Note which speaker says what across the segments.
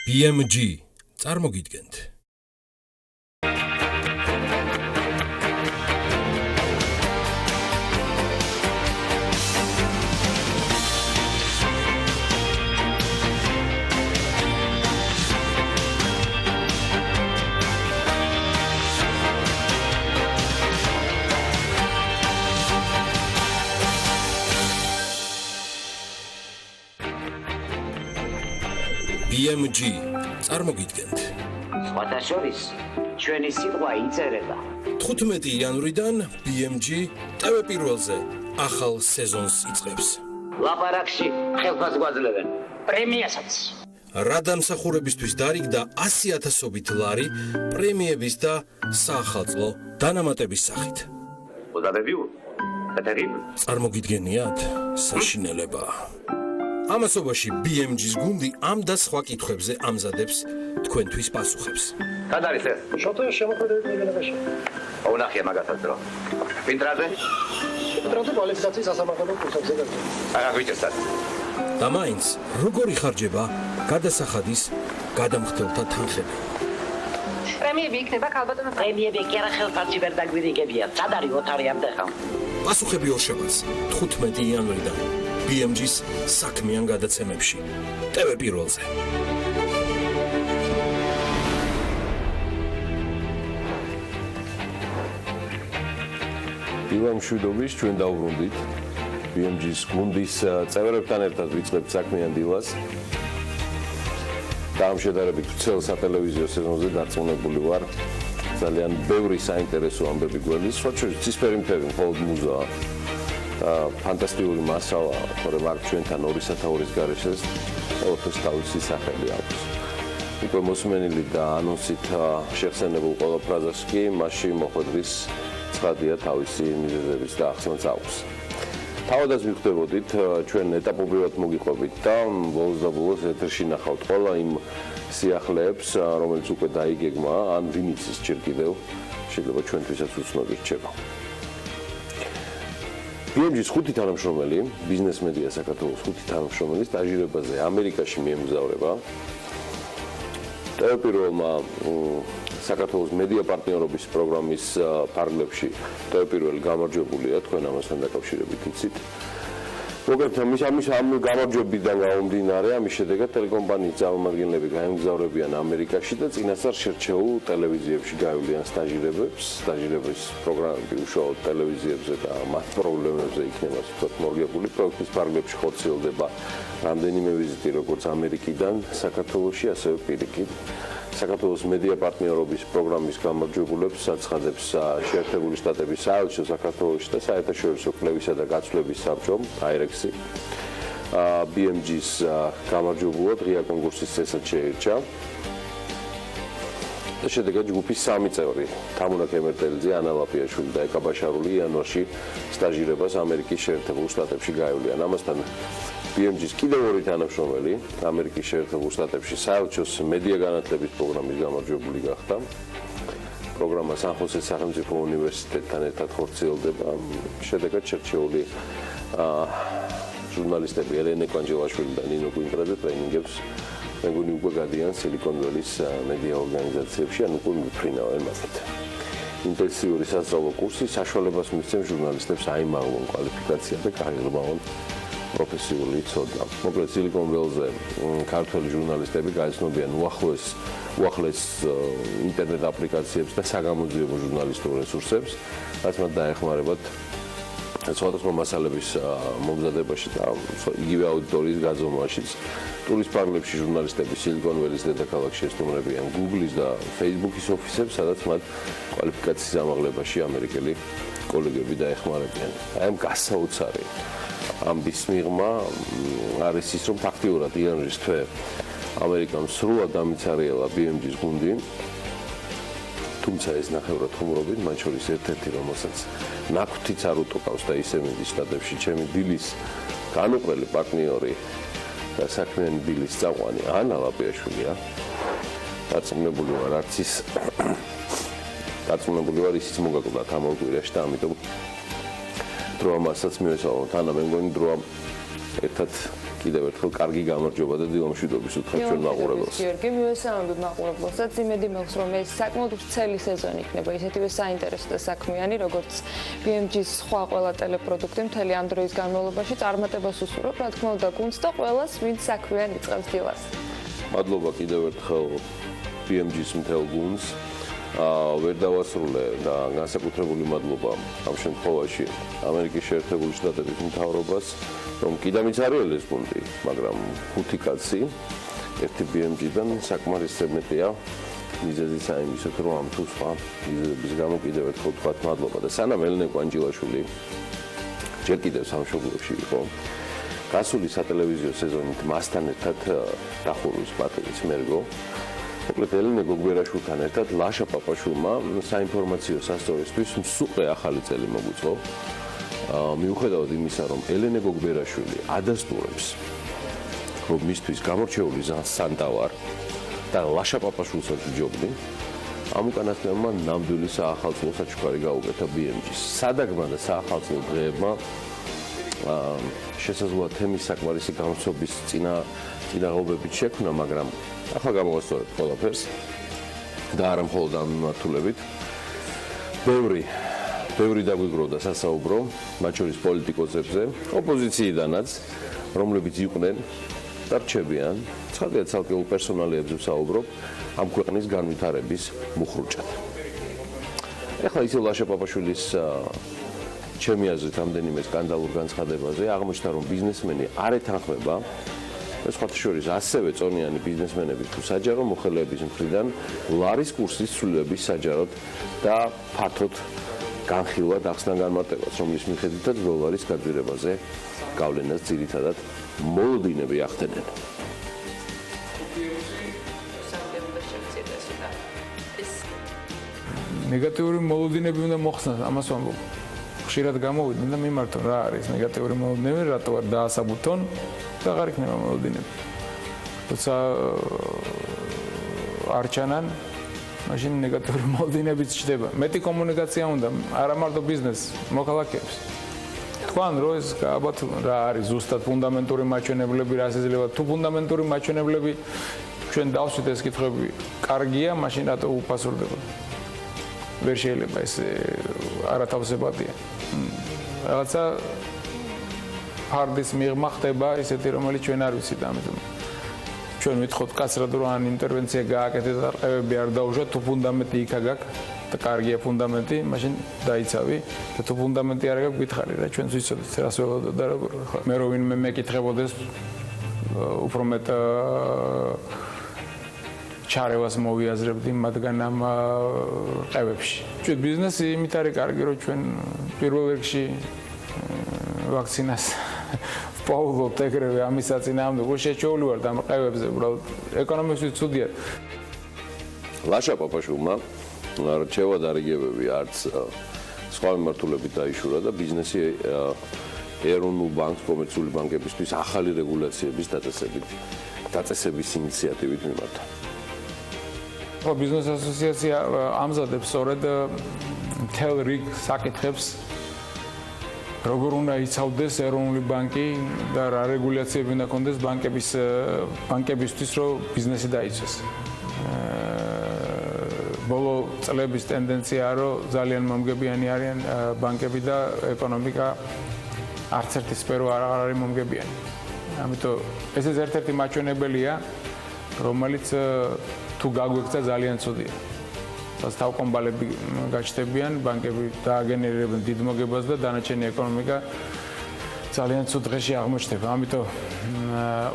Speaker 1: BMG წარმოგიდგენთ. BMG წარმოგიდგენთ.
Speaker 2: სხვათა შორის ჩვენი სიტყვა იწერება.
Speaker 1: 15 იანვრიდან BMG TV პირველზე ახალ სეზონს იწყებს.
Speaker 2: ლაპარაკში ხელფას გვაძლევენ. პრემიასაც.
Speaker 1: რა დამსახურებისთვის დარიგდა 100,000-ობით ლარი პრემიების და საახალწლო დანამატების სახით.
Speaker 2: Vous avez vu? C'est terrible.
Speaker 1: წარმოგიდგენიათ საშინელება. ამასობაში BMG-ს გუნდი ამ და სხვა კითხვებზე ამზადებს თქვენთვის პასუხებს.
Speaker 2: Kad არის ეს?
Speaker 3: შოთო შემოქმედებით მიგენებაში.
Speaker 2: უნახია მაგასაც დრო. ვინტრაზე?
Speaker 3: ვინტრაზე კვალიფიკაციის სასამართლო კურსებზე გაიგო.
Speaker 2: არა გვიჭერსად.
Speaker 1: და მაინც როგორ იხარჯება გადასახადის გადამხდელთა თანხები.
Speaker 4: პრემიები იქნება ქალბატონო.
Speaker 2: პრემიები კი არა ხელფასი ვერ დაგვირიგებია. სად არის ოთარი ამდეხა?
Speaker 1: პასუხები ორშაბათს 15 იანვრიდან BMG-s საქმიან გადაცემებში TV პირველზე.
Speaker 5: დილა მშვიდობის ჩვენ დავბრუნდით BMG-s გუნდის წევრებთან ერთად ვიწყებთ საქმიან დილას. და ამ შედარებით ვრცელ სატელევიზიო სეზონზე დარწმუნებული ვარ, ძალიან ბევრი საინტერესო ამბები გვერდის, სხვა შორის ცისფერი მთები მხოლოდ მუზაა და ფანტასტიკური მასალა, თორემ აქ ჩვენთან 2 სათაურის გარეშეს ყველაფერს თავისი სახელი აქვს. უკვე მოსმენილი და ანონსით შეხსენებულ ყველა ფრაზას კი მასში მოხვედრის ცხადია თავისი მიზეზების და ახსნაც აქვს. თავადაც ვიხდებოდით, ჩვენ ეტაპობრივად მოგიყვებით და ბოლოს და ბოლოს ეთერში ნახავთ ყველა იმ სიახლეებს, რომელიც უკვე დაიგეგმა, ან ვინც ის ჯერ კიდევ შეიძლება ჩვენთვისაც უცნობი რჩება. BMG-s 5 თანამშრომელი, ბიზნეს მედია საქართველოს 5 თანამშრომელი სტაჟირებაზე ამერიკაში მიემგზავრება. პირველმა საქართველოს მედია პარტნიორობის პროგრამის ფარგლებში პირველი გამარჯვებულია, თქვენ ამასთან დაკავშირებით იცით. მოკლედ ამ გამარჯვებიდან გამომდინარე, ამის შედეგად ტელეკომპანიის წარმომადგენლები გაემგზავრებიან ამერიკაში და წინასწარ შერჩეულ ტელევიზიებში გაივლიან სტაჟირების პროგრამები უშუალოდ ტელევიზიებზე და მათ პრობლემებზე იქნება თვითონ მორგებული. პროექტის ფარგლებში ხორციელდება რამდენიმე ვიზიტი როგორც ამერიკიდან საქართველოში, ასევე პირიქით. საქართველოს მედია პარტნიორობის პროგრამის გამარჯვებულებს აცხადებს შეერთებული შტატების საელჩო საქართველოში და საერთაშორისო კვლევისა და გაცვლების საბჭო აირექსი. BMG-s გამარჯვებულად ღია კონკურსის წესად შეირჩა. და შედეგად ჯგუფის 3 წევრი, თამუნა კემერტელიძე, ანა ლაპიაშვილი და ეკა ბაშარული იანვარში სტაჟირებას ამერიკის შეერთებულ შტატებში გაევლიან. ამასთან BMG-s კიდევ 2 თანამშრომელი ამერიკის შეერთებულ შტატებში საელჩოს მედია განათლების პროგრამის გამარჯვებული გახდა. პროგრამა სან-ხოსეს სახელმწიფო უნივერსიტეტთან ერთად ხორციელდება. შედეგად შერჩეული ჟურნალისტები ელენე კვანჯელაშვილი და ნინო კვინტრაძე ტრეინინგებს მეგონი უკვე გადიან სილიკონ-ველის მედია ორგანიზაციებში, ან უკვე მიფრინავენ მათით. ინტენსიური სასწავლო კურსი საშუალებას მისცემს ჟურნალისტებს აიმაღლონ კვალიფიკაცია და გაიღრმავონ პროფესიული ცოდნა. მოკლედ სილიკონ-ველზე ქართველი ჟურნალისტები გაეცნობიან უახლეს ინტერნეტ აპლიკაციებს და საგამოძიებო ჟურნალისტურ რესურსებს, რაც მათ დაეხმარებათ სხვადასხვა მასალების მომზადებაში და იგივე აუდიტორიის გაზომვაშიც. ტურის ფარგლებში ჟურნალისტები სილიკონ-ველის დედაქალაქში ესტუმრებიან Google-ის და Facebook-ის ოფისებს, სადაც მათ კვალიფიკაციის ამაღლებაში ამერიკელი კოლეგები დაეხმარებიან. ამ გასაოცარი ამბის მიღმა არის ის, რომ ფაქტიურად იანვრის თვე ამერიკამ სრულად დამიცარიელა BMG-s გუნდი. თუმცა ეს ნახევრად ხუმრობით, მათ შორის ერთ-ერთი, რომელსაც ნაკვთიც არ უტყავს და ისე მიდის შტატებში, ჩემი დილის განუყრელი პარტნიორი და საქმიანი დილის წაყვანი ანა ლაპიაშვილია. დარწმუნებული ვარ, არც ის დარწმუნებული ვარ, ისიც მოგაკვდათ ამ კვირაში და ამიტომ დროა მასაც მივესალმოთ. ანა, მე მგონი დროა ერთად კიდევ ერთხელ კარგი გამარჯობა და დილა მშვიდობის უთხრობ ჩვენ მაყურებელს.
Speaker 6: გიორგი, მივესალმებით მაყურებელსაც. იმედი მაქვს, რომ ეს საკმაოდ ვრცელი სეზონი იქნება, ისეთივე საინტერესო და საქმიანი, როგორც BMG-ს სხვა ყველა ტელეპროდუქტი მთელი ამ დროის განმავლობაში წარმატებას უსურვებ, რა თქმა უნდა, გუნდს და ყველას, ვინც საქმიანი იწყებს დილას.
Speaker 5: მადლობა კიდევ ერთხელ BMG-ს მთელ გუნდს. ვერ დავასრულე და განსაკუთრებული მადლობა ამ შემთხვევაში ამერიკის შეერთებული შტატების მთავრობას, რომ კიდამიც არის ეს გუნდი, მაგრამ 5 კაცი, ერთი BMG-დან საკმარისად მეტია. მიზეზი საიმისოთ, რომ ამ თუ სხვა მიზეზების გამო კიდევ ერთხელ ვთქვათ მადლობა და სანამ ელენე კვანჯილაშვილი ჯერ კიდევ სამშობლოში იყო, გასული სატელევიზიო სეზონით მასთან ერთად დახურვის პატრის მერგო. მოკლედ ელენე გოგბერაშვილთან ერთად ლაშა პაპაშვილმა საინფორმაციო სასწორისთვის მსუყე ახალი წელი მოგვიწყო. მიუხედავად იმისა, რომ ელენე გოგბერაშვილი ადასტურებს, რომ მისთვის გამორჩეული სანტა ვარ და ლაშა პაპაშვილსაც ვჯობდი, ამ უკანასკნელმა ნამდვილი საახალწლო საჩუქარი გაუკეთა BMG-ს. სადაგმა და საახალწლო დღეებმა შესაძლოა თემის საკმარისი გამოცობის წინაღობებით შექმნა, მაგრამ ახლა გამოვასწორებთ ყველაფერს და არა მხოლოდ ამ მიმართულებით. ბევრი დაგვიგროვდა სასაუბრო, მათ შორის პოლიტიკოსებზე, ოპოზიციიდანაც, რომლებიც იყვნენ და რჩებიან, ცხადია ცალკეულ პერსონალიებზე ვსაუბრობ, ამ ქვეყნის განვითარების მუხრუჭად. ეხლა ისევ ლაშა პაპაშვილის ჩემი აზრით რამდენიმე სკანდალურ განცხადებაზე აღმოჩნდა, რომ ბიზნესმენი არ ეთანხმება სხვათა შორის ასევე წონიანი ბიზნესმენები თუ საჯარო მოხელეების მხრიდან ლარის კურსის ცვლილების საჯაროდ და ფართოდ განხილვა ახსნა განმარტებას, რომლის მიხედვითაც დოლარის გაძვირებაზე გავლენას ძირითადად მოლოდინები ახდენენ.
Speaker 7: ნეგატიური მოლოდინები უნდა მოხსნას, ამას ვამბობ. ხშირად გამოვიდნენ და მიმართონ რა არის ნეგატიური მოლოდინები, რატო არ დაასაბუთონ და აღარ იქნება მოლოდინები. თუმცა არ ჩანან, მაშინ ნეგატიური მოლოდინებიც ჩდება. მეტი კომუნიკაცია უნდა, არა მარტო ბიზნესს, მოქალაქეებს. თქვენ რომ ეს გააბათლონ რა არის ზუსტად ფუნდამენტური მაჩვენებლები, რა შეიძლება თუ ფუნდამენტური მაჩვენებლები ჩვენ დავსვით ეს კითხვები, კარგია, მაშინ რატო უფასურდება? ვერ შეიძლება ეს არათავსებადია. რაღაცა ფარდის მიღმა ხდება ისეთი, რომელიც ჩვენ არ ვიცით, ამიტომ ჩვენ ვითხოვთ კაცრად, რომ ან ინტერვენცია გააკეთეთ და ყევები არ დაუშვათ, თუ ფუნდამენტი იქა გაქვს და კარგია ფუნდამენტი, მაშინ დაიცავი და თუ ფუნდამენტი არ გაქვს, გითხარი რა, ჩვენც ვიცოდეთ, რას ველოდოთ და როგორ ხო. მე რო ვინმე მეკითხებოდეს უფრო მეტ ჩარევას მოვიაზრებდი მათგან ამ ყევებში. ჩვენ ბიზნესი იმით არის კარგი, რომ ჩვენ პირველ რიგში ვაქცინას ვპოულობთ ეგრევე ამის საწინააღმდეგო შეჩეული ვართ ამ ყევებზე, უბრალოდ ეკონომიკაში ცუდია.
Speaker 5: ლაშა პაპაშვილმა რჩევა და რიგებები არც სხვა მიმართულებით დაიშურა და ბიზნესი ეროვნულ ბანკს, კომერციული ბანკებისთვის ახალი რეგულაციების დაწესების ინიციატივით მიმართა.
Speaker 7: ბიზნეს ასოციაცია ამზადებს სწორედ მთელ რიგ საკითხებს, როგორ უნდა იცავდეს ეროვნული ბანკი და რა რეგულაციები უნდა ქონდეს ბანკებისთვის, რომ ბიზნესი დაიცვეს. ბოლო წლების ტენდენციაა, რომ ძალიან მომგებიანი არიან ბანკები და ეკონომიკა არც ერთი სფერო არ არის მომგებიანი. ამიტომ ეს ერთ-ერთი მაჩვენებელია, რომელიც თუ გაგვექცა ძალიან ცუდია. თავკომბალები გაჩნდებიან, ბანკები დააგენერირებენ დიდ მოგებას და დანარჩენი ეკონომიკა ძალიან ცუდ დღეში აღმოჩნდება. ამიტომ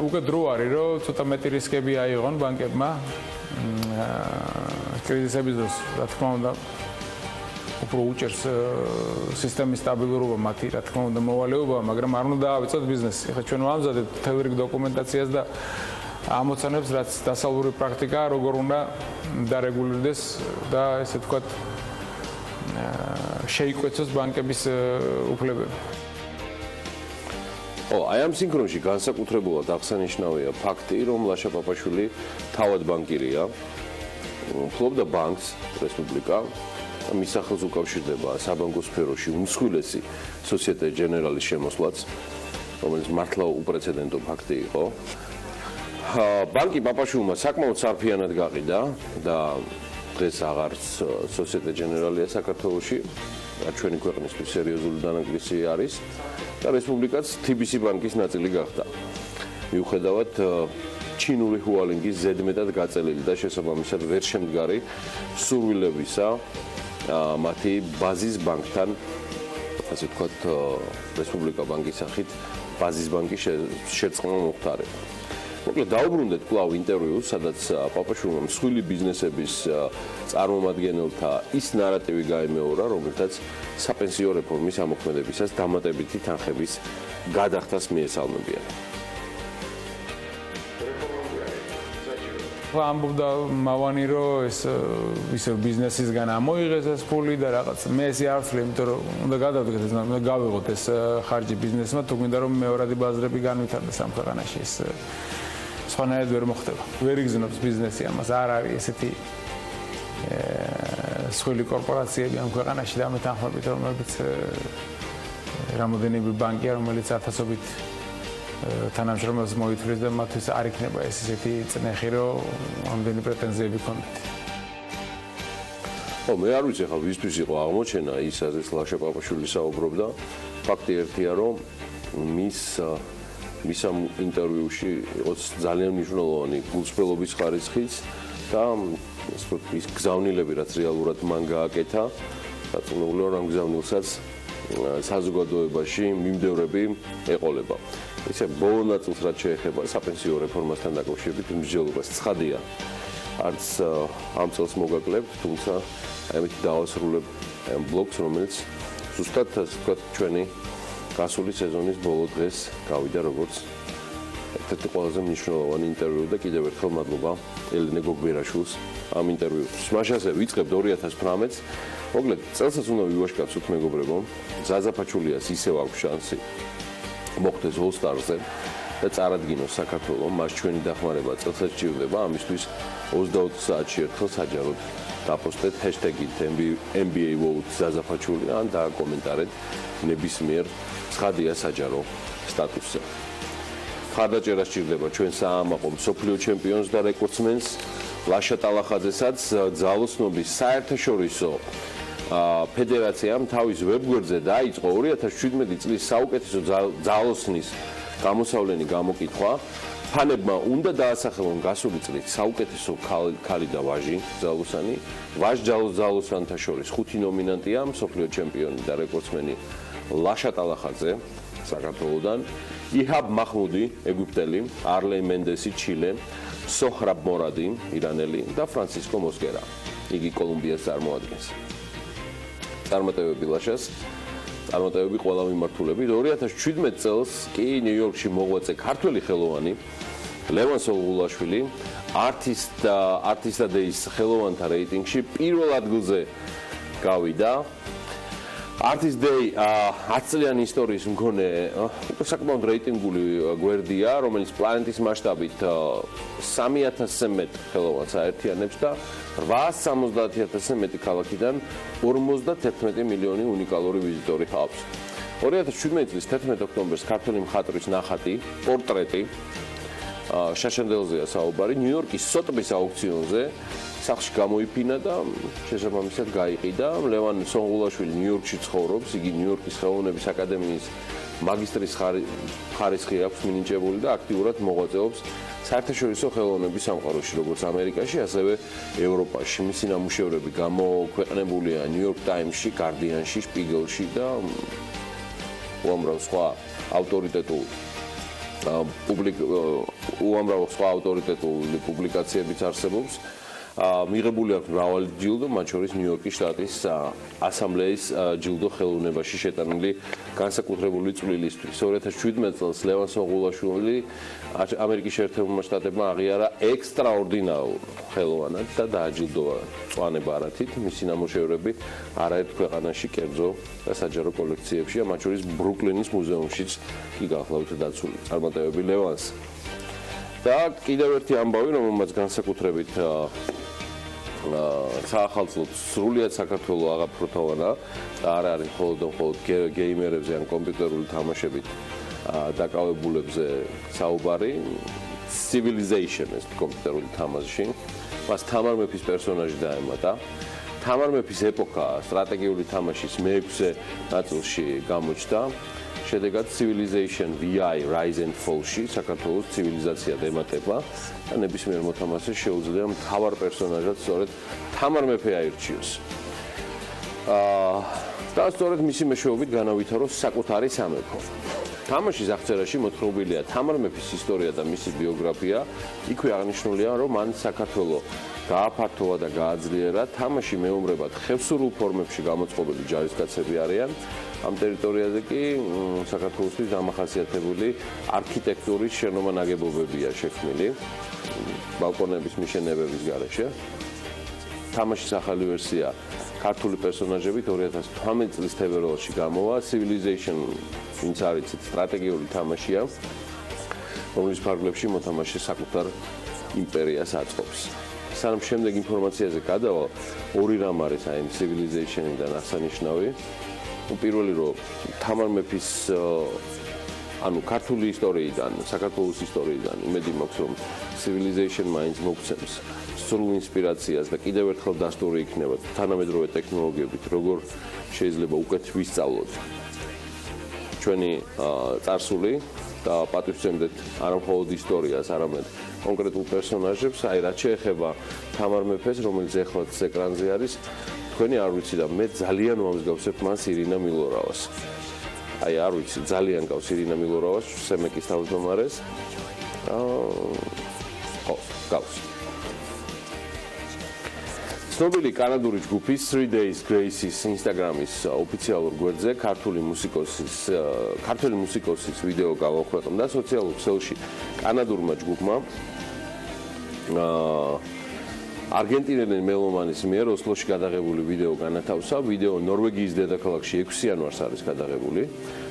Speaker 7: უკვე დრო არის, რომ ცოტა მეტი რისკები აიღონ ბანკებმა კრიზისების დროს, რა თქმა უნდა, უფრო უჭერს სისტემის სტაბილურობა მათი, რა თქმა უნდა, მოვალეობა, მაგრამ არ უნდა დაავიწყოთ ბიზნესი. ეხლა ჩვენ ვამზადებთ მთელ რიგ დოკუმენტაციას და ამოცანებს, რაც დასავლური პრაქტიკაა, როგორ უნდა დარეგულირდეს და ესე ვთქვათ, შეიკვეცოს ბანკების უფლებები.
Speaker 5: აი ამ სინქრონში განსაკუთრებულად აღსანიშნავია ფაქტი, რომ ლაშა პაპაშვილი თავად ბანკირია, ფლობდა ბანკს რესპუბლიკა და მის სახელს უკავშირდება საბანკო სფეროში უმსხვილესი სოციეტე ჟენერალის შემოსვლაც. რომელიც მართლა უპრეცედენტო ფაქტი იყო. ბანკი პაპაშვილმა საკმაოდ სარფიანად გაყიდა და დღეს აღარც სოციეტე ჟენერალია საქართველოში, ჩვენი ქვეყნისთვის სერიოზული დანაკლისი არის და რესპუბლიკაც TBC ბანკის ნაწილი გახდა. მიუხედავად ჩინური ჰუალინგის ზედმეტად გაწელილი და შესაბამისად ვერ შემდგარი სურვილებისა მათი ბაზის ბანკთან, ასე ვთქვათ, რესპუბლიკა ბანკის სახით ბაზის ბანკის შერწყმა მოხდარება. მოკლედ დაუბრუნდეთ კვლავ ინტერვიუს, სადაც პაპაშვილმა მსხვილი ბიზნესების წარმომადგენელთა ის ნარატივი გაიმეორა, რომელთაც საპენსიო რეფორმის ამოქმედებისას დამატებითი თანხების გადახდას მიესალმებიან.
Speaker 7: ამბობდა მავანი რომ ეს ისე ბიზნესისგან ამოიღეს ეს ფული და რაღაც მე ესე არ ვთვლი, იმიტომ რომ უნდა გადავდგეთ ეს, უნდა გავიღოთ ეს ხარჯი ბიზნესმა, თუ გვინდა რომ მეორადი ბაზრები განვითარდეს ამ ქვეყანაში, ეს სხვანაირად ვერ მოხდება. ვერ იგზნობს ბიზნესი ამას, არ არის ესეთი სხვილი კორპორაციები ამ ქვეყანაში და ამ თანხმობით, რომელიც რამოდენიმე ბანკია, რომელიც ათასობით თანამშრომელს მოითვლის და მათთვის არ იქნება ეს ისეთი წნეხი, რომ ამდენი პრეტენზიები ქონდეთ.
Speaker 5: ხო, მე არ ვიცი ხა ვისთვის იყო აღმოჩენა ის, ასეც ლაშა პაპაშვილი საუბრობდა. ფაქტი ერთია, რომ მის ამ ინტერვიუში იყო ძალიან მნიშვნელოვანი გულწრფელობის ხარისხიც და ის გზავნილები, რაც რეალურად მან გააკეთა, დაწუნებულია რომ გზავნილსაც საზოგადოებაში მიმდევრები ეყოლება. ისე ბოლო ნაწილს რაც შეეხება საპენსიო რეფორმასთან დაკავშირებით მსჯელობას ცხადია. არც ამ წელს მოგაკლებთ, თუმცა ამით დავასრულებ ამ ბლოკს, რომელიც ზუსტად ასე ვთქვათ ჩვენი გასული სეზონის ბოლო დღეს გავიდა როგორც ერთ-ერთი ყველაზე მნიშვნელოვანი ინტერვიუ და კიდევ ერთხელ მადლობა ელენე გოგბერაშვილს ამ ინტერვიუსთვის. მაშასე ვიწყებთ 2018-ს. მოკლედ წელსაც უნდა ვივაშკაცოთ მეგობრებო, ზაზაფაჩულიას ისევ აქვს შანსი მოხდეს All-Stars-ზე და წარადგინოს საქართველოს, მას ჩვენი დახმარება წელსაც სჭირდება, ამისთვის 20 საათში ერთხელ საჯაროდ დაპოსტეთ hashtag-ით NBA vote ზაზაფაჩული ან დააკომენტარეთ ნებისმიერ ცხადია საჯარო სტატუსზე. ხარდაჭერა სჭირდება ჩვენ საამაყო მსოფლიო ჩემპიონს და რეკორდსმენს ლაშა ტალახაძესაც ძალოსნობის საერთაშორისო ფედერაციამ თავის ვებგვერდზე დაიწყო 2017 წლის საუკეთესო ძალოსნის გამოსავლენი გამოკითხვა. ფანებმა უნდა დაასახელონ გასული წლის საუკეთესო ქალი და ვაჟი ძალოსანი. ვაჟ ძალოსანთა შორის 5 ნომინანტია: მსოფლიო ჩემპიონი და რეკორდსმენი ლაშა ტალახაძე საქართველოსდან, იჰაბ მაჰმუდი ეგვიპტელი, არლენ მენდესი ჩილე, სოჰრაბ მორადი ირანელი და ფრანცისკო მოსკერა. იგი კოლუმბიას წარმოადგენს. წარმატებები ლაშას, წარმატებები ყველა მიმართულებით. 2017 წელს კი ნიუ-იორკში მოღვაწე ქართველი ხელოვანი ლევან სოლღულაშვილი არტისტა დეის ხელოვანთა რეიტინგში პირველ ადგილზე გავიდა. Artist Day 10 წლიანი ისტორიის მქონე საკმაოდ რეიტინგული გვერდია, რომელიც პლანეტის მასშტაბით 3000-ზე მეტ ხელოვანს აერთიანებს და 870,000-ზე მეტი ქალაქიდან 51 მილიონი უნიკალური ვიზიტორი ჰყავს. 2017 წლის 11 ოქტომბერს ქართველი მხატვრის ნახატი, პორტრეტი შაშენდელზეა საუბარი, ნიუ-იორკის სოტბის აუქციონზე სახლში გამოიფინა და შესაბამისად გაიყიდა. ლევან სონღულაშვილი ნიუ-იორკში ცხოვრობს, იგი ნიუ-იორკის ხელოვნების აკადემიის მაგისტრის ხარისხი აქვს მინიჭებული და აქტიურად მოღვაწეობს საერთაშორისო ხელოვნების სამყაროში, როგორც ამერიკაში, ასევე ევროპაში. მისი ნამუშევრები გამოქვეყნებულია ნიუ-იორკ ტაიმსში, გარდიანში, შპიგელში და უამრავ სხვა ავტორიტეტული პუბლიკაციებიც არსებობს. მიღებული აქვს მრავალი ჯილდო, მათ შორის ნიუ-იორკის შტატის ასამბლეის ჯილდო ხელოვნებაში შეტანილი განსაკუთრებული წვლილისთვის. 2017 წელს ლევან სონღულაშვილი ამერიკის შეერთებულმა შტატებმა აღიარა ექსტრაორდინარულ ხელოვანად და დააჯილდოვა მწვანე ბარათით. მისი ნამუშევრები არაერთ ქვეყანაში, კერძო და საჯარო კოლექციებშია, მათ შორის ბრუკლინის მუზეუმშიც კი გახლავთ დაცული. წარმატებები ლევანს. და კიდევ ერთი ამბავი, რომელმაც განსაკუთრებით საახალწლოდ სრულად საქართველოს აღაფრთოვანა და არ არის მხოლოდ გეიმერებზე ან კომპიუტერული თამაშებით დაკავებულებზე საუბარი. Civilization ეს კომპიუტერული თამაში. მას თამარ მეფის პერსონაჟი დაემატა. თამარ მეფის ეპოქა სტრატეგიული თამაშის მე-6 ნაწილში გამოჩნდა. შედეგად Civilization VI Rise and Fall-ში საქართველოს ცივილიზაცია დემატება და ნებისმიერ მოთამაშეს შეუძლია მთავარ პერსონაჟად სწორედ თამარ მეფე აირჩიოს. და სწორედ მისი მეშვეობით განავითაროს საკუთარი სამეფო. თამაშის აღწერაში მოთხრობილია თამარ მეფის ისტორია და მისი ბიოგრაფია. იქვე აღნიშნულია, რომ მან საქართველო გააფართოვა და გააძლიერა. თამაში მეომრებად ხევსურულ ფორმებში გამოწყობილი ჯარისკაცები არიან. ამ ტერიტორიაზე კი საქართველოსთვის დამახასიათებული არქიტექტურის შენობა ნაგებობებია შექმნილი ბალკონების მიშენებების გარეშე. თამაშის ახალი ვერსია ქართული პერსონაჟებით 2018 წლის თებერვალში გამოვა. Civilization ვინც არის სტრატეგიული თამაშია, რომლის ფარგლებში მოთამაშე საკუთარ იმპერიას აწყობს. სანამ შემდეგ ინფორმაციაზე გადავალ, ორი რამ არის აი Civilization-დან აღსანიშნავი. პირველი რომ თამარ მეფის ანუ ქართული ისტორიიდან, საქართველოს ისტორიიდან იმედი მაქვს რომ Civilization მაინც მოგცემს სრულ ინსპირაციას და კიდევ ერთხელ დასტური იქნება თანამედროვე ტექნოლოგიებით როგორ შეიძლება უკეთ ვისწავლოთ ჩვენი წარსული და პატივცემდეთ არა მხოლოდ ისტორიას, არამედ კონკრეტულ პერსონაჟებს, აი რაც შეეხება თამარ მეფეს, რომელიც ეხლაც ეკრანზე არის, თქვენი არ ვიცი და მე ძალიან ვამსგავსებ მას ირინა მილორავას. აი არ ვიცი, ძალიან გავს ირინა მილორავას, სემეკის თავმჯდომარეს. ხო, გავს. ცნობილი კანადური ჯგუფის 3 Days Grace's Instagram-ის ოფიციალურ გვერდზე ქართული მუსიკოსის ვიდეო გამოქვეყნდა სოციალურ ქსელში კანადურმა ჯგუფმა არგენტინელი მელომანის მიერ ოსლოში გადაღებული ვიდეო განათავსა. ვიდეო ნორვეგიის დედაქალაქში 6 იანვარს არის გადაღებული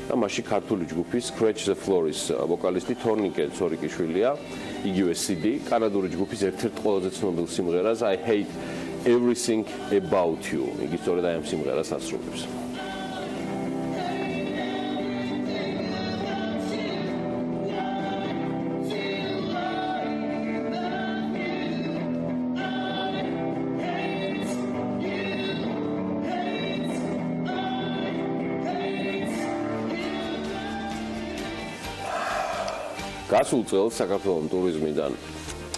Speaker 5: და მასში ქართული ჯგუფის Scratch the Floor-ის ვოკალისტი თორნიკე ცორიკიშვილია. იგივე CD კანადური ჯგუფის ერთ-ერთ ყველაზე ცნობილ სიმღერას I Hate Everything About You. იგი სწორედ აი ამ სიმღერას ასრულებს. გასულ წელს საქართველოს ტურიზმიდან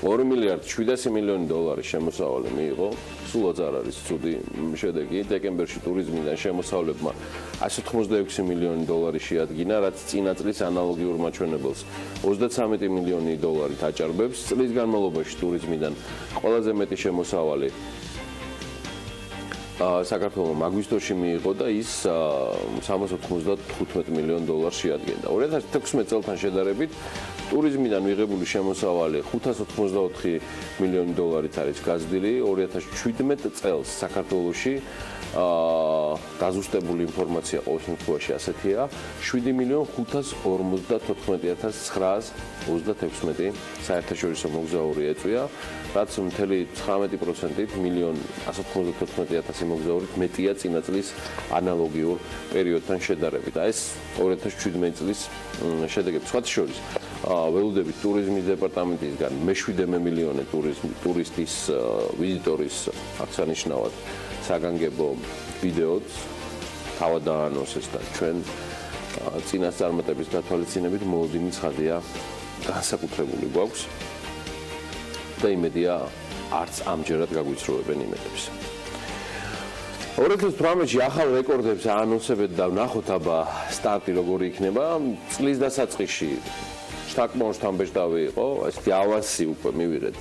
Speaker 5: 2 მილიარდ 700 მილიონი დოლარი შემოსავალი მიიღო. სულაც არ არის ცუდი შედეგი. დეკემბერში ტურიზმიდან შემოსავლებმა 186 მილიონი დოლარი შეადგინა, რაც წინა წლის ანალოგიურ მაჩვენებელს 33 მილიონი დოლარით აჭარბებს. წლის განმავლობაში ტურიზმიდან ყველაზე მეტი შემოსავალი საქართველოს აგვისტოში მიიღო და ის 395 მილიონ დოლარს შეადგენდა. 2016 წელთან შედარებით ტურიზმიდან მიღებული შემოსავალი 584 მილიონი დოლარით არის გაზრდილი. 2017 წელს საქართველოში დაზუსტებული ინფორმაცია ყოველ შემთხვევაში ასეთია 7,554,936 საერთაშორისო მოგზაური ეწვია, რაც მთელი 19%-ით 1,194,000 მოგზაურით მეტია წინა წლის ანალოგიურ პერიოდთან შედარებით. ეს 2017 წლის შედეგები. სხვათა შორის ველოდებით ტურიზმის დეპარტამენტისგან მე-7 მილიონი ტურისტის ვიზიტორის აღსანიშნავად საგანგებო ვიდეოც თავად დაანონსეს და ჩვენ წინასწარმეტების გათვალისწინებით მოლოდინი ცხადია განსაკუთრებული გვაქვს და იმედია არც ამჯერად გაგვიცრუებენ იმედებს. 2018-ში ახალ რეკორდებს აანონსებენ და ვნახოთ აბა სტარტი როგორი იქნება. წლის დასაწყისში შტაკმორს თამბეჭდავი იყო, ესეთი ავანსი უკვე მივიღეთ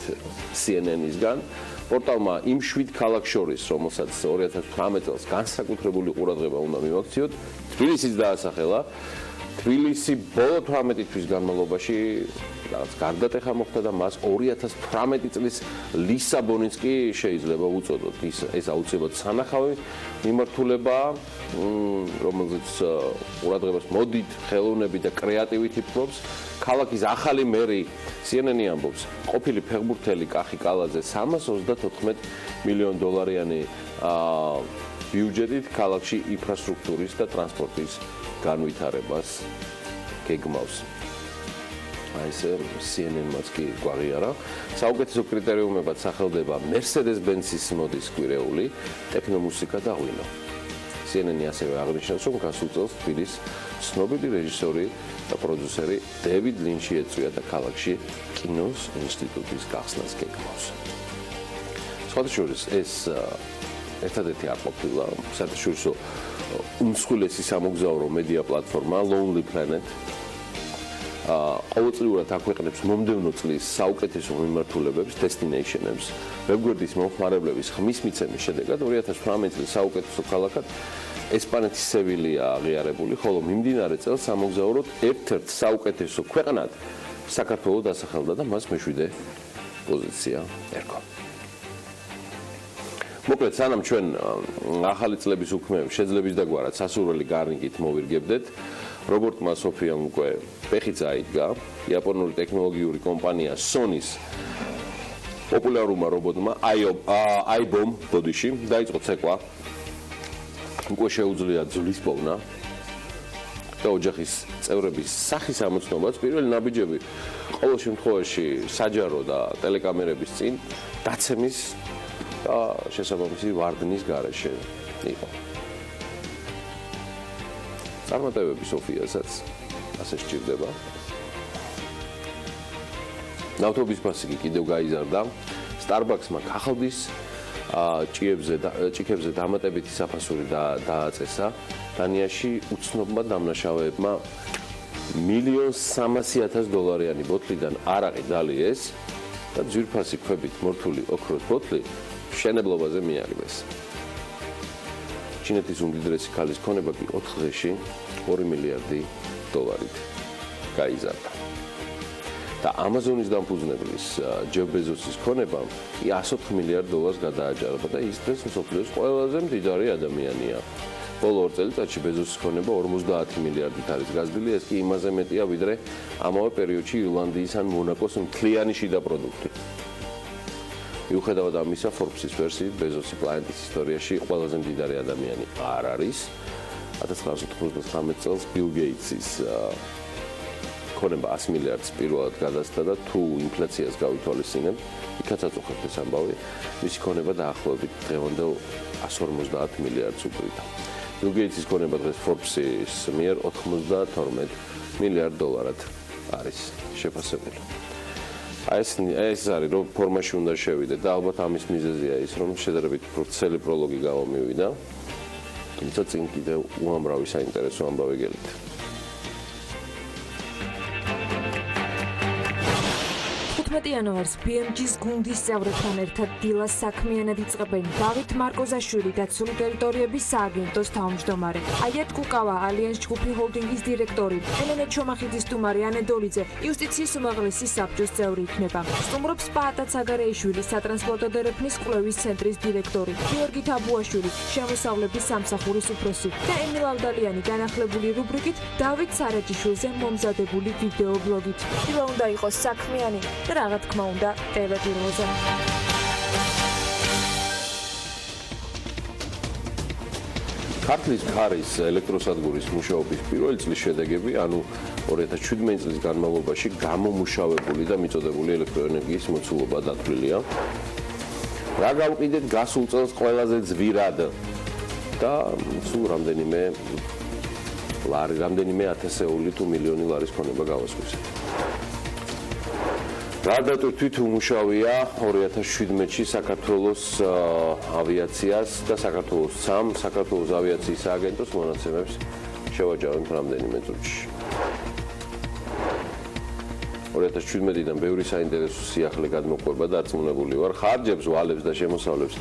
Speaker 5: CNN-ისგან. პორტალმა იმ 7 ქალაქს შორის, რომელსაც 2018 წელს განსაკუთრებული ყურადღება უნდა მივაქციოთ, თბილისიც დაასახელა. თბილისი ბოლო 18 თვის განმავლობაში რაღაც გარდატეხა მოხდა და მას 2018 წლის ლისაბონიც კი შეიძლება უწოდოთ. ეს აუცილებლად სანახავი მიმართულებაა, რომელზეც ყურადღებას მოდით ხელოვნები და კრეატივიტი ფლობს. ქალაქის ახალი მერი CNN-ი ამბობს, ყოფილი ფეხბურთელი კახი კალაძე 334 მილიონ დოლარიანი ბიუჯეტით ქალაქში ინფრასტრუქტურის და ტრანსპორტის განვითარებას გეგმავს. აი ესე CNN-მაც კი გვაღიარა. საუკეთესო კრიტერიუმებად სახელდება Mercedes-Benz-ის მოდის კვირეული, ტექნომუსიკა და ღვინო. CNN-ი ასევე აღნიშნავს, რომ გასულ წელს თბილის ცნობილი რეჟისორი და პროდიუსერი დევიდ ლინჩი ეწვია და ქალაქში კინოს ინსტიტუტის გახსნას გეგმავს. სხვადასხვა ეს ერთადერთი არ ყოფილა საერთაშორისო უმსხვილესი სამოგზაურო მედია პლატფორმა Lonely Planet. ყოველწლიურად აქვეყნებს მომდევნო წლის საუკეთესო მიმართულებებს, destinations, ვებგვერდის მომხმარებლების ხმის მიცემის შედეგად 2018 წლის საუკეთესო ქალაქად ესპანეთის სევილია აღიარებული, ხოლო მიმდინარე წელს სამოგზაუროდ ერთ-ერთ საუკეთესო ქვეყნად საქართველო დასახელდა და მას მე-7 პოზიცია ერქვა. მოკლედ, სანამ ჩვენ ახალი წლების უქმეებს შეძლების დაგვარად სასურველი გარნიკით მოვირგებდეთ, რობოტმა სოფიამ უკვე ფეხი წაიდგა, იაპონური ტექნოლოგიური კომპანია Sony-ს პოპულარულმა რობოტმა iBom ბოდიში დაიწყო ცეკვა. უკვე შეუძლია ძვლის პოვნა და ოჯახის წევრების სახის ამოცნობაც პირველი ნაბიჯები ყოველ შემთხვევაში საჯარო და ტელეკამერების წინ დაცემის და შესაბამისი ვარდნის გარეშე იყო. წარმატებები სოფიასაც ასე სჭირდება. ნავთობის ფასი კიდევ გაიზარდა. Starbucks-მა ქაღალდის ჭიქებზე დამატებითი საფასური დააწესა. დანიაში უცნობმა დამნაშავეებმა $1,300,000 ბოთლიდან არაყი დალიეს და ძვირფასი ქვებით მორთული ოქროს ბოთლი მშენებლობაზე მიაღწიეს. ჩინეთის უმდიდრესი ქალის ქონება კი 4 დღეში $2 მილიარდი გაიზარდა. და Amazon-ის დამფუძნებლის ჯეფ ბეზოსის ქონებამ $104 მილიარდ გადააჯარება და ის დღეს მსოფლიოს ყველაზე მდიდარი ადამიანია. ბოლო 2 წელიწადში ბეზოსის ქონება 50 მილიარდით არის გაზრდილი, ეს კი იმაზე მეტია, ვიდრე ამავე პერიოდში ირლანდიის ან მონაკოს მთლიანი შიდა პროდუქტი. მიუხედავად ამისა, Forbes-ის ვერსიით ბეზოსი პლანეტის ისტორიაში ყველაზე მდიდარი ადამიანი არ არის. 1999 წელს ბილ გეიტსის ქონება 100 მილიარდს პირველად გადასცა და თუ ინფლაციას გავითვალისწინებთ, იქაც აწუხებთ ეს ამბავი, მისი ქონება დაახლოებით დღევანდელ 150 მილიარდს უკრიდა. ბილ გეიტსის ქონება დღეს Forbes-ის მიერ $92 მილიარდ არის შეფასებული. ეს არის რომ ფორმაში უნდა შევიდე და ალბათ ამის მიზეზია ის, რომ შედარებით ვრცელი პროლოგი გამომივიდა. თუმცა წინ კიდევ უამრავი საინტერესო ამბავი გელით.
Speaker 8: 15 იანვარს BMG-ს გუნდის წევრებთან ერთად დილას საქმიანად იწყებენ დავით მარკოზაშვილი და ცული ტერიტორიების სააგენტოს თავმჯდომარე. აიეტ კუკავა ალიანს ჯგუფი ჰოლდინგის დირექტორი, ელენე ჩომახიძის სტუმარი ანე დოლიძე იუსტიციის უმაღლესი საბჭოს წევრი იქნება. სტუმრობს პაატა ცაგარეიშვილი, სატრანსპორტო დერეფნის კვლევის ცენტრის დირექტორი, გიორგი თაბუაშვილი, შემოსავლების სამსახურის უფროსი და ემილ ავდალიანი განახლებული რუბრიკით დავით სარაჯიშვილზე მომზადებული ვიდეო ბლოგით. დილა უნდა იყოს საქმიანი და რა თქმა უნდა ტელეპიროზე.
Speaker 5: ქართლის ქარის ელექტროსადგურის მუშაობის პირველი წლის შედეგები, ანუ 2017 წლის განმავლობაში გამომუშავებული და მიწოდებული ელექტროენერგიის მოცულობა დათვლილია. რა გავყიდეთ გასულ წელს ყველაზე ძვირად და სულ რამდენიმე ათასეული თუ მილიონი ლარის ქონება გავასკვისეთ. რადატო თვითმუშავია 2017-ში საქართველოს ავიაციას და საქართველოს საქართველოს ავიაციის სააგენტოს მონაცემებს შევაჯავებთ რამდენიმე წუთში. 2017-დან ბევრი საინტერესო სიახლე გადმოყვება და აწმუნებული ვარ. ხარჯებს, ვალებს და შემოსავლებს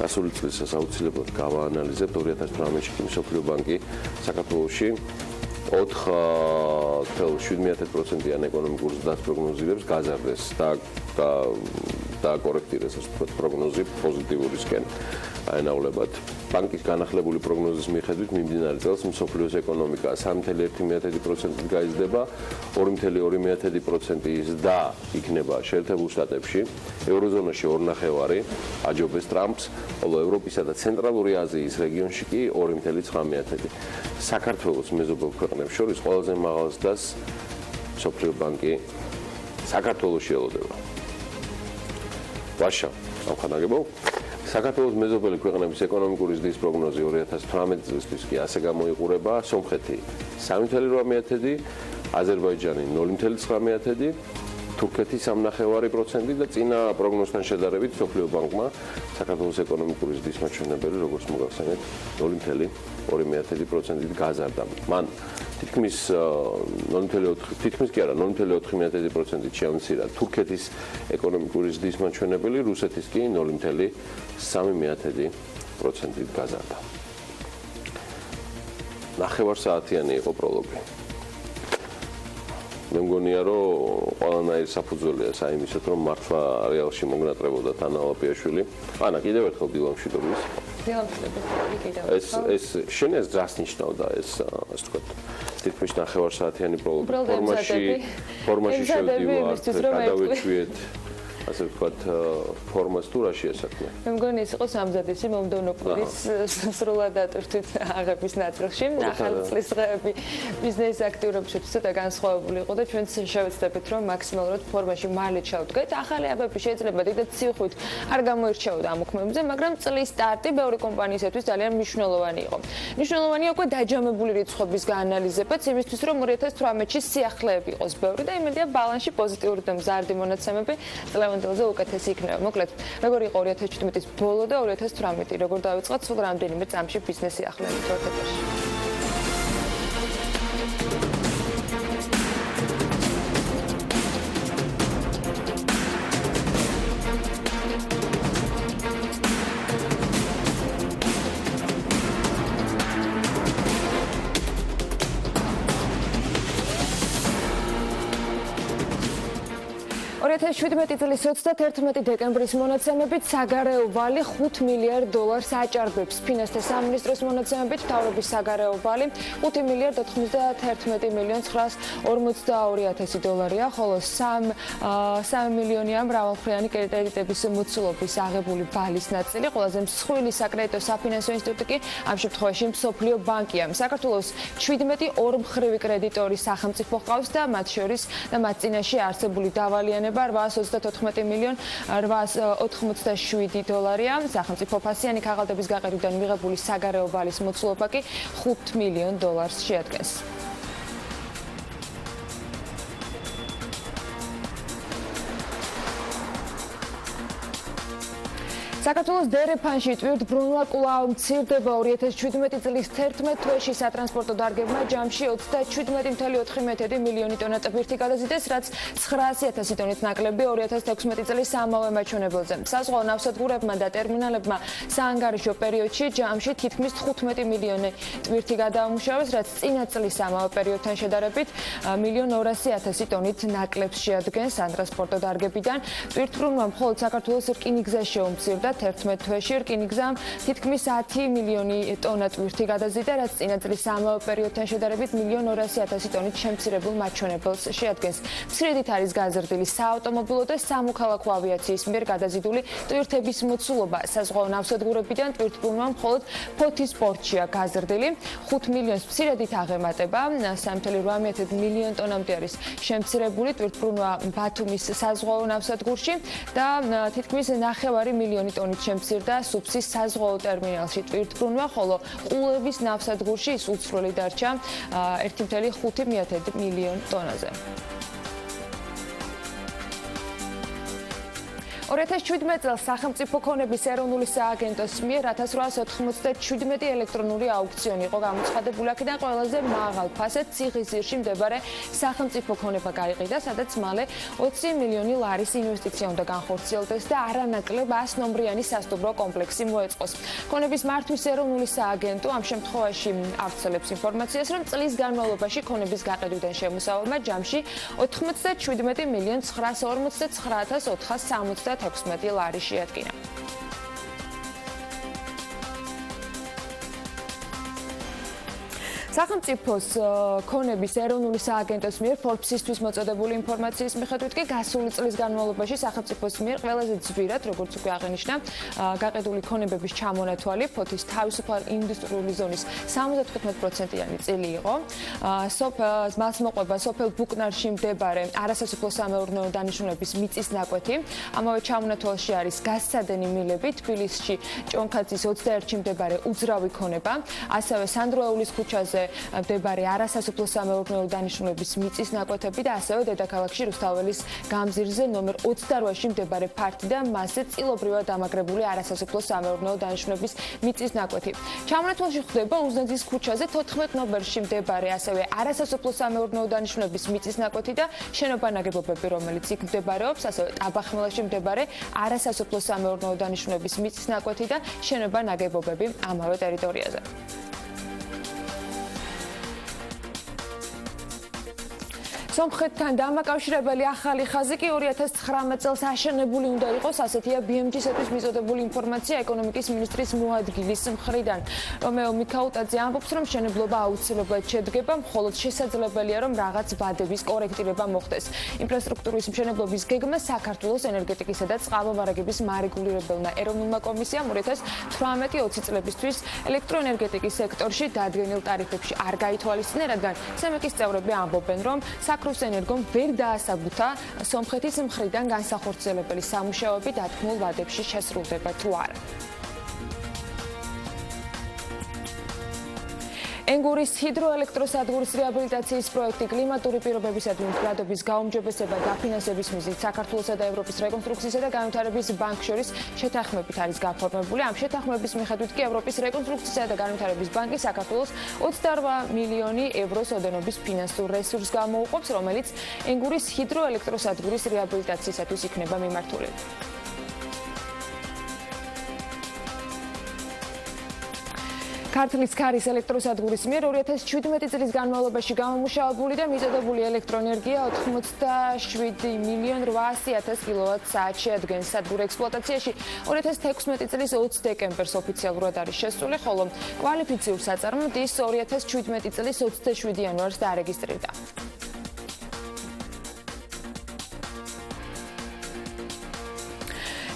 Speaker 5: გასული წლისას აუცილებლად გავაანალიზებთ. 2018-ში კი მსოფლიო ბანკი საქართველოში 4,7%-იან ეკონომიკურ ზრდას პროგნოზირებს გაზარდეს და დააკორექტირეს, ასე ვთქვათ, პროგნოზი პოზიტიურისკენ აენავლებად. ბანკის განახლებული პროგნოზის მიხედვით მიმდინარე წელს მსოფლიოს ეკონომიკა 3.1%-ით გაიზრდება, 2.2% ზრდა იქნება შეერთებულ შტატებში, ევროზონაში 2.5 აჯობეს ტრამპს, ხოლო ევროპისა და ცენტრალური აზიის რეგიონში კი 2.9. საქართველოს მეზობელ ქვეყნებს შორის ყველაზე მაღალ ზრდას მსოფლიო ბანკი საქართველოში ელოდება. ვაშა, ამხანაგებო. საქართველოს მეზობელი ქვეყნების ეკონომიკური ზრდის პროგნოზი 2018 წლისთვის კი ასე გამოიყურება: სომხეთი 3.8%, აზერბაიჯანი 0.9%, თურქეთი 3.5% და წინა პროგნოზთან შედარებით მსოფლიო ბანკმა საქართველოს ეკონომიკური ზრდის მაჩვენებელი, როგორც მოგახსენეთ, 0.2%-ით გაზარდა. მან თითქმის 0.4%-ით შეამცირა თურქეთის ეკონომიკური ზრდის მაჩვენებელი, რუსეთის კი 0.3%-ით გაზარდა. ნახევარსაათიანი იყო პროლოგი. მე მგონია, რომ ყველანაირი საფუძველია საიმისოთ, რომ მართლა რეალში მოგნატრებოდა თანალაპიაშვილი. ანა, კიდევ ერთხელ დილამშვიდობის. ეს შენ ეს ძას ნიშნავდა ეს ვთქვათ, თითქმის ნახევარსაათიანი პროლოგი. ფორმაში შევდივართ, გადავეჩვიეთ, ასე ვთქვათ, ფორმას თუ რა შეესახმე.
Speaker 6: მე მგონი ის იყო სამზადისი მომდევნო კვირის სრულად დატვირთვით აღების ნაწილში, ახალი წლის დღეები ბიზნეს აქტიურობებში ცოტა განსხვავებული იყო და ჩვენც შევეცდებით, რომ მაქსიმალურად ფორმაში მალე ჩავდგეთ. ახალი აბები შეიძლება დიდად ციხვით არ გამოირჩეოდა ამ უქმებზე, მაგრამ წლის სტარტი ბევრი კომპანიისათვის ძალიან მნიშვნელოვანი იყო. მნიშვნელოვანია უკვე დაჯამებული რიცხვების გაანალიზებაც იმისთვის, რომ 2018-ში სიახლეები იყოს ბევრი და იმედია ბალანსში პოზიტიური და მზარდი მონაცემები ლევანდელზე უკეთესი იქნება. მოკლედ, როგორ იყო 2017-ის ბოლო და 2018, როგორ დავიწყოთ სულ რამდენიმე წამში ბიზნესი ახლებით თორთებაში. წლის 31 დეკემბრის მონაცემებით საგარეო ვალი $5 მილიარდ აჭარბებს. ფინანსთა სამინისტროს მონაცემებით მთავრობის საგარეო ვალი $5,91,942,000-ია, ხოლო $3 მილიონია მრავალფრიანი კრედიტების მოცულობის აღებული ვალის ნაწილი. ყველაზე მსხვილი საკრედიტო საფინანსო ინსტიტუტი კი ამ შემთხვევაში მსოფლიო ბანკია. საქართველოს 17 ორმხრივი კრედიტორი სახელმწიფო ჰყავს და მათ შორის და მათ წინაშე არსებული დავალიანება $834,887,000-ია. სახელმწიფო ფასიანი ქაღალდების გაყიდვიდან მიღებული საგარეო ვალის მოცულობა კი $5 მილიონ შეადგენს. საქართველოს დერეფანში ტვირთბრუნვა კვლავ მცირდება. 2017 წლის 11 თვეში სატრანსპორტო დარგებმა ჯამში 37.4 მილიონი ტონა ტვირთი გადაზიდეს, რაც 900,000 ტონით ნაკლები 2016 წლის ამავე მაჩვენებელზე. საზღვაო ნავსადგურებმა და ტერმინალებმა საანგარიშო პერიოდში ჯამში თითქმის 15 მილიონი ტვირთი გადაამუშავეს, რაც წინა წლის ამავე პერიოდთან შედარებით 1,200,000 ტონით ნაკლებს შეადგენს. სატრანსპორტო დარგებიდან ტვირთბრუნვა მხოლოდ საქართველოს რკინიგზას შეუმცირდა. 11 თვეში რკინიგზამ თითქმის 10 მილიონი ტონა ტვირთი გადაზიდა, რაც წინა წლის ამავე პერიოდთან შედარებით 1,200,000 ტონით შემცირებულ მაჩვენებელს შეადგენს. მცირედით არის გაზრდილი საავტომობილო და სამოქალაქო ავიაციის მიერ გადაზიდული ტვირთების მოცულობა. საზღვაო ნავსადგურებიდან ტვირთბრუნვა მხოლოდ ფოთის პორტშია გაზრდილი. 5 მილიონს მცირედით აღემატება. 3.8 მილიონ ტონამდე არის შემცირებული ტვირთბრუნვა ბათუმის საზღვაო ნავსადგურში და თითქმის 9 მილიონი ტონით შემცირდა სუფსის საზღვაო ტერმინალში ტვირთბრუნვა, ხოლო ყულევის ნავსადგურში ის უცვლელი დარჩა 1.5 მილიონ ტონაზე. 2017 წელს სახელმწიფო ქონების ეროვნული სააგენტოს მიერ 1897 ელექტრონული აუქციონი იყო გამოცხადებული. აქედან ყველაზე მაღალ ფასად ციხისძირში მდებარე სახელმწიფო ქონება გაიყიდა, სადაც მალე 20 მილიონი ლარის ინვესტიცია უნდა განხორციელდეს და არანაკლებ 100 ნომრიანი სასტუმრო კომპლექსი მოეწყოს. ქონების მართვის ეროვნული სააგენტო ამ შემთხვევაში ავრცელებს ინფორმაციას, რომ წლის განმავლობაში ქონების გაყიდვიდან შემოსავალმა ჯამში 97 მილიონ 959,470 16 ლარი შეადგინა. სახელმწიფოს ქონების ეროვნული სააგენტოს მიერ Forbes-ისთვის მოწოდებული ინფორმაციის მიხედვით კი გასული წლის განმავლობაში სახელმწიფოს მიერ ყველაზე ძვირად, როგორც უკვე აღინიშნა, გაყიდული ქონებების ჩამონათვალი ფოთის თავისუფალ ინდუსტრიული ზონის 75%-იანი წილი იყო. მას მოყვება სოფელ ბუკნარში მდებარე არასასოფლო სამეურნეო დანიშნულების მიწის ნაკვეთი. ამავე ჩამონათვალში არის გასცადენი მილები, თბილისში ჭონქაძის 21-ში მდებარე უძრავი ქონება, ასევე სანდროეულის ქუჩაზე მდებარე არასასოფლო სამეურნეო დანიშნულების მიწის ნაკვეთები და ასევე დედაქალაქში რუსთაველის გამზირზე ნომერ 28-ში მდებარე ფართი და მასზე წილობრივად დამაგრებული არასასოფლო სამეურნეო დანიშნულების მიწის ნაკვეთი. ჩამონათვალში ხვდება უზნაძის ქუჩაზე 14 ნომერში მდებარე ასევე არასასოფლო სამეურნეო დანიშნულების მიწის ნაკვეთი და შენობა ნაგებობები, რომელიც იქ მდებარეობს, ასევე ტაბახმელაში მდებარე არასასოფლო სამეურნეო დანიშნულების მიწის ნაკვეთი და შენობა ნაგებობები ამავე ტერიტორიაზე. სომხეთთან დამაკავშირებელი ახალი ხაზი კი 2019 წელს აშენებული უნდა იყოს, ასეთია BMG-სთვის მიწოდებული ინფორმაცია ეკონომიკის მინისტრის მოადგილის მხრიდან. რომეო მიქაუტაძე ამბობს, რომ მშენებლობა აუცილებლად შედგება, მხოლოდ შესაძლებელია, რომ რაღაც ვადების კორექტირება მოხდეს. ინფრასტრუქტურის მშენებლობის გეგმა საქართველოს ენერგეტიკისა და წყალმომარაგების მარეგულირებელმა ეროვნულმა კომისიამ 2018-20 წლებისთვის ელექტროენერგეტიკის სექტორში დადგენილ ტარიფებში არ გაითვალისწინა, რადგან სემეკის წევრები ამბობენ, რომ სენერგომ ვერ დაასაბუთა სომხეთის მხრიდან განსახორციელებელი სამუშაოები დათქმულ ვადებში შესრულდება თუ არა. ენგურის ჰიდროელექტროსადგურის რეაბილიტაციის პროექტი კლიმატური პირობებისადმი მდგრადობის გაუმჯობესება დაფინანსების მიზნით საქართველოსა და ევროპის რეკონსტრუქციისა და განვითარების ბანკს შორის შეთანხმებით არის გაფორმებული. ამ შეთანხმების მიხედვით კი ევროპის რეკონსტრუქციისა და განვითარების ბანკი საქართველოს 28 მილიონი ევროს ოდენობის ფინანსურ რესურსს გამოუყოფს, რომელიც ენგურის ჰიდროელექტროსადგურის რეაბილიტაციისათვის იქნება მიმართული. ქართლის ქარის ელექტროსადგურის მიერ 2017 წლის განმავლობაში გამომუშავებული და მიწოდებული ელექტროენერგია 87.800.000 კილოვატ-საათს შეადგენს. სადგური ექსპლუატაციაში 2016 წლის 20 დეკემბერს ოფიციალურად არის შესული, ხოლო კვალიფიციურ საწარმოდ ის 2017 წლის 27 იანვარს დაარეგისტრირდა.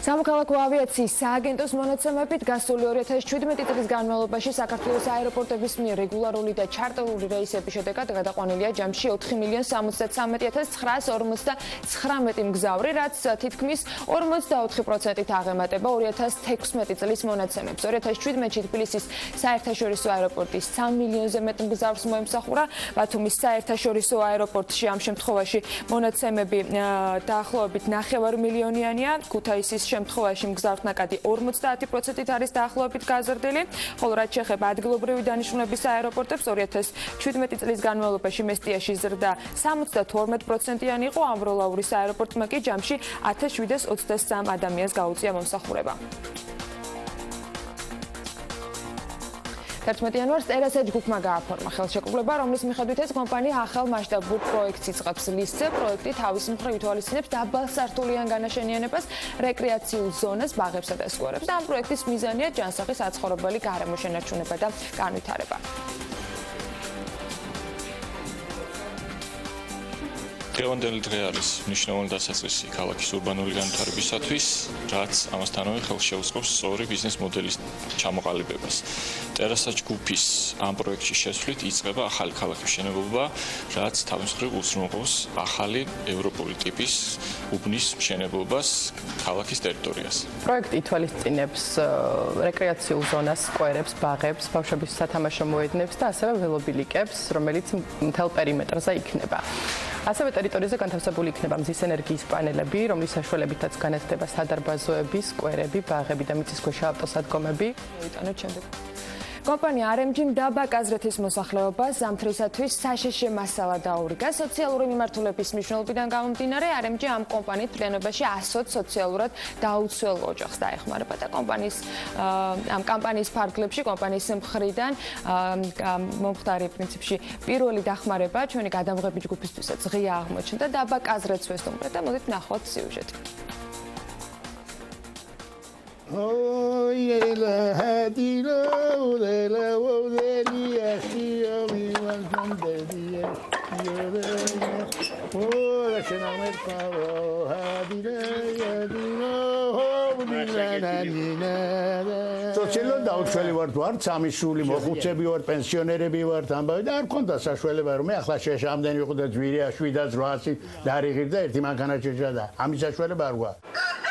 Speaker 6: სამოქალაქო ავიაციის სააგენტოს მონაცემებით გასული 2017 წლის განმავლობაში საქართველოს აეროპორტების მიერ რეგულარული და ჩარტერული რეისების შედეგად გადაყვანილია ჯამში 4.073.949 მგზავრი, რაც თითქმის 44%-ით აღემატება 2016 წლის მონაცემებს. 2017-ში თბილისის საერთაშორისო აეროპორტის 3 მილიონზე მეტ მგზავრს მოემსახურა, ბათუმის საერთაშორისო აეროპორტში ამ შემთხვევაში მონაცემები დაახლოებით 9 მილიონიანია, ქუთაისის შემთხვევაში მგზავრთა ნაკადი 50%-ით არის დაახლოებით გაზრდილი, ხოლო რაც შეეხება ადგილობრივი დანიშნულების აეროპორტებს 2017 წლის განმავლობაში მესტიაში ზრდა 72%-იანი იყო, ამბროლაურის აეროპორტმა კი ჯამში 1723 ადამიანს გაუწია მომსახურება. 11 იანვარს ტერასა ჯგუფმა გააფორმა ხელშეკრულება, რომლის მიხედვით ეს კომპანია ახალ მასშტაბურ პროექტს იწყებს ლისტზე. პროექტი თავის მხრივ ითვალისწინებს დაბალსართულიან განაშენიანებას, რეკრეაციულ ზონას, ბაღებსა და სკვერებს და ამ პროექტის მიზანია ჯანსაღი საცხოვრებელი გარემო შენარჩუნება და განვითარება.
Speaker 9: დღევანდელი დღე არის მნიშვნელოვანი დასაწყისი ქალაქის ურბანული განვითარებისათვის, რაც ამასთანავე ხელს შეუწყობს სწორი ბიზნეს მოდელის ჩამოყალიბებას. ტერასა ჯგუფის ამ პროექტში შესვლით იწყება ახალი ქალაქის მშენებლობა, რაც თავის მხრივ უზრუნველყოფს ახალი ევროპული ტიპის უბნის მშენებლობას ქალაქის ტერიტორიაზე.
Speaker 10: პროექტი ითვალისწინებს რეკრეაციულ ზონას, სკვერებს, ბაღებს, ბავშვების სათამაშო მოედნებს და ასევე ველობილიკებს, რომელიც მთელ პერიმეტრზე იქნება. ასევე ტერიტორიაზე განთავსებული იქნება მზის ენერგიის პანელები, რომლის საშუალებითაც განათდება სადარბაზოები, სკვერები, ბაღები და მიწისქვეშა ავტოსადგომები.
Speaker 6: მოიტანოთ შემდეგ. კომპანია RMG-მ დაბაკაზრეთის მოსახლეობას ზამთრისათვის საშეშე მასალა დაურიგა. სოციალური მიმართულების მნიშვნელობიდან გამომდინარე, RMG ამ კომპანიით მთლიანობაში 100 სოციალურად დაუცველ ოჯახს დაეხმარება და ამ კამპანიის ფარგლებში კომპანიის მხრიდან მომხდარი პრინციპში პირველი დახმარება ჩვენი გადამღები ჯგუფისთვისაც ღია აღმოჩნდა. დაბაკაზრეთს ვესტუმრეთ და მოდით ნახოთ სიუჟეტი.
Speaker 11: სოციალურად დაუცველი ვართ, სამი სული მოხუცები ვართ, პენსიონერები ვართ, ამბავი და არ მქონდა საშუალება რომ მე ახლა შეშამდენი ვიყო და ძვირია 700-800 დარიღირ და ერთი მანქანა შეჭრა. ამის საშუალება არ გვაქვს.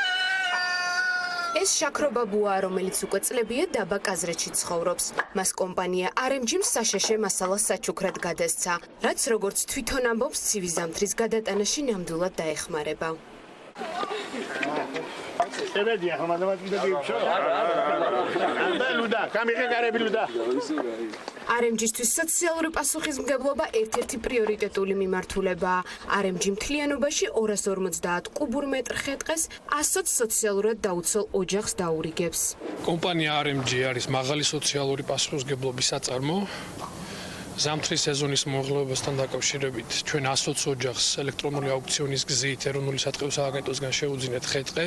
Speaker 12: ეს შაქრობაბუა, რომელიც უკვე წლებია დაბა კაზრეთში ცხოვრობს. მას კომპანია RMG-მ საშეშე მასალა საჩუქრად გადასცა, რაც როგორც თვითონ ამბობს, ცივი ზამთრის გადატანაში ნამდვილად დაეხმარება. RMG-ისთვის სოციალური პასუხისმგებლობა ერთ-ერთი პრიორიტეტული მიმართულებაა. RMG მთლიანობაში 250 კუბურ მეტრ ხე-ტყეს 100 სოციალურად დაუცველ ოჯახს დაურიგებს.
Speaker 13: კომპანია RMG არის მაღალი სოციალური პასუხისმგებლობის საწარმო. ზამთრის სეზონის მომხმარებასთან დაკავშირებით ჩვენ 100 ოჯახს ელექტრონული აუქციონის გზით ეროვნული სატყეო სააგენტოსგან შეუძინეთ ხე-ტყე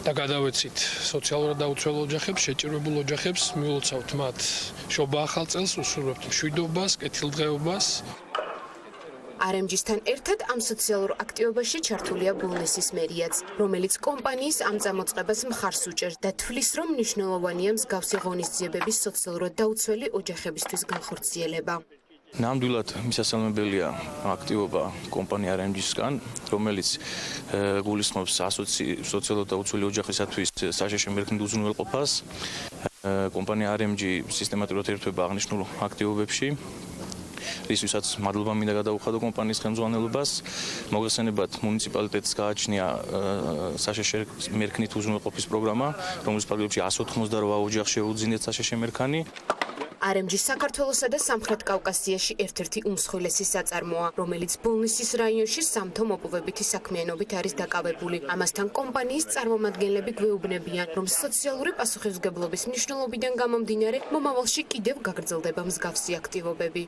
Speaker 13: და გადავეცით სოციალურად დაუცველ ოჯახებს, შეჭირებულ ოჯახებს, მივულოცავთ მათ შობა ახალ წელს, უსურვებთ მშვიდობას, კეთილდღეობას.
Speaker 12: RMG-სთან ერთად ამ სოციალურ აქტივობაში ჩართულია ბულნესის მერიაც, რომელიც კომპანიის ამ წამოწყებას მხარს უჭერს და თვლის, რომ მნიშვნელოვანია მსგავსი ღონისძიებების სოციალურად დაუცველი ოჯახებისთვის განხორციელება.
Speaker 9: ნამდვილად მისასალმებელია აქტივობა კომპანია RMG-სგან, რომელიც გულისხმობს სოციალურად დაუცველი ოჯახისათვის საშეშე მერქნით უზრუნველყოფას. კომპანია RMG სისტემატურად ერთვება აღნიშნულ აქტივობებში. რისთვისაც მადლობა მინდა გადაუხადო კომპანიის ხელმძღვანელობას. მოგესალმებათ, მუნიციპალიტეტს გააჩნია საშეშე მერქნით უზრუნველყოფის პროგრამა, რომლის ფარგლებში 188 ოჯახს შეუძინეთ საშეშე მერქანი.
Speaker 12: RMG საქართველოსა და სამხრეთ კავკასიაში ერთ-ერთი უმსხვილესი საწარმოა, რომელიც ბოლნისის რაიონში სამთო მოპოვებითი საქმიანობით არის დაკავებული. ამასთან კომპანიის წარმომადგენლები გვეუბნებიან, რომ სოციალური პასუხისმგებლობის მნიშვნელობიდან გამომდინარე, მომავალში კიდევ გაგრძელდება მსგავსი აქტივობები.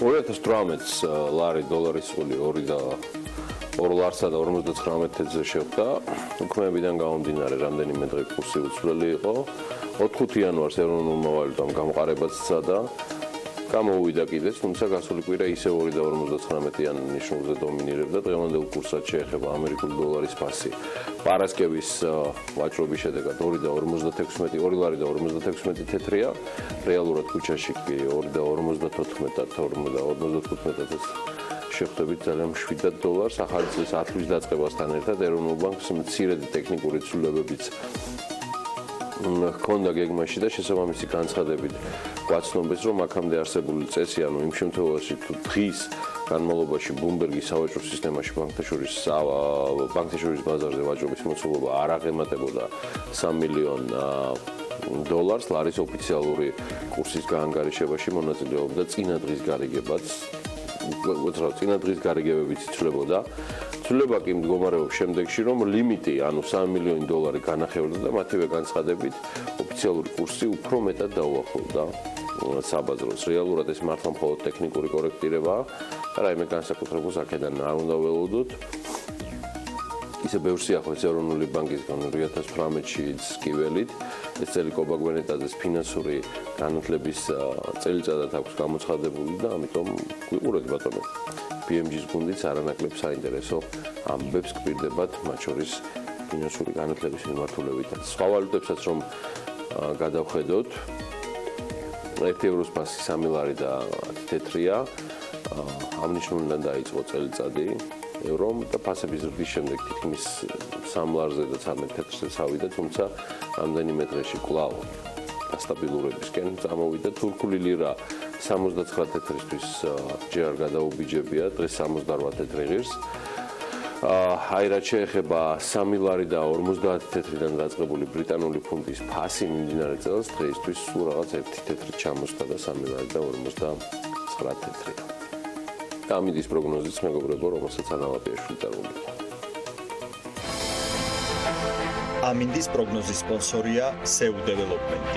Speaker 5: $2018 ლარი დოლარის სული 2 ლარსა და 59 ცენტზე შეხვდა. უქმეებიდან გამომდინარე, რამდენიმე დღე კურსი უცვლელი იყო. 4 იანვარს ეროვნულ ვალუტამ გამყარებაც სცადა. გამოუვიდა კიდეც, თუმცა გასული კვირა ისევ 2.59-იან ნიშნულზე დომინირებდა. დღევანდელ კურსად შეეხება ამერიკული დოლარის ფასი. პარასკევის ვაჭრობის შედეგად 2 ლარი და 56 თეთრია. რეალურად ქუჩაში კი 2.54-2.55 შეხვდებით ძალიან მშვიდად დოლარს. ახალი წლის ათვლის დაწყებასთან ერთად ეროვნულ ბანკს მცირედი ტექნიკური ცვლილებებიც ჰქონდა გეგმაში და შესაბამისი განცხადებით გვაცნობეს, რომ აქამდე არსებული წესი, ანუ იმ შემთხვევაში თუ დღის განმავლობაში ბლუმბერგის სავაჭრო სისტემაში ბანკთა შორის ბაზარზე ვაჭრობის მოცულობა არ აღემატებოდა $3 მილიონ ლარის ოფიციალური კურსის გაანგარიშებაში მონაწილეობდა წინა დღის გარიგებაც. წინა დღის გარიგებებიც იცვლებოდა. ცვლილება კი მდგომარეობს შემდეგში, რომ ლიმიტი, ანუ $3 მილიონი განახევრდა და მათივე განცხადებით ოფიციალური კურსი უფრო მეტად დაუახლოვდა საბაზროს. რეალურად ეს მართლა მხოლოდ ტექნიკური კორექტირებაა და რაიმე განსაკუთრებულს აქედან არ უნდა ველოდოთ. ისე ბევრ სიახლოვეს ეროვნული ბანკისგან 2018-ში კიველით ეს წელი კობა გვენეტაძეს ფინანსური განათლების წელიწადად აქვს გამოცხადებული და ამიტომ გვიყურეთ ბატონო. BMG-ს გუნდიც არანაკლებ საინტერესო ამბებს გვირდებათ, მათ შორის ფინანსური განათლების მიმართულებითაც. სხვა ვალუტებსაც რომ გადავხედოთ, 1 ევროს ფასი 3 ლარი და 10 თეთრია. ამ ნიშნულიდან დაიწყო წელიწადი ევრომ და ფასების ზრდის შემდეგ თითქმის 3 ლარზე და 13 თეთრზე წავიდა, თუმცა რამდენიმე დღეში კვლავ სტაბილურებისკენ წამოვიდა. თურქული ლირა 79 თეთრისთვის ჯერ არ გადაუბიჯებია, დღეს 78 თეთრი ღირს. აი რაც შეეხება 3 ლარი და 50 თეთრიდან დაწყებული ბრიტანული ფუნტის ფასი მიმდინარე წელს დღეისთვის სულ რაღაც 1 თეთრი ჩამოსდა და 3 ლარი და 59 თეთრია. და ამის პროგნოზიც მეგობრებო, რომელსაც ანალაპიაშვილი წარმოგვიდგა.
Speaker 14: ამინდის პროგნოზის სპონსორია SEU Development.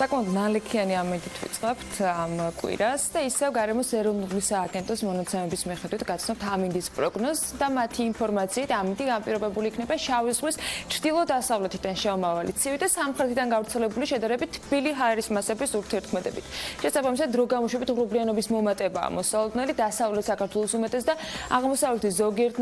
Speaker 6: საკმაოდ ნალექიანი ამედით ვიწყებთ ამ კვირას და ისევ გარემოს ეროვნული სააგენტოს მონაცემების მიხედვით გაცნობთ ამინდის პროგნოზს და მათი ინფორმაციით ამინდი განპირობებული იქნება შავი ზღვის ჩრდილო-დასავლეთიდან შემავალი ცივი და სამხრეთიდან გავრცელებული შედარებით თბილი ჰაერის მასების ურთიერთქმედებით. შესაბამისად, დრო გამოშვებით ღრუბლიანობის მომატებაა მოსალოდნელი დასავლეთ საქართველოს უმეტეს და აღმოსავლეთის ზოგიერთ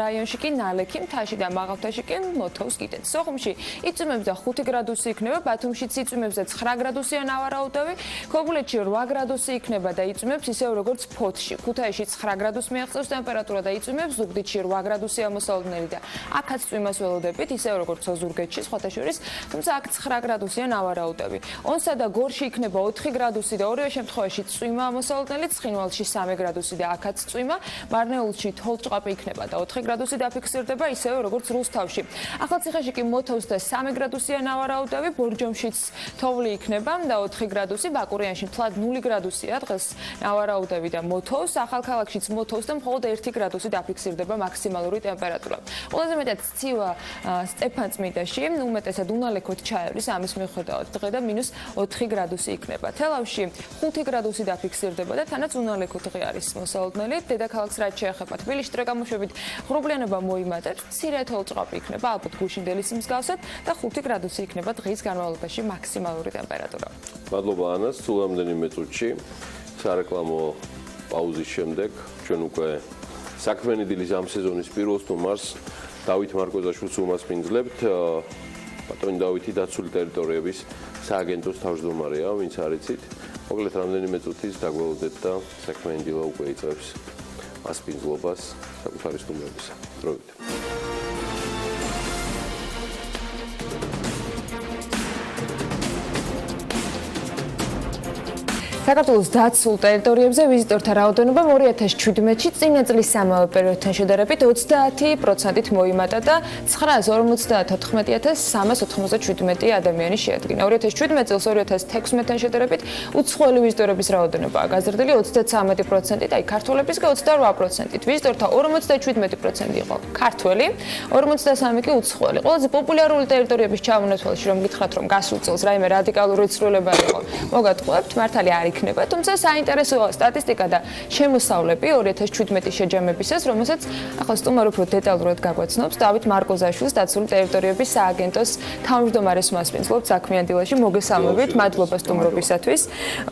Speaker 6: რაიონში კი ნალექი, მთაში და მაღალმთაში კი მოთოვს კიდეც. სოხუმში იწვიმებს და 5 გრადუსი იქნება, ბათუმშიც იწვიმებს და 9 გრადუსია ნავარაუდევი, ქობულეთში 8 გრადუსი იქნება და იწვიმებს ისევ როგორც ფოთში. ქუთაისში 9 გრადუსს მიაღწევს ტემპერატურა და იწვიმებს, ზუგდიდში 8 გრადუსია მოსალოდნელი და აქაც წვიმას ველოდებით, ისევ როგორც ოზურგეთში, სხვათა შორის, თუმცა აქ 9 გრადუსია ნავარაუდევი. ონსა და გორში იქნება 4 გრადუსი და ორივე შემთხვევაში წვიმა მოსალოდნელი, ცხინვალში 3 გრადუსი და აქაც წვიმა, მარნეულში თოვლჭყაპი იქნება და 4 გრადუსი დაფიქსირდება, ისევ როგორც რუსთავში. ახალციხეში კი მოთოვს და 3 გრადუსია ნავარაუდევი, ბორჯომშიც თოვლი იქნება და 4 გრადუსი, ბაკურიანში მთლად 0 გრადუსია დღეს ნავარაუდევი და მოთოვს, ახალქალაქშიც მოთოვს და მხოლოდ 1 გრადუსი დაფიქსირდება მაქსიმალური ტემპერატურა. ყველაზე მეტად ცივა სტეფანწმიდაში, უმეტესად უნალექოთ ჩაევრის, ამის მიუხედავად დღე და -4 გრადუსი იქნება. თელავში 5 გრადუსი დაფიქსირდება და თანაც უნალექო დღე არის მოსალოდნელი. დედაქალაქს რაც შეეხება თბილისში დღე გამოშვებით ღრუბლიანობა მოიმატებს, მცირე თოვლჭყაპი იქნება, ალბათ გუშინდელის მსგავსად და 5 გრადუსი იქნება დღის განმავლობაში მაქსიმალური ტემპერატურა.
Speaker 5: მადლობა ანას, სულ რამდენიმე წუთში სარეკლამო პაუზის შემდეგ ჩვენ უკვე საქმიანი დილის ამ სეზონის პირველ სტუმარს დავით მარკოზაშვილს უმასპინძლებთ. ბატონი დავითი დაცული ტერიტორიების სააგენტოს თავმჯდომარეა, ვინც არიცით. მოკლედ რამდენიმე წუთის დაგველოდეთ და საქმიანი დილა უკვე იწყებს მასპინძლობას საკუთარი სტუმრებისა. დროებით.
Speaker 6: საქართველოს დაცულ ტერიტორიებზე ვიზიტორთა რაოდენობა 2017-ში წინა წლის სამავე პერიოდთან შედარებით 30%-ით მოიმატა და 954,397 ადამიანი შეადგინა. 2017 წელს 2016-თან შედარებით უცხოელი ვიზიტორების რაოდენობაა გაზრდილი 33%-ით, აი ქართველების 28%-ით. ვიზიტორთა 57% იყო ქართველი, 43% კი უცხოელი. ყველაზე პოპულარული ტერიტორიების ჩამონაცვალში რომ გითხრათ რომ გასულ წელს რაიმე რადიკალური ცვლილება იყო, მოგატყუებთ, მართალი არ იქნება, თუმცა საინტერესოა სტატისტიკა და შემოსავლები 2017 შეჯამებისას, რომელსაც ახლა სტუმარ უფრო დეტალურად გაგვაცნობს დავით მარკოზაშვილის დაცული ტერიტორიების სააგენტოს თავმჯდომარის მასპინძლობთ საქმიან დილაში. მოგესალმებით, მადლობა სტუმრობისათვის.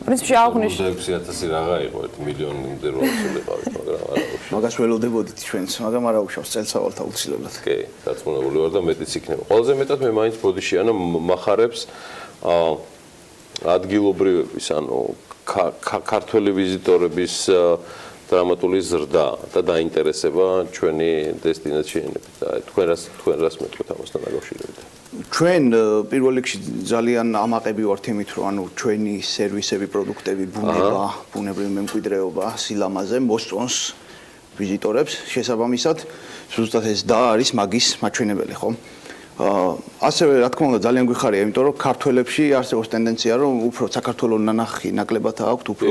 Speaker 6: პრინციპში აღნიშნე
Speaker 5: 6,000 რაღა იყო, 1 მილიონამდე რო ვიყავით, მაგრამ არა უშავს.
Speaker 15: მაგას ველოდებოდით ჩვენც, მაგრამ არა უშავს წელსავალთ აუცილებლად.
Speaker 5: კი, დაწმუნებული ვარ და მეტიც იქნება. ყველაზე მეტად მე მაინც ბოდიში, ანუ მახარებს ადგილობრივების, ანუ ქართველი ვიზიტორების დრამატული ზრდა და დაინტერესება ჩვენი დესტინაციებით. თქვენ რას მეტყვით ამასთან დაკავშირებით?
Speaker 15: ჩვენ პირველ რიგში ძალიან ამაყები ვართ იმით, რომ ანუ ჩვენი სერვისები, პროდუქტები, ბუნება, ბუნებრივი მემკვიდრეობა, სილამაზე მოსწონს ვიზიტორებს. შესაბამისად, ზუსტად ეს და არის მაგის მაჩვენებელი, ხო? ასევე რა თქმა უნდა ძალიან გვიხარია, იმიტომ რომ ქართველებში არსებობს ტენდენცია, რომ უფრო საქართველოს ნანახი ნაკლებად აქვთ, უფრო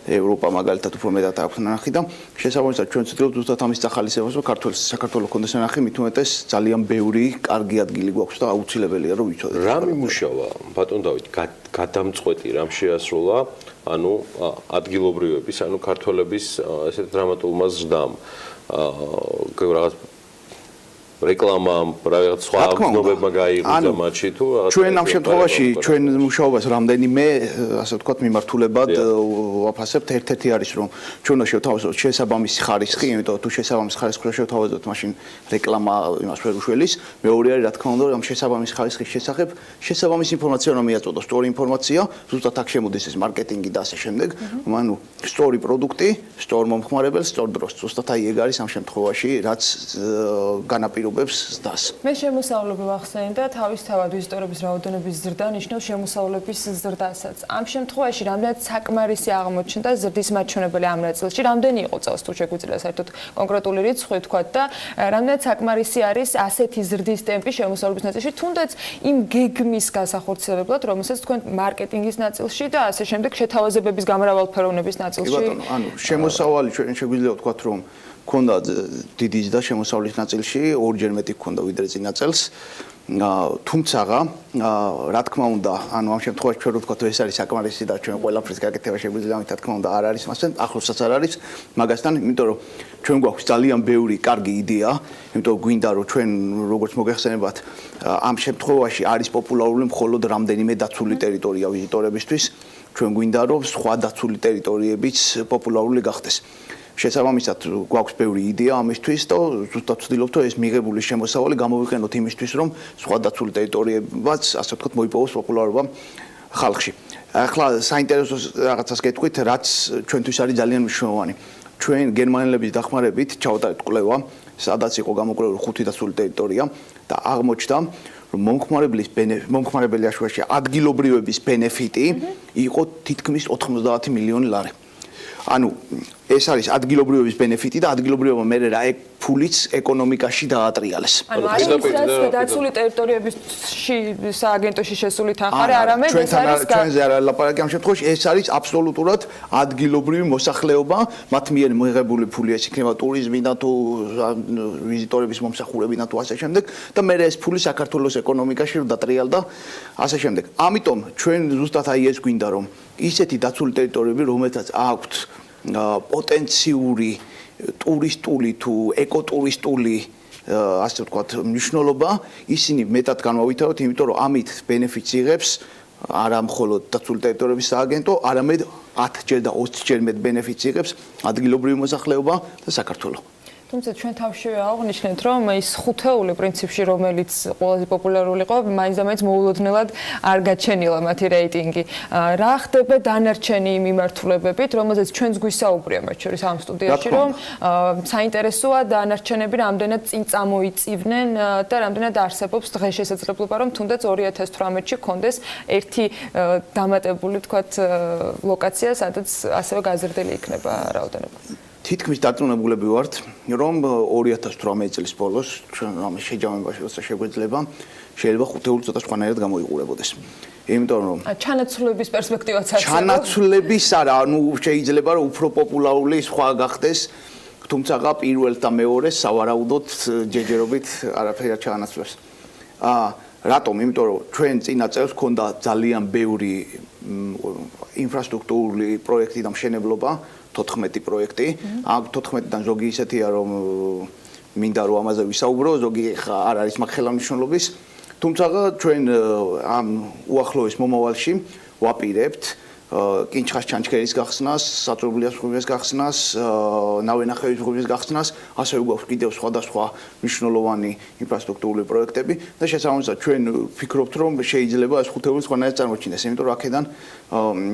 Speaker 15: ევროპა მაგალითად უფრო მეტად აქვთ ნანახი და შესაბამისად ჩვენ ვცდილობთ ზუსტად ამის წახალისებას, რომ საქართველოს კონდეს ნანახი, მით უმეტეს ძალიან ბევრი კარგი ადგილი გვაქვს და აუცილებელია რომ ვიცოდეთ.
Speaker 5: რა მიმუშავა, ბატონ დავით, გადამწყვეტი რამ შეასრულა, ანუ ადგილობრივების, ანუ ქართველების ესეთ დრამატულმა ზრდამ. რაღაც რეკლამამ, რაღაც სხვა აღგზნობებმა გაიღო მათში თუ
Speaker 15: ჩვენ ამ შემთხვევაში ჩვენ მუშაობას რამდენიმე ასე ვთქვათ მიმართულებად ვაფასებთ. ერთ-ერთი არის რომ ჩვენ უნდა შევთავაზოთ შესაბამისი ხარისხი, იმიტომ რომ თუ შესაბამის ხარისხს შევთავაზოთ, მაშინ რეკლამა იმას ვერ უშველის. მეორე არის რა თქმა უნდა რომ შესაბამის ხარისხის შესახებ შესაბამის ინფორმაცია რომ მიაწოდოს, სწორი ინფორმაცია, ზუსტად აქ შემოდის ეს მარკეტინგი და ასე შემდეგ. ანუ სწორი პროდუქტი, სწორ მომხმარებელს, სწორ დროს. ზუსტად აი ეგ არის ამ შემთხვევაში, რაც განაპირობებს პირობებს ზრდას.
Speaker 6: მე შემოსავლები ვახსენე და თავისთავად ვიზიტორების რაოდენობის ზრდა ნიშნავს შემოსავლების ზრდასაც. ამ შემთხვევაში რამდენად საკმარისი აღმოჩნდა ზრდის მაჩვენებელი ამ ნაწილში, რამდენი იყო წელს თუ შეგვიძლია საერთოდ კონკრეტული რიცხვი თქვა და რამდენად საკმარისი არის ასეთი ზრდის ტემპი შემოსავლების ნაწილში, თუნდაც იმ გეგმის გასახორციელებლად, რომელსაც თქვენ მარკეტინგის ნაწილში და ასე შემდეგ შეთავაზებების გამრავალფეროვნების ნაწილში.
Speaker 15: კი ბატონო, ანუ შემოსავალი ჩვენ შეგვიძლია ვთქვათ, რომ ქონდა დიდი ზრდა შემოსავლის ნაწილში, ორჯერ მეტი ქონდა ვიდრე წინა წელს. თუმცა რა თქმა უნდა, ანუ ამ შემთხვევაში ჩვენ ვთქვათ, ეს არის საკმარისი და ჩვენ ყველაფრის გაკეთება შეგვიძლია, ამით რა თქმა უნდა არ არის მასე, ახლოსაც არ არის მაგასთან, იმიტომ რომ ჩვენ გვაქვს ძალიან ბევრი კარგი იდეა, იმიტომ რომ გვინდა რომ ჩვენ როგორც მოგეხსენებათ, ამ შემთხვევაში არის პოპულარული მხოლოდ რამდენიმე დაცული ტერიტორია ვიზიტორებისთვის, ჩვენ გვინდა რომ სხვა დაცული ტერიტორიებიც პოპულარული გახდეს. შესაბამისად გვაქვს ბევრი იდეა ამისთვის და ზუსტად ვცდილობთ რომ ეს მიღებული შემოსავალი გამოვიყენოთ იმისთვის რომ სხვა დაცული ტერიტორიებიც ასე ვთქვათ მოიპოვოს პოპულარობა ხალხში. ახლა საინტერესო რაღაცას გეტყვით, რაც ჩვენთვის არის ძალიან მნიშვნელოვანი. ჩვენ გერმანელების დახმარებით ჩავატარეთ კვლევა, სადაც იყო გამოკვლეული 5 დაცული ტერიტორია და აღმოჩნდა რომ მომხმარებელი აშუაში ადგილობრივების ბენეფიტი იყო თითქმის 90 მილიონი ლარი. ანუ ეს არის ადგილობრივების ბენეფიტი და ადგილობრივობა მე რა ფულიც ეკონომიკაში დაატრიალეს.
Speaker 6: ანუ ადმინისტრაცია დაცული ტერიტორიებში სააგენტოში შესული თანხარი არამედ ეს არის
Speaker 15: ჩვენზე არ ლაპარაკი ამ შემთხვევაში ეს არის აბსოლუტურად ადგილობრივი მოსახლეობა, მათ მიერ მიღებული ფული ეს იქნება ტურიზმიდან თუ ვიზიტორების მომსახურებიდან თუ ასე შემდეგ და მე ეს ფული საქართველოს ეკონომიკაში დაატრიალდა ასე შემდეგ. ამიტომ ჩვენ ზუსტად აი ეს გვინდა რომ ისეთი დაცული ტერიტორიები რომელთაც აქვთ პოტენციური ტურისტული თუ ეკოტურისტული ასე ვთქვათ მნიშვნელობა, ისინი მეტად განმავითაროთ, იმიტომ რომ ამით ბენეფიტს იღებს არა მხოლოდ დაცული ტერიტორიების სააგენტო, არამედ 10-ჯერ და 20-ჯერ მეტ ბენეფიტს იღებს ადგილობრივი მოსახლეობა და საქართველო.
Speaker 6: თუმცა ჩვენ თავშევე აღვნიშნეთ, რომ ის ხუთეული პრინციპში, რომელიც ყველაზე პოპულარული იყო, მაინც და მაინც მოულოდნელად არ გაჩენილა მათი რეიტინგი. რა ხდება დანარჩენი მიმართულებებით, რომელზეც ჩვენს გვისაუბრია მათ შორის ამ სტუდიაში, რომ საინტერესოა დანარჩენები რამდენად წინ წამოიწივნენ და რამდენად არსებობს დღესასწრებლობა, რომ თუნდაც 2018-ში გქონდეს ერთი დამატებული, თქვათ, ლოკაცია, სადაც ასევე გაზრდილი იქნება რაოდენობა.
Speaker 15: თითქმის დარწმუნებულები ვართ, რომ 2018 წლის ბოლოს ჩვენ ამ შეჯამებაში როცა შეგვეძლება, შეიძლება ხუთეული ცოტა სხვანაირად გამოიყურებოდეს. იმიტომ რომ
Speaker 6: ჩანაცვლების პერსპექტივაც არის.
Speaker 15: ჩანაცვლების არა, ანუ შეიძლება რომ უფრო პოპულარული სხვა გახდეს, თუმცა პირველ და მეორეს სავარაუდოდ ჯერჯერობით არაფერი არ ჩაანაცვლებს. რატომ? იმიტომ რომ ჩვენ წინა წელს ქონდა ძალიან ბევრი ინფრასტრუქტურული პროექტი და მშენებლობა 14 პროექტი. ამ 14-დან ზოგი ისეთია, რომ მინდა რომ ამაზე ვისაუბრო, ზოგი არ არის მაგ ხელმისაწვდომობის. თუმცა ჩვენ ამ უახლოეს მომავალში ვაპირებთ კინჩხას ჩანჩქერის გახსნას, საწურბილის ღრუბლის გახსნას, ნავენახევის ღრუბლის გახსნას, ასევე გვაქვს კიდევ სხვადასხვა მნიშვნელოვანი ინფრასტრუქტურული პროექტები და შესაბამისად ჩვენ ვფიქრობთ, რომ შეიძლება ეს ხუთეული სხვანაირად წარმოჩინდეს, იმიტომ რომ აქედან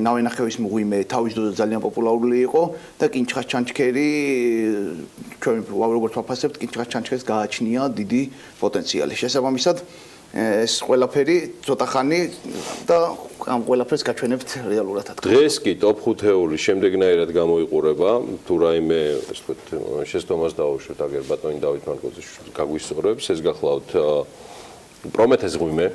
Speaker 15: ნავენახევის მღვიმე თავის დროზე ძალიან პოპულარული იყო და კინჩხას ჩანჩქერი ჩვენ როგორც ვაფასებთ, კინჩხას ჩანჩქერს გააჩნია დიდი პოტენციალი. შესაბამისად ეს ყველაფერი ცოტა ხანი და ამ ყველაფერს გაჩვენებთ რეალურად.
Speaker 5: დღეს კი ტოპ 5-ეული შემდეგნაირად გამოიყურება, თუ რაიმე, ასე ვთქვათ, შეცდომას დაუშვით, აგერ ბატონი დავით მარკოზიშვილი გაგვისწორებს, ეს გახლავთ პრომეთეს მღვიმე,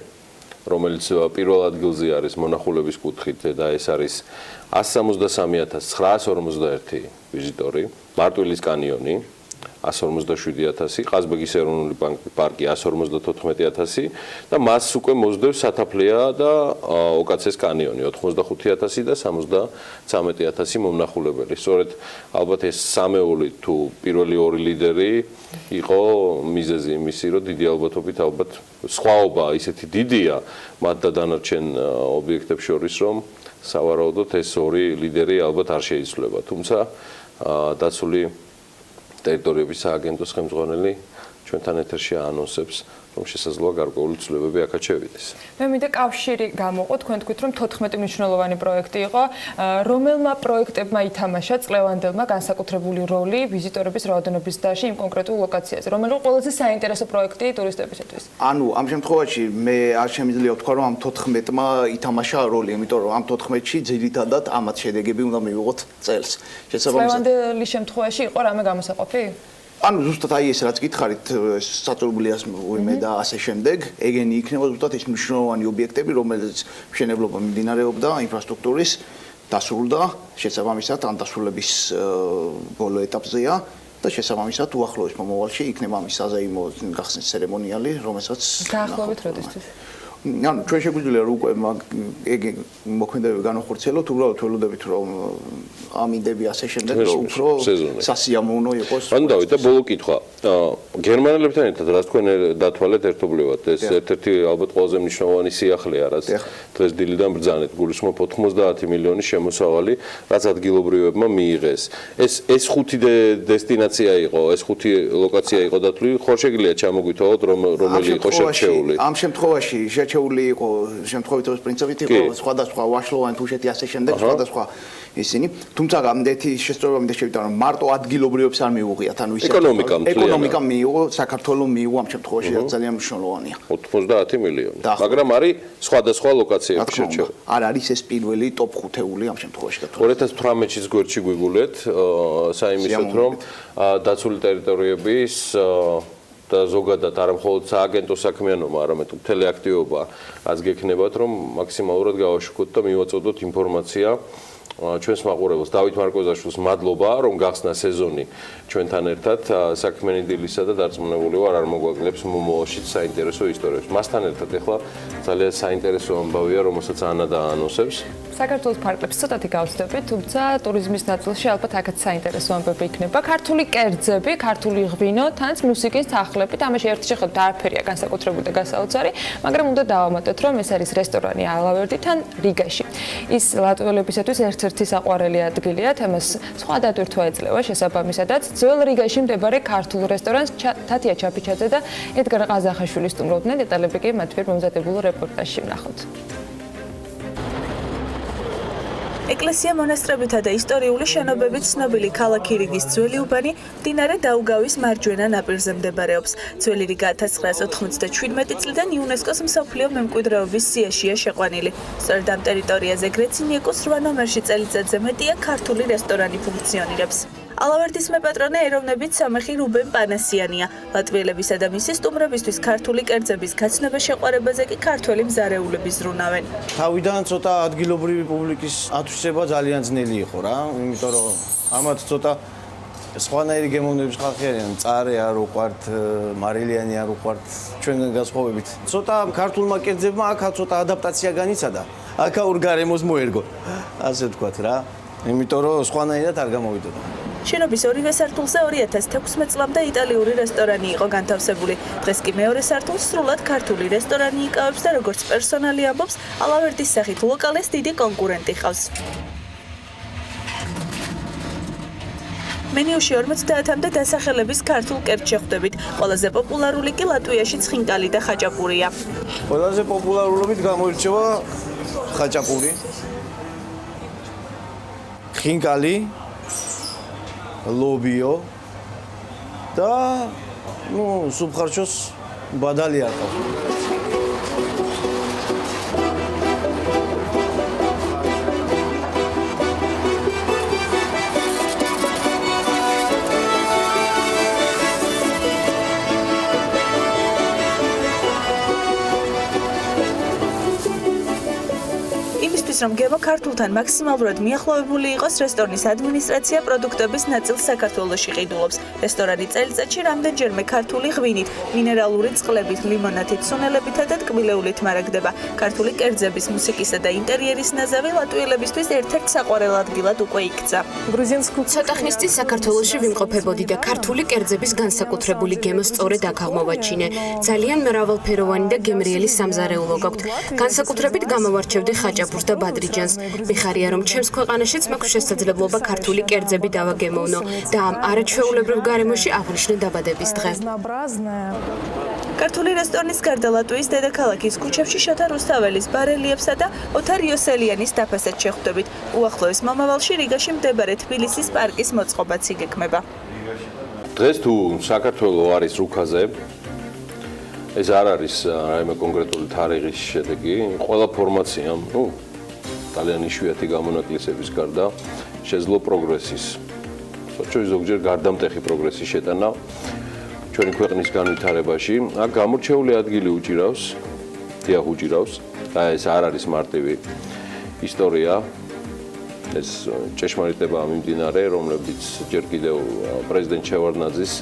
Speaker 5: რომელიც პირველ ადგილზე არის მონახულების კუთხით და ეს არის 163,941 ვიზიტორი, მარტვილის კანიონი 157,000, ყაზბეგის ეროვნული პარკი 154,000 და მას უკვე მოსდევს სათაფლია და ოკაცეს კანიონი 85,000 და 73,000 მომნახულებელი. სწორედ ალბათ ეს სამეული თუ პირველი ორი ლიდერი იყო მიზეზი იმისი, რომ დიდი ალბათობით ალბათ სხვაობა ისეთი დიდია მათ და დანარჩენ ობიექტებს შორის, რომ სავარაუდოდ ეს ორი ლიდერი ალბათ არ შეიცვლება. თუმცა დაცული ტერიტორიების სააგენტოს ხელმძღვანელი ჩვენთან ეთერში აანონსებს, რომ შესაძლოა გარკვეული ცვლილებები აქაც შევიდეს.
Speaker 6: მე მინდა კავშირი გამოყო, თქვენ თქვით რომ 14 მნიშვნელოვანი პროექტი იყო, რომელმა პროექტებმა ითამაშა წლევანდელმა განსაკუთრებული როლი ვიზიტორების რაოდენობის დაში იმ კონკრეტულ ლოკაციაზე, რომელიც ყველაზე საინტერესო პროექტი ტურისტებისათვის.
Speaker 15: ანუ ამ შემთხვევაში მე არ შემიძლია ვთქვა რომ ამ 14-მა ითამაშა როლი, იმიტომ რომ ამ 14-ში ძირითადად ამათ შედეგები უნდა მივიღოთ წელს.
Speaker 6: წლევანდელი შემთხვევაში იყო რამე გამოსაყოფი?
Speaker 15: ანუ ზუსტად აი ეს რაც გითხარით, საწურბლიას ვიმე და ასე შემდეგ, ეგენი იქნება ზუსტად ეს მნიშვნელოვანი ობიექტები, რომელიც მშენებლობა მიმდინარეობდა, ინფრასტრუქტურის დასრულდა, შესაბამისად ამ დასრულების ბოლო ეტაპზეა და შესაბამისად უახლოეს მომავალში იქნება ამის საზეიმო გახსნის ცერემონიალი, რომელსაც
Speaker 6: დაახლოებით როდესთვის?
Speaker 15: ანუ ჩვენ შეგვიძლია რომ უკვე ეგ მოქმედებები განახორციელოთ, უბრალოდ ველოდებით რომ ამინდები ასე შემდეგ რომ უფრო სასიამოვნო იყოს.
Speaker 5: ანუ დავით და ბოლო კითხვა. გერმანელებთან ერთად რაც თქვენ დათვალეთ ერთობლივად, ეს ერთ-ერთი ალბათ ყველაზე მნიშვნელოვანი სიახლეა, რაც დღეს დილიდან ბრძანეთ, გულისხმობ 90 მილიონის შემოსავალი, რაც ადგილობრივებმა მიიღეს. ეს ხუთი დესტინაცია იყო, ეს ხუთი ლოკაცია იყო დათვლილი, ხო შეგიძლია ჩამოგვითვალოთ რომელი იყო შერჩეული?
Speaker 15: ამ შემთხვევაში შერჩეული იყო შემთხვევითობის პრინციპით იყო სხვადასხვა ვაშლოვანი თუშეთი ასე შემდეგ სხვადასხვა ისინი, თუმცა ამდეთი შესწორება მინდა შევიტანო რომ მარტო ადგილობრივებს არ მიუღიათ, ანუ ისე ეკონომიკამ მიიღო, საქართველოს მიიღო ამ შემთხვევაში ძალიან მნიშვნელოვანია.
Speaker 5: 90 მილიონი. მაგრამ არის სხვადასხვა ლოკაციებში შერჩეული.
Speaker 15: არ არის ეს პირველი ტოპ 5-ეული ამ შემთხვევაში გათვალისწინებთ.
Speaker 5: 2018-ის გვერდში გვიგულეთ საიმისოდ რომ დაცული ტერიტორიების და ზოგადად არა მხოლოდ სააგენტო საქმიანობა, არამედ მთელი აქტივობა რაც გექნებათ, რომ მაქსიმალურად გავაშუქოთ და მივაწოდოთ ინფორმაცია ჩვენს მაყურებელს. დავით მარკოზაშვილს მადლობა, რომ გახსნა სეზონი ჩვენთან ერთად. საქმიანი დილისა და დარწმუნებული ვარ, არ მოგვაკლებს მომავალში საინტერესო ისტორიებს. მასთან ერთად ახლა ძალიან საინტერესო ამბავია, რომელსაც ანა დაანონსებს.
Speaker 6: საქართველოს ფარგლებს ცოტათი გავცდებით, თუმცა ტურიზმის ნაწილში ალბათ აქაც საინტერესო ამბები იქნება. ქართული კერძები, ქართული ღვინო, თანაც მუსიკის თანხლებით, ამაში ერთი შეხედვით არაფერია განსაკუთრებული და გასაოცარი, მაგრამ უნდა დავამატოთ, რომ ეს არის რესტორანი ალავერდიდან რიგაში. ის ლატვიელებისათვის ერთ-ერთი საყვარელი ადგილია, თემას სხვა დატვირთვა ეძლევა შესაბამისადაც. ძველ რიგაში მდებარე ქართულ რესტორანს თათია ჩაფიჩაძე და ედგარ ყაზახაშვილი სტუმრობდნენ, დეტალები კი მათ მიერ მომზადებულ რეპორტაჟში ვნახოთ.
Speaker 16: ეკლესია მონასტრებითა და ისტორიული შენობებით ცნობილი ქალაქი რიგის ძველი უბანი მდინარე დაუგავის მარჯვენა ნაპირზე მდებარეობს. ძველი რიგა 1997 წლიდან იუნესკოს მსოფლიო მემკვიდრეობის სიაშია შეყვანილი. სწორედ ამ ტერიტორიაზე გრეცინიეკოს 8 ნომერში წელიწადზე მეტია ქართული რესტორანი ფუნქციონირებს. ალავერდის მეპატრონე ეროვნებით სამეხი რუბენ პანასიანია. ლატვიელებისა და მისი სტუმრებისთვის ქართული კერძების გაცნობა შეყვარებაზე კი ქართველი მზარეულები ზრუნავენ.
Speaker 17: თავიდან ცოტა ადგილობრივი პუბლიკის ათვისება ძალიან ძნელი იყო რა, იმიტომ რომ ამათ ცოტა სხვანაირი გემოვნების ხალხი არიან, მწარე არ უყვართ, მარილიანი არ უყვართ, ჩვენგან განსხვავებით. ცოტა ქართულმა კერძებმა აქ ცოტა ადაპტაცია განიცადა. აქაურ გარემოს მოერგო, ასე ვთქვათ რა. იმიტომ რომ სხვანაირად არ გამოვიდოდა.
Speaker 16: შენობის ორივე სართულზე 2016 წლამდე იტალიური რესტორანი იყო განთავსებული. დღეს კი მეორე სართულს სრულად ქართული რესტორანი იკავებს და როგორც პერსონალი ამბობს, ალავერდის სახით ლოკალეს დიდი კონკურენტი ყავს. მენიუში 50-მდე დასახელების ქართულ კერძს შეხვდებით. ყველაზე პოპულარული კი ლატვიაში ცხინკალი და ხაჭაპურია.
Speaker 17: ყველაზე პოპულარულობით გამოირჩევა ხაჭაპური, ცხინკალი, ლობიო და სუბხარჩოს ბადალი არ ყავს.
Speaker 16: რომ გემო ქართულთან მაქსიმალურად მიახლოვებული იყოს, რესტორნის ადმინისტრაცია პროდუქტების ნაწილს საქართველოში ყიდულობს. რესტორანი წელიწადში რამდენჯერმე ქართული ღვინით, მინერალური წყლებით, ლიმონათით, სუნელებითა და ტკბილეულით მარაგდება. ქართული კერძების, მუსიკისა და ინტერიერის ნაზავი ლატვიელებისთვის ერთ-ერთ საყვარელ ადგილად უკვე იქცა.
Speaker 12: ცოტა ხნის წინ საქართველოში ვიმყოფებოდი და ქართული კერძების განსაკუთრებული გემო სწორედ აქ აღმოვაჩინე. ძალიან მრავალფეროვანი და გემრიელი სამზარეულო გაქვთ. განსაკუთრებით გამოვარჩევდი ხაჭაპურს და ბადრიჯანს. მიხარია რომ ჩემს ქვეყანაშიც მაქვს შესაძლებლობა ქართული კერძები დავაგემოვნო და ამ არაჩვეულებრივ გარემოში აღვნიშნე დაბადების დღე.
Speaker 16: ქართული რესტორნის გარდა ლატვიის დედაქალაქის ქუჩებში შოთა რუსთაველის ბარელიებსა და ოთარ იოსელიანის დაფასაც შეხვდებით. უახლოეს მომავალში რიგაში მდებარე თბილისის პარკის მოწყობაც იგეგმება.
Speaker 5: დღეს თუ საქართველო არის რუქაზე, ეს არ არის რაიმე კონკრეტული თარიღის შედეგი, ყველა ფორმაცია, ძალიან იშვიათი გამონაკლისების გარდა შეძლო პროგრესის. ზოგჯერ გარდამტეხი პროგრესის შეტანა ჩვენი ქვეყნის განვითარებაში. აქ გამორჩეული ადგილი უჭირავს, დიახ უჭირავს და ეს არ არის მარტივი ისტორია. ეს ჭეშმარიტებაა მიმდინარე, რომლებიც ჯერ კიდევ პრეზიდენტ შევარდნაძის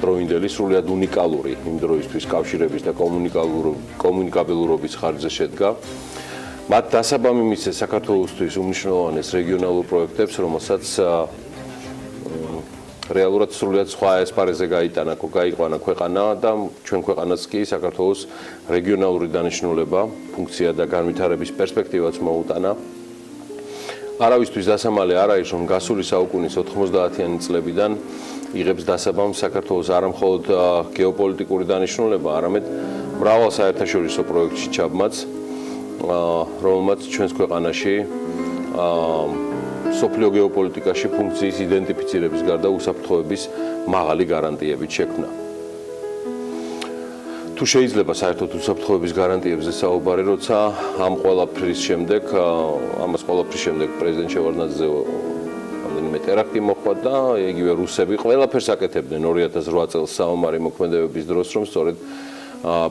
Speaker 5: დროინდელი სრულიად უნიკალური იმ დროისთვის კავშირების და კომუნიკაბელურობის ხარჯზე შედგა. მათ დასაბამი მისცეს საქართველოსთვის უმნიშვნელოვანეს რეგიონალურ პროექტებს, რომელსაც რეალურად სრულიად სხვა ესპარეზე გაიყვანა ქვეყანა და ჩვენ ქვეყანას კი საქართველოს რეგიონალური დანიშნულება, ფუნქცია და განვითარების პერსპექტივაც მოუტანა. არავისთვის დასამალე არ არის, რომ გასული საუკუნის 90-იანი წლებიდან იღებს დასაბამს საქართველოს არა მხოლოდ გეოპოლიტიკური დანიშნულება, არამედ მრავალ საერთაშორისო პროექტში ჩაბმაც, რომელმაც ჩვენს ქვეყანაში სოფლიო გეოპოლიტიკაში ფუნქციის იდენტიფიცირების გარდა უსაფრთხოების მაღალი გარანტიებით შექმნა. თუ შეიძლება საერთოდ უსაფრთხოების გარანტიებზე საუბარი, როცა ამას ყველაფრის შემდეგ პრეზიდენტ შევარდნაძეზე რამდენიმე ტერაქტი მოხდა და იგივე რუსები ყველაფერს აკეთებდნენ 2008 წელს საომარი მოქმედებების დროს, რომ სწორედ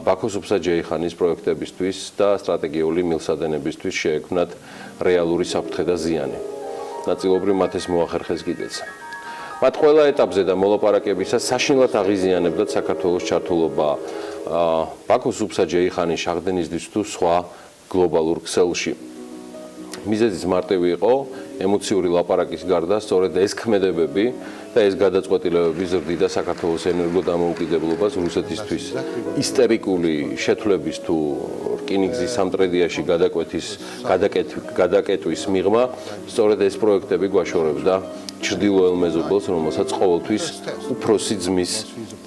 Speaker 5: ბაქოს უბსა-ჯეიხანის პროექტებისთვის და სტრატეგიული მილსადენებისთვის შეექმნათ რეალური საფრთხე და ზიანი. ნაწილობრივ მათ ეს მოახერხეს კიდეც. მათ ყველა ეტაპზე და მოლაპარაკებისას საშინლად აღიზიანებდათ საქართველოს ჩართულობა ბაქოს უბსა-ჯეიხანის შახდენისთვის თუ სხვა გლობალურ ქსელში. მიზეზიც მარტივი იყო, ემოციური ლაპარაკის გარდა სწორედ ეს ქმედებები და ეს გადაწყვეტილებები ზრდიდა საქართველოს ენერგოდამოუკიდებლობას რუსეთისთვის ისტერიკული შეთვლების თუ რკინიგზის სამტრედიაში გადაკეტვის მიღმა, სწორედ ეს პროექტები გვაშორებდა ჩრდილოელ მეზობელს, რომელსაც ყოველთვის უფროსი ძმის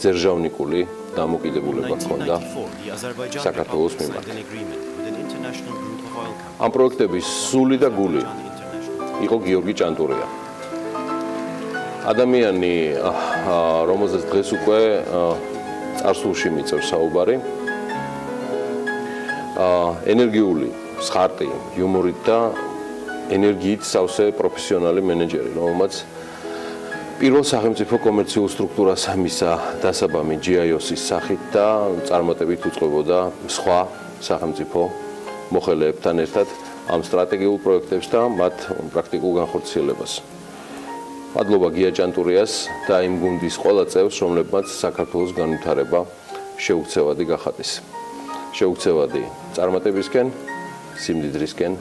Speaker 5: ძერჟავნიკული დამოკიდებულება ჰქონდა საქართველოს მიმართ. ამ პროექტების სული და გული იყო გიორგი ჭანტურია. ადამიანი, რომელზეც დღეს უკვე წარსულში მიწევს საუბარი, ენერგიული, სხარტი, იუმორით და ენერგიით სავსე პროფესიონალი მენეჯერი, რომელმაც პირველ სახელმწიფო კომერციულ სტრუქტურას მისცა დასაბამი GIOS-ის სახით და წარმატებით უწყობოდა სხვა სახელმწიფო მოხელეებთან ერთად ამ სტრატეგიულ პროექტებს და მათ პრაქტიკულ განხორციელებას. მადლობა გია ჭანტურიას და იმ გუნდის ყველა წევრს, რომლებმაც საქართველოს განვითარება შეუქცევადი გახადეს. შეუქცევადი წარმატებისკენ, სიმდიდრისკენ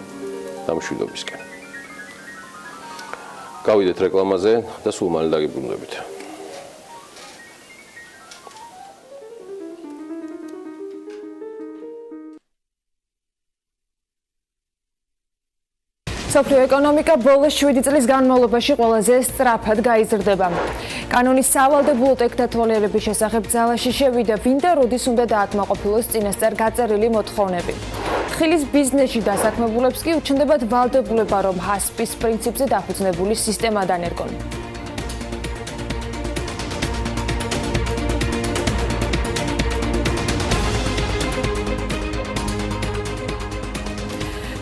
Speaker 5: და მშვიდობისკენ. გავიდეთ რეკლამაზე და სულ მალე დაგიბრუნდებით.
Speaker 8: სოფლიო ეკონომიკა ბოლოს 7 წლის განმავლობაში ყველაზე სწრაფად გაიზრდება. კანონის სავალდებულო ტექნოლოგიების შესახებ ძალაში შევიდა, ვინ და როდის უნდა დააკმაყოფილოს წინასწარ გაწერილი მოთხოვნები. ხილის ბიზნესში დასაქმებულებს კი უჩნდებათ ვალდებულება, რომ ჰასპის პრინციპზე დაფუძნებული სისტემა დანერგონ.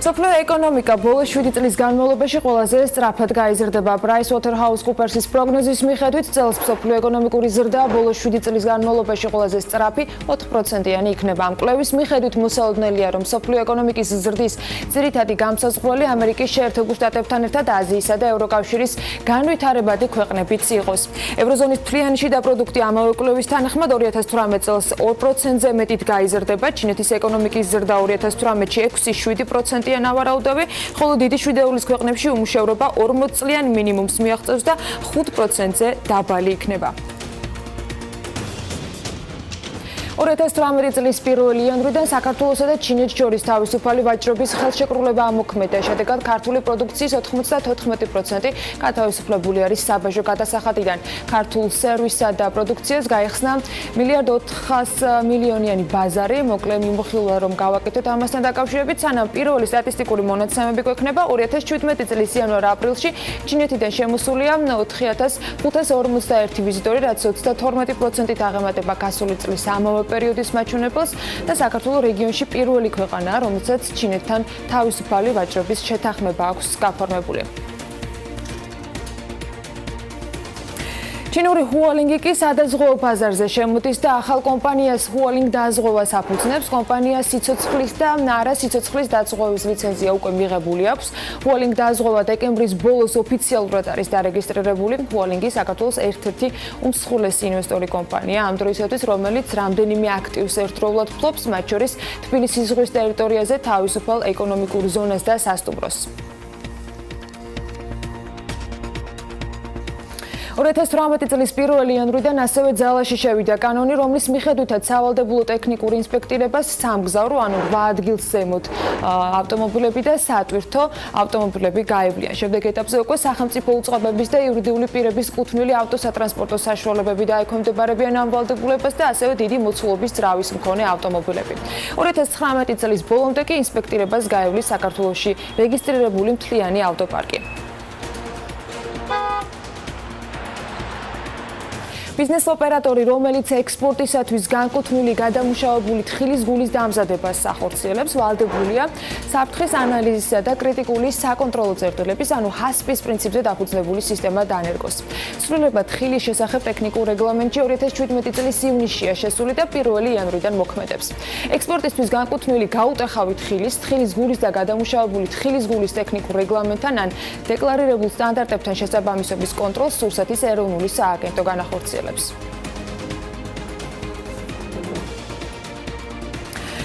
Speaker 8: სოფლიო ეკონომიკა ბოლოს 7 წლის განმავლობაში ყველაზე სწრაფად გაიზრდება. PricewaterhouseCoopers's პროგნოზის მიხედვით, წელს სოფლიო ეკონომიკური ზრდა ბოლოს 7 წლის განმავლობაში ყველაზე სწრაფი 4%-იანი იქნება. ამ კვლევის მიხედვით მოსალოდნელია, რომ სოფლიო ეკონომიკის ზრდის ძირითადი გამსაზღვრელი ამერიკის შეერთებულ შტატებთან ერთად აზიისა და ევროკავშირის განვითარებადი ქვეყნებიც იყოს. ევროზონის მთლიანი შიდა პროდუქტი ამავე კვლევის თანახმად 2018 წელს 2%-ზე მეტით გაიზრდება. ჩინეთის ეკონომიკის ზრდა 2018-ში 6-7%-იანი ნავარაუდები, ხოლო დიდი შვიდეულის ქვეყნებში უმუშევრობა 40 წლიან მინიმუმს მიაღწევს და 5%-ზე დაბალი იქნება. 2018 წლის 1 იანვრიდან საქართველოსა და ჩინეთს შორის თავისუფალი ვაჭრობის ხელშეკრულება ამოქმედა. შედეგად ქართული პროდუქციის 94% გათავისუფლებული არის საბაჟო გადასახადიდან. ქართულ სერვისსა და პროდუქციას გაიხსნა 1.4 მილიონიანი ბაზარი. მოკლე მიმოხილვა რომ გავაკეთოთ ამასთან დაკავშირებით, სანამ პირველი სტატისტიკური მონაცემები გვექნება 2017 წლის იანვარ-აპრილში ჩინეთიდან შემოსულია 4541 ვიზიტორი, რაც 32%-ით აღემატება გასული წლის ამავე პერიოდის მაჩვენებელს და საქართველოს რეგიონში პირველი ქვეყანაა, რომელსაც ჩინეთთან თავისუფალი ვაჭრობის შეთანხმება აქვს გაფორმებული. ჩინური ჰუალინგი კი სადაზღვევო ბაზარზე შემოდის და ახალ კომპანიას ჰუალინგ დაზღვევას აფუძნებს. კომპანია სიცოცხლის და არა სიცოცხლის დაზღვევის ლიცენზია უკვე მიღებული აქვს. ჰუალინგ დაზღვევა დეკემბრის ბოლოს ოფიციალურად არის დარეგისტრირებული. ჰუალინგი საქართველოს ერთ-ერთი უმსხვილესი ინვესტორი კომპანია ამ დროისათვის, რომელიც რამდენიმე აქტივს ერთდროულად ფლობს, მათ შორის თბილისის ზღვის ტერიტორიაზე თავისუფალ ეკონომიკურ ზონას და სასტუმროს. 2018 წლის 1 იანვრიდან ასევე ძალაში შევიდა კანონი, რომლის მიხედვითაც სავალდებულო ტექნიკურ ინსპექტირებას სამგზავრო, ანუ 8 ადგილს ზემოთ ავტომობილები და სატვირთო ავტომობილები გაევლიან. შემდეგ ეტაპზე უკვე სახელმწიფო უწყებების და იურიდიული პირების კუთვნილი ავტოსატრანსპორტო საშუალებები დაექვემდებარებიან ამ ვალდებულებას და ასევე დიდი მოცულობის ძრავის მქონე ავტომობილები. 2019 წლის ბოლომდე კი ინსპექტირებას გაევლის საქართველოში რეგისტრირებული მთლიანი ავტოპარკი. ბიზნეს ოპერატორი, რომელიც ექსპორტისათვის განკუთვნილი გადამუშავებული თხილის გულის დამზადებას ახორციელებს, ვალდებულია საფრთხის ანალიზისა და კრიტიკული საკონტროლო წერტილების, ანუ HACCP-ის პრინციპზე დაფუძნებული სისტემა დაანერგოს. სრულიად თხილის შესახებ ტექნიკურ რეგლამენტში 2017 წლის ივნისშია შესული და 1 იანვრიდან მოქმედებს. ექსპორტისთვის განკუთვნილი გაუტეხავი თხილის გულის და გადამუშავებული თხილის გულის ტექნიკურ რეგლამენტთან ან დეკლარირებულ სტანდარტებთან შესაბამისობის კონტროლს სურსათის ეროვნული სააგენტო განახორციელებს.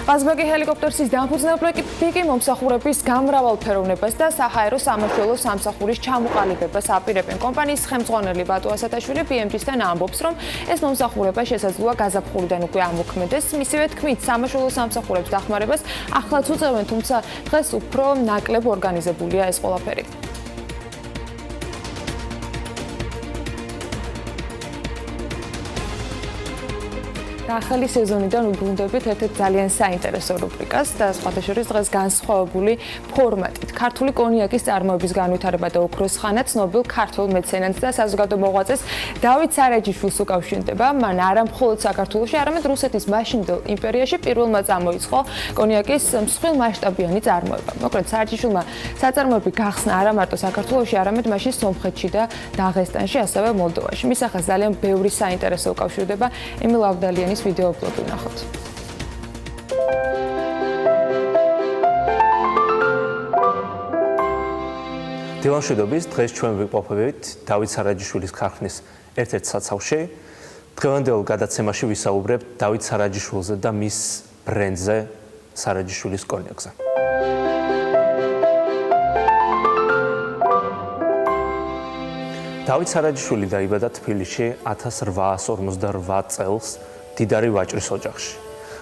Speaker 8: ყაზბეგი ჰელიკოპტერსის დამფუძნებლები კი მომსახურების გამრავალფეროვნებას და საჰაერო სამაშველო სამსახურის ჩამოყალიბებას აპირებენ. კომპანიის ხელმძღვანელი ბატო ასათაშვილი BMG-სთან ამბობს, რომ ეს მომსახურება შესაძლოა გაზაფხულიდან უკვე ამოქმედეს. მისივე თქმით, სამაშველო სამსახურების დახმარებას ახლაც უწევენ, თუმცა დღეს უფრო ნაკლებ ორგანიზებულია ეს ყველაფერი. ახალი სეზონიდან უბრუნდებით ერთ-ერთ ძალიან საინტერესო რუბრიკას და სხვათა შორის დღეს განსხვავებული ფორმატით. ქართული კონიაკის წარმოების განვითარება და ოქროს ხანა ცნობილ ქართულ მეცენატს და საზოგადო მოღვაწეს დავით სარაჯიშვილს უკავშირდება. მან არა მხოლოდ საქართველოში, არამედ რუსეთის მაშინდელ იმპერიაში პირველმა წამოიწყო კონიაკის მსხვილმასშტაბიანი წარმოება. მოკლედ სარაჯიშვილმა საწარმოები გახსნა არა მარტო საქართველოში, არამედ მაშინ სომხეთში და დაღესტანში, ასევე მოლდოვაში. მის ახალ ძალიან ბევრი საინტერესო უკავშირდება. ემილ ავდალიანის ვიდეობლოგი ვნახოთ.
Speaker 18: დილამშვიდობის, დღეს ჩვენ ვიყოფებით დავით სარაჯიშვილის ქარხნის ერთ-ერთ საცავში. დღევანდელ გადაცემაში ვისაუბრებთ დავით სარაჯიშვილზე და მის ბრენდზე სარაჯიშვილის კონიაკზე. დავით სარაჯიშვილი დაიბადა თბილისში 1858 წელს დიდარი ვაჭრის ოჯახში.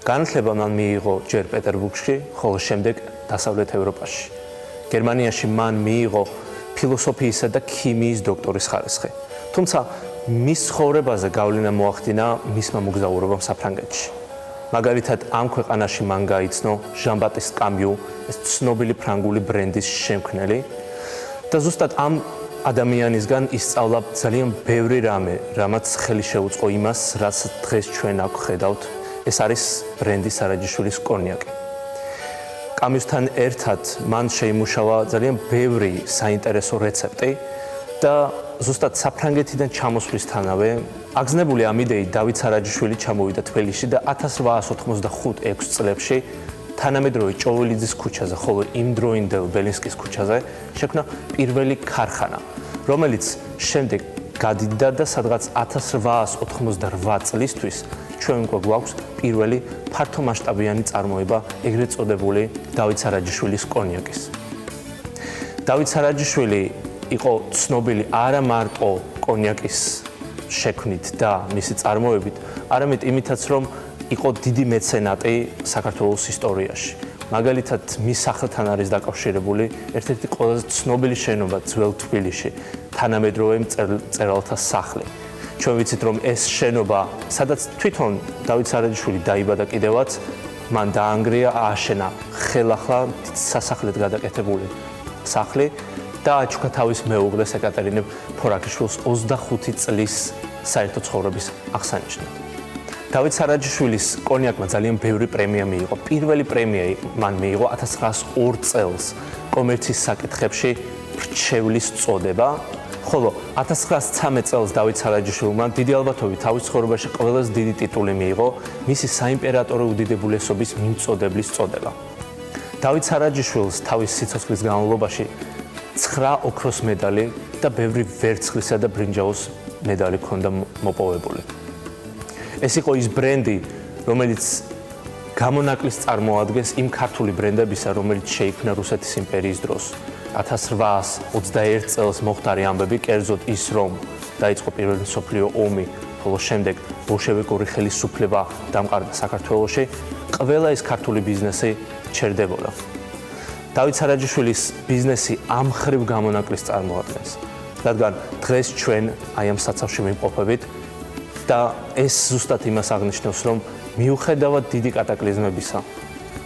Speaker 18: განათლება მან მიიღო ჯერ პეტერბურგში, ხოლო შემდეგ დასავლეთ ევროპაში. გერმანიაში მან მიიღო ფილოსოფიისა და ქიმიის დოქტორის ხარისხი. თუმცა მის ცხოვრებაზე გავლენა მოახდინა მისმა მოგზაურობამ საფრანგეთში. მაგალითად, ამ ქვეყანაში მან გაიცნო ჟან-ბატისტ კამიუ, ეს ცნობილი ფრანგული ბრენდის შემქმნელი და ზუსტად ამ ადამიანისგან ისწავლა ძალიან ბევრი რამე, რამაც ხელი შეუწყო იმას, რაც დღეს ჩვენ აქ ხედავთ. ეს არის ბრენდი სარაჯიშვილის კონიაკი. კამიუსთან ერთად მან შეიმუშავა ძალიან ბევრი საინტერესო რეცეპტი და ზუსტად საფრანგეთიდან ჩამოსვლისთანავე აგზნებული ამ იდეით დავით სარაჯიშვილი ჩამოვიდა თბილისში და 1885-6 წლებში თანამედროვე ჭოვილიძის ქუჩაზე, ხოლო იმდროინდელ ბელინსკის ქუჩაზე შექმნა პირველი ქარხანა, რომელიც შემდეგ გადიდა და სადღაც 1888 წლისთვის ჩვენ უკვე გვაქვს პირველი ფართომასშტაბიანი წარმოება, ეგრეთ წოდებული დავით სარაჯიშვილის კონიაკის. დავით სარაჯიშვილი იყო ცნობილი არა მარტო კონიაკის შექმნით და მისი წარმოებით, არამედ იმითაც, რომ იყო დიდი მეცენატი საქართველოს ისტორიაში. მაგალითად, მის სახელთან არის დაკავშირებული ერთ-ერთი ყველაზე ცნობილი შენობა ძველ თბილისში, თანამედროვე მწერალთა სახლი. ჩვენ ვიცით, რომ ეს შენობა, სადაც თვითონ დავით სარაჯიშვილი დაიბადა კიდევაც, მან დაანგრია, ააშენა ხელახლა სასახლედ გადაკეთებული სახლი და აჩუქა თავის მეუღლეს ეკატერინე ფორაქიშვილს 25 წლის საერთო ცხოვრების აღსანიშნად. დავით სარაჯიშვილის კონიაკმა ძალიან ბევრი პრემია მიიღო. პირველი პრემია მან მიიღო 1902 წელს კომერციის საკითხებში მრჩევლის წოდება, ხოლო 1913 წელს დავით სარაჯიშვილმა დიდი ალბათობით თავის ცხოვრებაში ყველაზე დიდი ტიტული მიიღო, მისი საიმპერატორო უდიდებულესობის მიმწოდeblis წოდება. დავით სარაჯიშვილს თავის სიცოცხლის განმავლობაში 9 ოქროს მედალი და ბევრი ვერცხლისა და ბრინჯაოს მედალი ჰქონდა მოპოვებული. ეს იყო ის ბრენდი, რომელიც გამონაკლისს წარმოადგენს იმ ქართული ბრენდებისა, რომელიც შეიქმნა რუსეთის იმპერიის დროს. 1821 წელს მოხდარი ამბები, კერძოდ ის, რომ დაიწყო პირველი მსოფლიო ომი, ხოლო შემდეგ ბოლშევიკური ხელისუფლება დამყარდა საქართველოში, ყველა ეს ქართული ბიზნესი ჩერდებოდა. დავით სარაჯიშვილის ბიზნესი ამ ხრივ გამონაკლისს წარმოადგენს, რადგან დღეს ჩვენ აი ამ საცავში ვიმყოფებით და ეს ზუსტად იმას აღნიშნავს, რომ მიუხედავად დიდი კატაკლიზმებისა,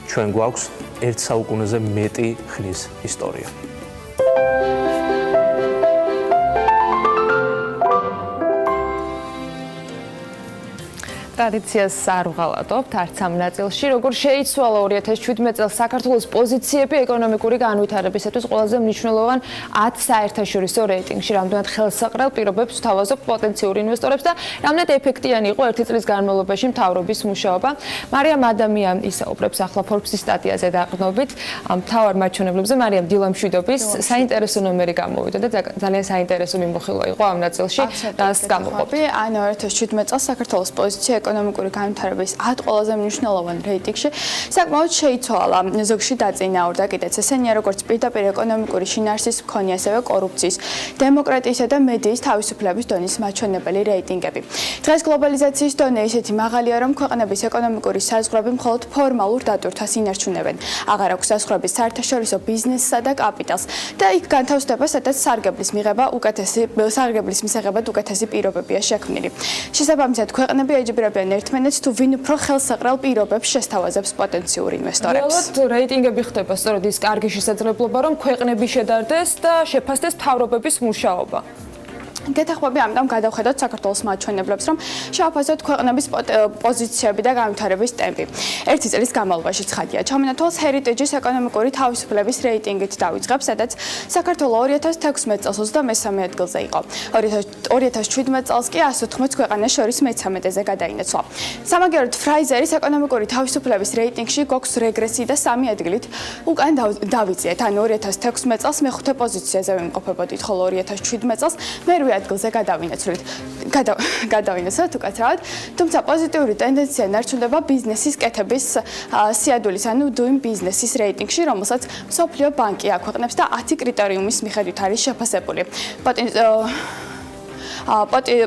Speaker 18: ჩვენ გვაქვს ერთ საუკუნეზე მეტი ხნის ისტორია.
Speaker 6: ტრადიციას არ ვღალატობთ არც ამ ნაწილში, როგორ შეიცვალა 2017 წელს საქართველოს პოზიციები ეკონომიკური განვითარებისათვის ყველაზე მნიშვნელოვან 10 საერთაშორისო რეიტინგში, რამდენად ხელსაყრელ პირობებს ვთავაზობ პოტენციურ ინვესტორებს და რამდენად ეფექტიანი იყო ერთი წლის განმავლობაში მთავრობის მუშაობა. მარიამ ადამიან ისაუბრებს ახლა Forbes-ის სტატიაზე დაყრდნობით მთავარ მაჩვენებლებზე. მარიამ დილა მშვიდობის საინტერესო ნომერი გამოვიდა და ძალიან საინტერესო მიმოხილვა იყო ამ ნაწილში. რას გამოყოფი?
Speaker 19: ანუ 2017 წელს საქართველოს პოზიცია ეკონომიკური განვითარების 10 ყველაზე მნიშვნელოვან რეიტინგში საკმაოდ შეიცვალა. ზოგში დაწინაურდა კიდეც ესენია, როგორც პირდაპირ ეკონომიკური შინაარსის მქონე, ასევე კორუფციის, დემოკრატიისა და მედიის თავისუფლების დონის მაჩვენებელი რეიტინგები. დღეს გლობალიზაციის დონე ისეთი მაღალია, რომ ქვეყნების ეკონომიკური საზღვრები მხოლოდ ფორმალურ დატვირთვას ინარჩუნებენ. აღარ აქვს საზღვრები საერთაშორისო ბიზნესსა და კაპიტალს და იქ განთავსდება, სადაც სარგებლის მისაღებად უკეთესი პირობებია შექმნილი. შესაბამისად, ქვეყნები ეჯიბრებიან ერთმანეთს თუ ვინ უფრო ხელსაყრელ პირობებს შესთავაზებს პოტენციურ ინვესტორებს.
Speaker 6: რეალურად რეიტინგები ხდება სწორედ ის კარგი შესაძლებლობა, რომ ქვეყნები შედარდეს და შეფასდეს მთავრობების მუშაობა.
Speaker 19: გეთახმები ამიტომ გადავხედოთ საქართველოს მაჩვენებლებს, რომ შევაფასოთ ქვეყნების პოზიციები და განვითარების ტემპი. ერთი წლის განმავლობაში ცხადია, ჩამონათვალს Heritage-ის ეკონომიკური თავისუფლების რეიტინგით დავიწყებს, სადაც საქართველო 2016 წელს 23 ადგილზე იყო. 2017 წელს კი 180 ქვეყანას შორის მე-13-ზე გადაინაცვლა. სამაგიეროდ ფრაიზერის ეკონომიკური თავისუფლების რეიტინგში გვაქვს რეგრესი და 3 ადგილით უკან დავიწიეთ. ანუ 2016 წელს მე-5 პოზიციაზე ვიმყოფებოდით, ხოლო 2017 წელს მე-8 ადგილზე გადავინაცვლეთ უკაცრავად, თუმცა პოზიტიური ტენდენცია ნარჩუნდება ბიზნესის კეთების სიადულის, ანუ doing business-ის რეიტინგში, რომელსაც მსოფლიო ბანკი აქვეყნებს და 10 კრიტერიუმის მიხედვით არის შეფასებული.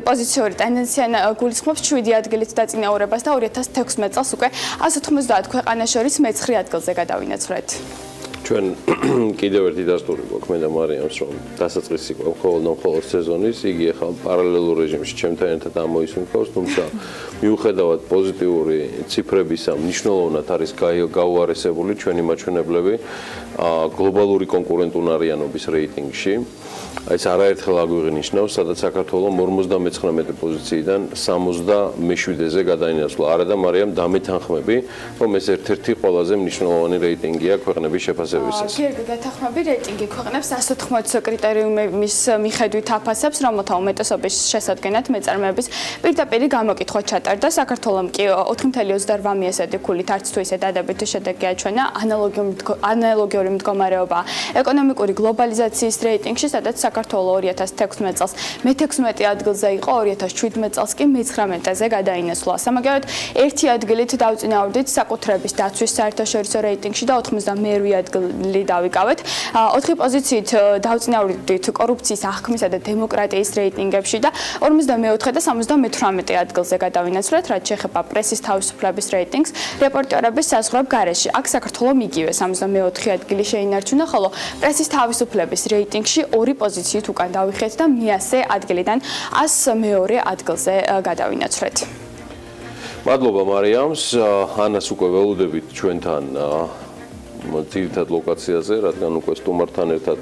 Speaker 19: პოზიციური ტენდენცია გულისხმობს 7 ადგილით დაწინაურებას და 2016 წელს უკვე 190 ქვეყანას შორის მე-9 ადგილზე გადავინაცვლეთ.
Speaker 5: ჩვენ კიდევ ერთი დასტური გვაქვს მე და მარიამს, რომ დასაწყისი გვაქვს მხოლოდ სეზონის, იგი ახლა პარალელურ რეჟიმში ჩემთან ერთად ამოისუნთქავს, თუმცა მიუხედავად პოზიტიური ციფრებისა, მნიშვნელოვნად არის გაუარესებული ჩვენი მაჩვენებლები გლობალური კონკურენტუნარიანობის რეიტინგში. ეს არაერთხელ აგვიღნიშნავს, სადაც საქართველო 59 პოზიციიდან 67-ზე გადაინაცვლა. არა და მარიამ დამეთანხმები, რომ ეს ერთ-ერთი ყველაზე მნიშვნელოვანი რეიტინგია ქვეყნების შეფასებისას.
Speaker 19: გერგ გათანხმები რეიტინგი ქვეყნებს 180 კრიტერიუმის მიხედვით აფასებს, რომელთა უმეტესობის შესადგენად მეწარმეების პირდაპირ გამოკითხვა ჩატარდა. საქართველომ კი 4.28 მიესადი ქულით არც თუ ისე დადებითი შედეგი აჩვენა. ანალოგიური მდგომარეობა ეკონომიკური გლობალიზაციის რეიტინგში, სადაც საქართველო 2016 წელს მე-16 ადგილზე იყო, 2017 წელს კი მე-19-ზე გადაინაცვლა. სამაგიეროდ ერთი ადგილით დავწინაურდით საკუთრების დაცვის საერთაშორისო რეიტინგში და 92 ადგილ პირველი დავიკავეთ. 4 პოზიციით დავწინაურდით კორუფციის აღქმისა და დემოკრატიის რეიტინგებში და 54 და 78 ადგილზე გადავინაცვლეთ, რაც შეეხება პრესის თავისუფლების რეიტინგს, რეპორტერების საზღვრებ გარეშე. აქ საქართველოს იგივე 64 ადგილი შეინარჩუნა, ხოლო პრესის თავისუფლების რეიტინგში 2 პოზიციით უკან დავიხეთ და მე-100 ადგილიდან 102 ადგილზე გადავინაცვლეთ.
Speaker 5: მადლობა მარიამს, ანას უკვე ველოდებით ჩვენთან ძირითად ლოკაციაზე, რადგან უკვე სტუმართან ერთად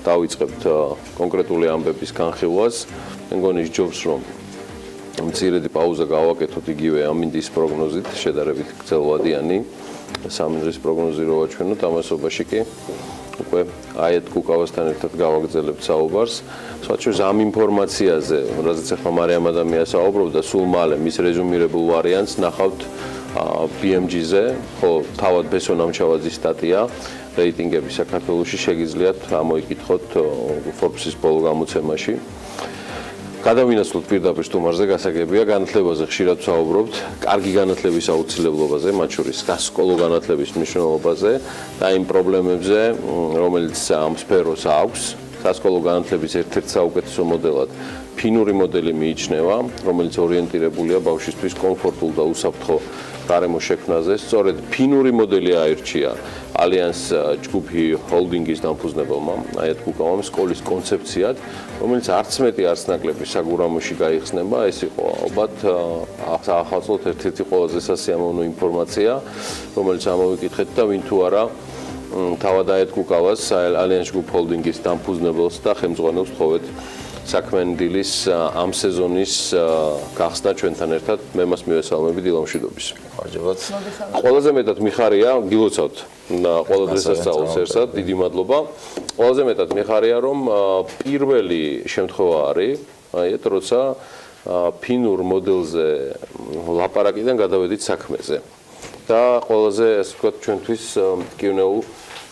Speaker 5: დავიწყებთ კონკრეტული ამბების განხილვას. მე მგონი ჯობს რომ მცირედი პაუზა გავაკეთოთ იგივე ამინდის პროგნოზით, შედარებით გრძელვადიანი სამინდრის პროგნოზი რო ვაჩვენოთ, ამასობაში კი უკვე აეთ კუკავასთან ერთად გავაგრძელებთ საუბარს. სხვათა ამ ინფორმაციაზე, რაზეც ახლა მარიამ ადამიანს საუბრობდა, სულ მალე მის რეზუმირებულ ვარიანტს ნახავთ BMG-ზე, ხო, თავად ბესონ ამჩავაძის სტატია რეიტინგები საქართველოში შეგიძლიათ ამოიკითხოთ Forbes-ის ბოლო გამოცემაში. გადავინაცვლოთ პირდაპირ სტუმარზე, გასაგებია, განათლებაზე ხშირად ვსაუბრობთ, კარგი განათლების აუცილებლობაზე, მათ შორის სასკოლო განათლების მნიშვნელობაზე და იმ პრობლემებზე, რომელიც ამ სფეროს აქვს. სასკოლო განათლების ერთ-ერთ საუკეთესო მოდელად ფინური მოდელი მიიჩნევა, რომელიც ორიენტირებულია ბავშვისთვის კომფორტულ და უსაფრთხო გარემო შექმნაზე. სწორედ ფინური მოდელი აირჩია ალიანს ჯგუფი ჰოლდინგის დამფუძნებელმა აეთ კუკავამ სკოლის კონცეფციად, რომელიც არც მეტი არც ნაკლები საგურამოში გაიხსნება. ეს იყო ალბათ ახალწლად ერთ-ერთი ყველაზე სასიამოვნო ინფორმაცია, რომელიც ამოვიკითხეთ და ვინ თუ არა თავად აეთ კუკავას ალიანს ჯგუფ ჰოლდინგის დამფუძნებელს და ხელმძღვანელს თხოვეთ საქმიანი დილის ამ სეზონის გახსნა ჩვენთან ერთად. მე მას მივესალმები დილა მშვიდობის.
Speaker 20: მარჯობათ.
Speaker 5: ყველაზე მეტად მიხარია, გილოცავთ ყველა დღესასწაულს ერთად, დიდი მადლობა. ყველაზე მეტად მიხარია, რომ პირველი შემთხვევა არის, აიეთ, როცა ფინურ მოდელზე ლაპარაკიდან გადავედით საქმეზე. და ყველაზე, ასე ვთქვათ, ჩვენთვის მტკივნეულ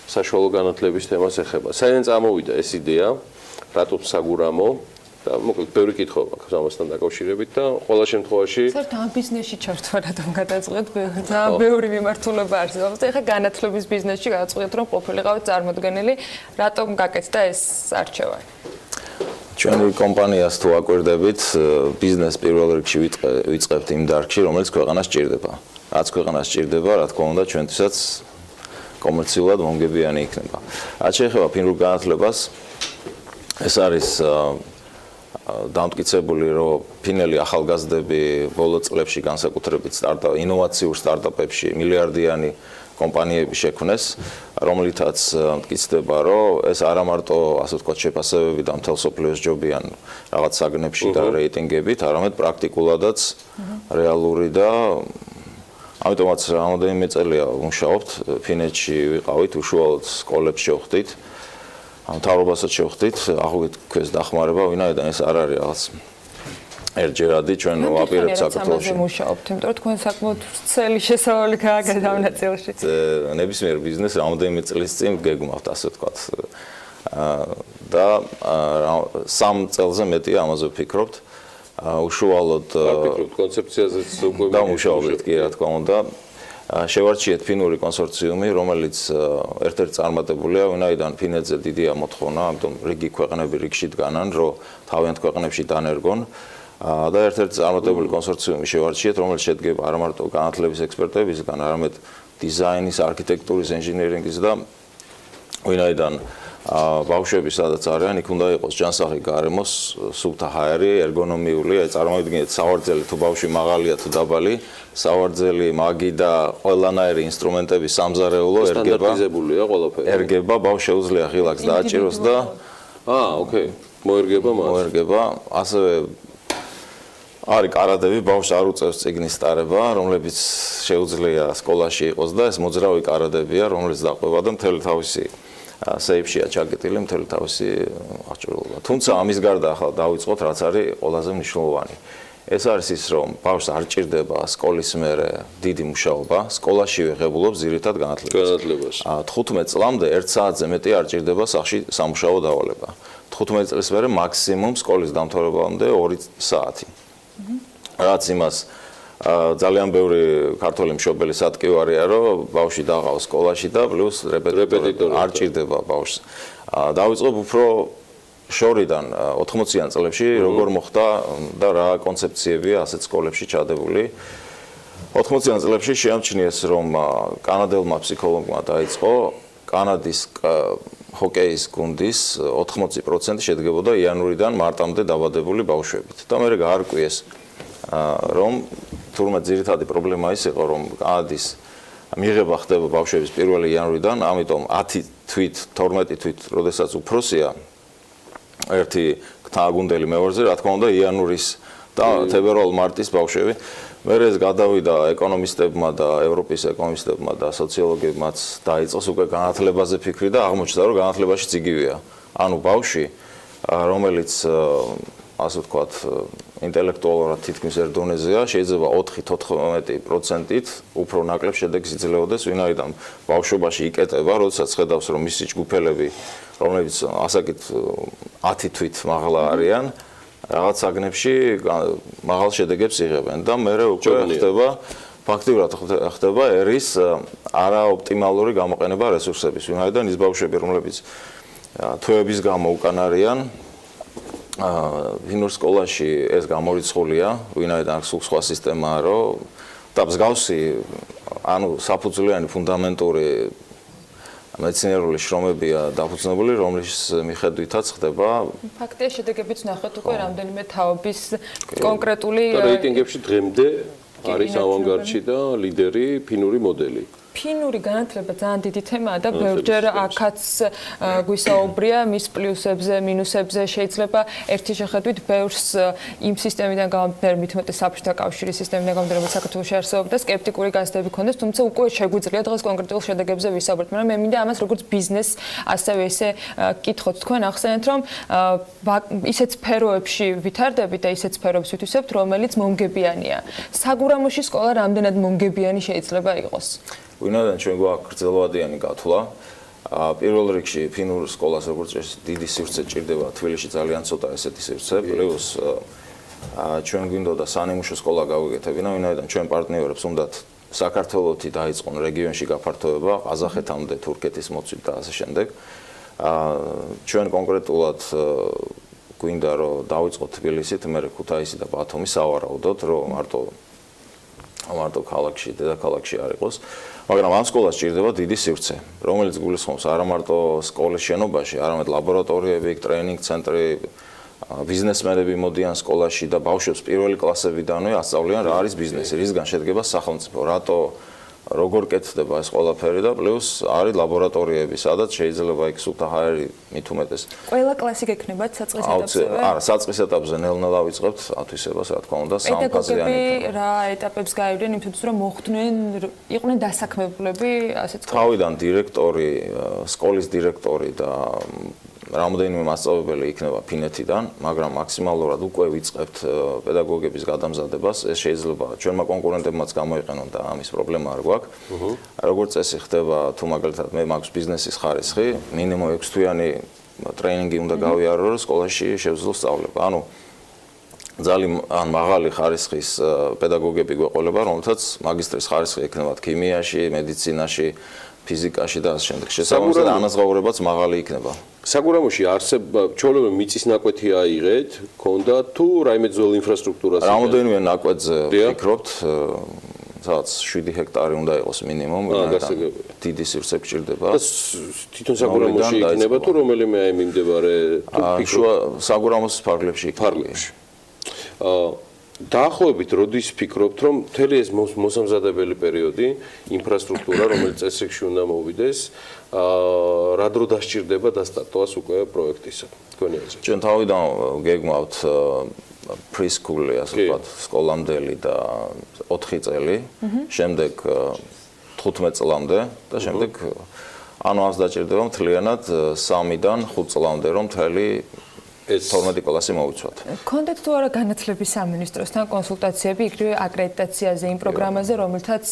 Speaker 5: საშუალო განათლების თემას ეხება. საიდან წამოვიდა ეს იდეა? რატომ საგურამო და მოკლედ ბევრი კითხვა აქვს ამასთან დაკავშირებით და ყველა შემთხვევაში
Speaker 6: საერთოდ ამ ბიზნესში ჩართვა რატომ გადაწყვეტ? ძალიან ბევრი მიმართულება არსებობს და ეხლა განათლების ბიზნესში გადაწყვეტ რომ ყოფილიყავით წარმოდგენილი, რატომ გაკეთდა ეს არჩევანი?
Speaker 20: ჩვენი კომპანიას თუ აკვირდებით, ბიზნეს პირველ რიგში ვიწყებთ იმ დარგში, რომელიც ქვეყანას სჭირდება. რაც ქვეყანას სჭირდება, რა თქმა უნდა, ჩვენთვისაც კომერციულად მომგებიანი იქნება. რაც შეეხება ფინურ განათლებას, ეს არის დამტკიცებული, რომ ფინელი ახალგაზრდები ბოლო წლებში განსაკუთრებით ინოვაციურ სტარტაპებში მილიარდიანი კომპანიები შექმნეს, რომლითაც მტკიცდება, რომ ეს არა მარტო, ასე ვთქვათ, შეფასებები და მთელ სოფლიოს ჯობიან რაღაც საგნებში და რეიტინგებით, არამედ პრაქტიკულადაც რეალური და ამიტომაც რამოდენიმე წელია ვმუშაობთ, ფინეთში ვიყავით, უშუალოდ სკოლებში ვხვდით. მთავრობასაც შევხვდით, აღვიქვეს დახმარება, ვინაიდან ეს არ არის რაღაც ერთჯერადი ჩვენ ვაპირებთ საქართველოში.
Speaker 6: ამაზე მუშაობთ, იმიტომ რომ თქვენ საკმაოდ ვრცელი შესავალი გააგეთ ამ ნაწილში.
Speaker 20: ნებისმიერ ბიზნესს რამოდენიმე წლის წინ გეგმავთ, ასე ვთქვათ. და 3 წელზე მეტია ამაზე ვფიქრობთ. უშუალოდ
Speaker 5: ვფიქრობთ კონცეფციაზეც უკვე
Speaker 20: დამუშავებთ კი რა თქმა უნდა. შევარჩიეთ ფინური კონსორციუმი, რომელიც ერთ-ერთი წარმატებულია, ვინაიდან ფინეთზე დიდია მოთხოვნა, ამიტომ რიგი ქვეყნები რიგში დგანან, რომ თავიანთ ქვეყნებში დანერგონ და ერთ-ერთი წარმატებული კონსორციუმი შევარჩიეთ, რომელიც შედგება არა მარტო განათლების ექსპერტებისგან, არამედ დიზაინის, არქიტექტურის, ინჟინერინგის და ვინაიდან ბავშვები სადაც არიან, იქ უნდა იყოს ჯანსაღი გარემოს, სუფთა ჰაერი, ერგონომიული, აი წარმოიდგინეთ სავარძელი თუ ბავშვი მაღალია თუ დაბალი, სავარძელი, მაგი და ყველანაირი ინსტრუმენტები სამზარეულო
Speaker 5: სტანდარტიზებულია ყველაფერი.
Speaker 20: ერგება, ბავშვს შეუძლია ღილაკს დააჭიროს და
Speaker 5: ოკეი, მოერგება მას.
Speaker 20: მოერგება, ასევე არის კარადები, ბავშვს არ უწევს წიგნის ტარება, რომლებიც შეუძლია სკოლაში იყოს და ეს მოძრავი კარადებია, რომელიც დაყვება და მთელი თავისი სეიფშია ჩაკეტილი მთელი თავისი აღჭურვილობა. თუმცა ამის გარდა ახლა დავიწყოთ, რაც არის ყველაზე მნიშვნელოვანი. ეს არის ის, რომ ბავშვს არ ჭირდება სკოლის მერე დიდი მუშაობა, სკოლაშივე ღებულობს ძირითად განათლებას. 15 წლამდე 1 საათზე მეტი არ ჭირდება სახში სამუშაო დავალება. 15 წლის მერე მაქსიმუმ სკოლის დამთავრებამდე 2 საათი. რაც იმას ძალიან ბევრი ქართველი მშობელი სატკივარია, რომ ბავშვი დაღავს სკოლაში და პლუს რეპეტიტორი არ ჭირდება ბავშვს. დავიწყებ უფრო შორიდან 80-იან წლებში როგორ მოხდა და რა კონცეფციებია ასეთ სკოლებში ჩადებული. 80-იან წლებში შეამჩნიეს, რომ კანადელმა ფსიქოლოგმა დაიწყო კანადის ჰოკეის გუნდის 80% შედგებოდა იანვრიდან მარტამდე დაბადებული ბავშვებით. და მე გაარკვიეს, რომ თურმე ძირითადი პრობლემა ის იყო, რომ კანადის მიღება ხდება ბავშვების 1 იანვრიდან, ამიტომ 10 თვით, 12 თვით, როდესაც უფროსია ერთი გუნდელი მეორეზე, რა თქმა უნდა, იანვრის და თებერვალ-მარტის ბავშვები. მე ეს გადავიდა ეკონომისტებმა და ევროპის ეკონომისტებმა და სოციოლოგებმაც დაიწყოს უკვე განათლებაზე ფიქრი და აღმოჩნდა, რომ განათლებაშიც იგივეა. ანუ ბავშვი, რომელიც ასე ვთქვათ, ინტელექტუალურად თითქმის ერთ დონეზეა, შეიძლება 4-14%-ით უფრო ნაკლებ შედეგს იძლეოდეს, ვინაიდან ბავშვობაში იკეტება, როდესაც ხედავს, რომ მისი ჯგუფელები, რომლებიც ასაკით 10 თვით მაღლა არიან, რაღაც საგნებში მაღალ შედეგებს იღებენ და მე უკვე ხდება ფაქტიურად ხდება ერის არაოპტიმალური გამოყენება რესურსების, ვინაიდან ის ბავშვები, რომლებიც თვეების გამო უკან არიან, ვინურ სკოლაში ეს გამორიცხულია, ვინაიდან სულ სხვა სისტემაა, რომ და მსგავსი, ანუ საფუძვლიანი ფუნდამენტური მეცნიერული შრომებია დაფუძნებული, რომლის მიხედვითაც ხდება
Speaker 6: ფაქტია შედეგებიც ნახეთ უკვე რამდენიმე თაობის კონკრეტული
Speaker 21: რეიტინგებში დღემდე არის ავანგარდში და ლიდერი ფინური მოდელი.
Speaker 6: ფინური განათლება ძალიან დიდი თემაა და ბევრჯერ აქაც გვისაუბრია მის პლუსებზე, მინუსებზე, შეიძლება ერთი შეხედვით ბევრს იმ სისტემიდან გამომდინარე, მithumetes საბჭოთა კავშირის სისტემიდან გამომდინარე, საქართველოში არსებობდა სკეპტიკური გაზრდები ქონდეს, თუმცა უკვე შეგვიძლია დღეს კონკრეტულ შედეგებზე ვისაუბროთ, მაგრამ მე მინდა ამას როგორც ბიზნეს ასევე ესე კითხოთ. თქვენ ახსენეთ, რომ ისეთ სფეროებში ვითარდებით და ისეთ სფეროებს ვითვისებთ, რომელიც მომგებიანია. საგურამოში სკოლა რამდენად მომგებიანი შეიძლება იყოს?
Speaker 20: ვინაიდან ჩვენ გვაქვს გრძელვადიანი გათვლა, პირველ რიგში ფინურ სკოლას როგორც წესი დიდი სივრცე ჭირდება, თბილისში ძალიან ცოტა ესეთი სივრცე, პლუს ჩვენ გვინდოდა სანიმუშო სკოლა გავიგეთებინა, ვინაიდან ჩვენ პარტნიორებს უნდათ საქართველოში დაიწყონ რეგიონში გაფართოება, ყაზახეთამდე, თურქეთის მოცვით და ასე შემდეგ. ჩვენ კონკრეტულად გვინდა რომ დავიწყოთ თბილისით, მერე ქუთაისი და ბათუმი სავარაუდოდ, რომ მარტო ქალაქში, დედაქალაქში არ იყოს. მაგრამ ამ სკოლას ჭირდება დიდი სივრცე, რომელიც გულისხმობს არა მარტო სკოლის შენობაში, არამედ ლაბორატორიები, ტრეინინგ ცენტრი, ბიზნესმენები მოდიან სკოლაში და ბავშვებს პირველი კლასებიდანვე ასწავლიან რა არის ბიზნესი, რისგან შედგება სახელმწიფო, რატო როგორ კეთდება ეს ყველაფერი და პლუს არის ლაბორატორიები, სადაც შეიძლება იქ სულთა ჰაერი მithumetes.
Speaker 6: ყველა კლასი გექნებათ საწყის ეტაპზე?
Speaker 20: არა, საწყის ეტაპზე ნელ-ნელა ვიწყებთ ათვისებას, რა თქმა უნდა, სამფაზიანი.
Speaker 6: პედაგოგები რა ეტაპებს გაივდნენ იმისთვის, რომ მოხვდნენ, იყვნენ დასაქმებულები, ასეთ
Speaker 20: თავიდან დირექტორი, სკოლის დირექტორი და რამოდენიმე მასწავლებელი იქნება ფინეთიდან, მაგრამ მაქსიმალურად უკვე ვიწყებთ პედაგოგების გადამზადებას. ეს შეიძლება ჩვენმა კონკურენტებმაც გამოიყენონ და ამის პრობლემა არ გვაქვს. როგორც წესი ხდება, თუ მაგალითად მე მაქვს ბიზნესის ხარისხი, მინიმუმ 6 თვიანი ტრეინინგი უნდა გავიარო, რომ სკოლაში შევძლო სწავლება. ანუ ძალიან მაღალი ხარისხის პედაგოგები გვეყოლება, რომელთაც მაგისტრის ხარისხი ექნებათ ქიმიაში, მედიცინაში, ფიზიკაში და ასე შემდეგ. შესაბამისად ანაზღაურებაც მაღალი იქნება.
Speaker 21: საგურამოში ჩვეულებრივ მიწის ნაკვეთი აიღეთ, ქონდა თუ რაიმე ძველ ინფრასტრუქტურას?
Speaker 20: რამოდენიმე ნაკვეთზე ვფიქრობთ, სადაც 7 ჰექტარი უნდა იყოს მინიმუმ, დიდი სივრცე გჭირდება.
Speaker 21: თვითონ საგურამოში იქნება თუ რომელიმე აი მიმდებარე
Speaker 20: საგურამოს ფარგლებში იქნება.
Speaker 21: დაახლოებით როდის ფიქრობთ, რომ მთელი ეს მოსამზადებელი პერიოდი, ინფრასტრუქტურა, რომელიც წესრიგში უნდა მოვიდეს, რა დრო დასჭირდება დასტარტოს უკვე პროექტისა? თქვენი აზრით.
Speaker 20: ჩვენ თავიდან გეგმავთ preschool-ი, ასე ვთქვათ, სკოლამდელი და 4 წელი, შემდეგ 15 წლამდე და შემდეგ ანუ ამას დაჭირდება მთლიანად 3-დან 5 წლამდე, რომ მთელი 12 კლასი მოვიცვათ.
Speaker 6: კონდეთ თუ არა განათლების სამინისტროსთან კონსულტაციები იგივე აკრედიტაციაზე იმ პროგრამაზე, რომელთაც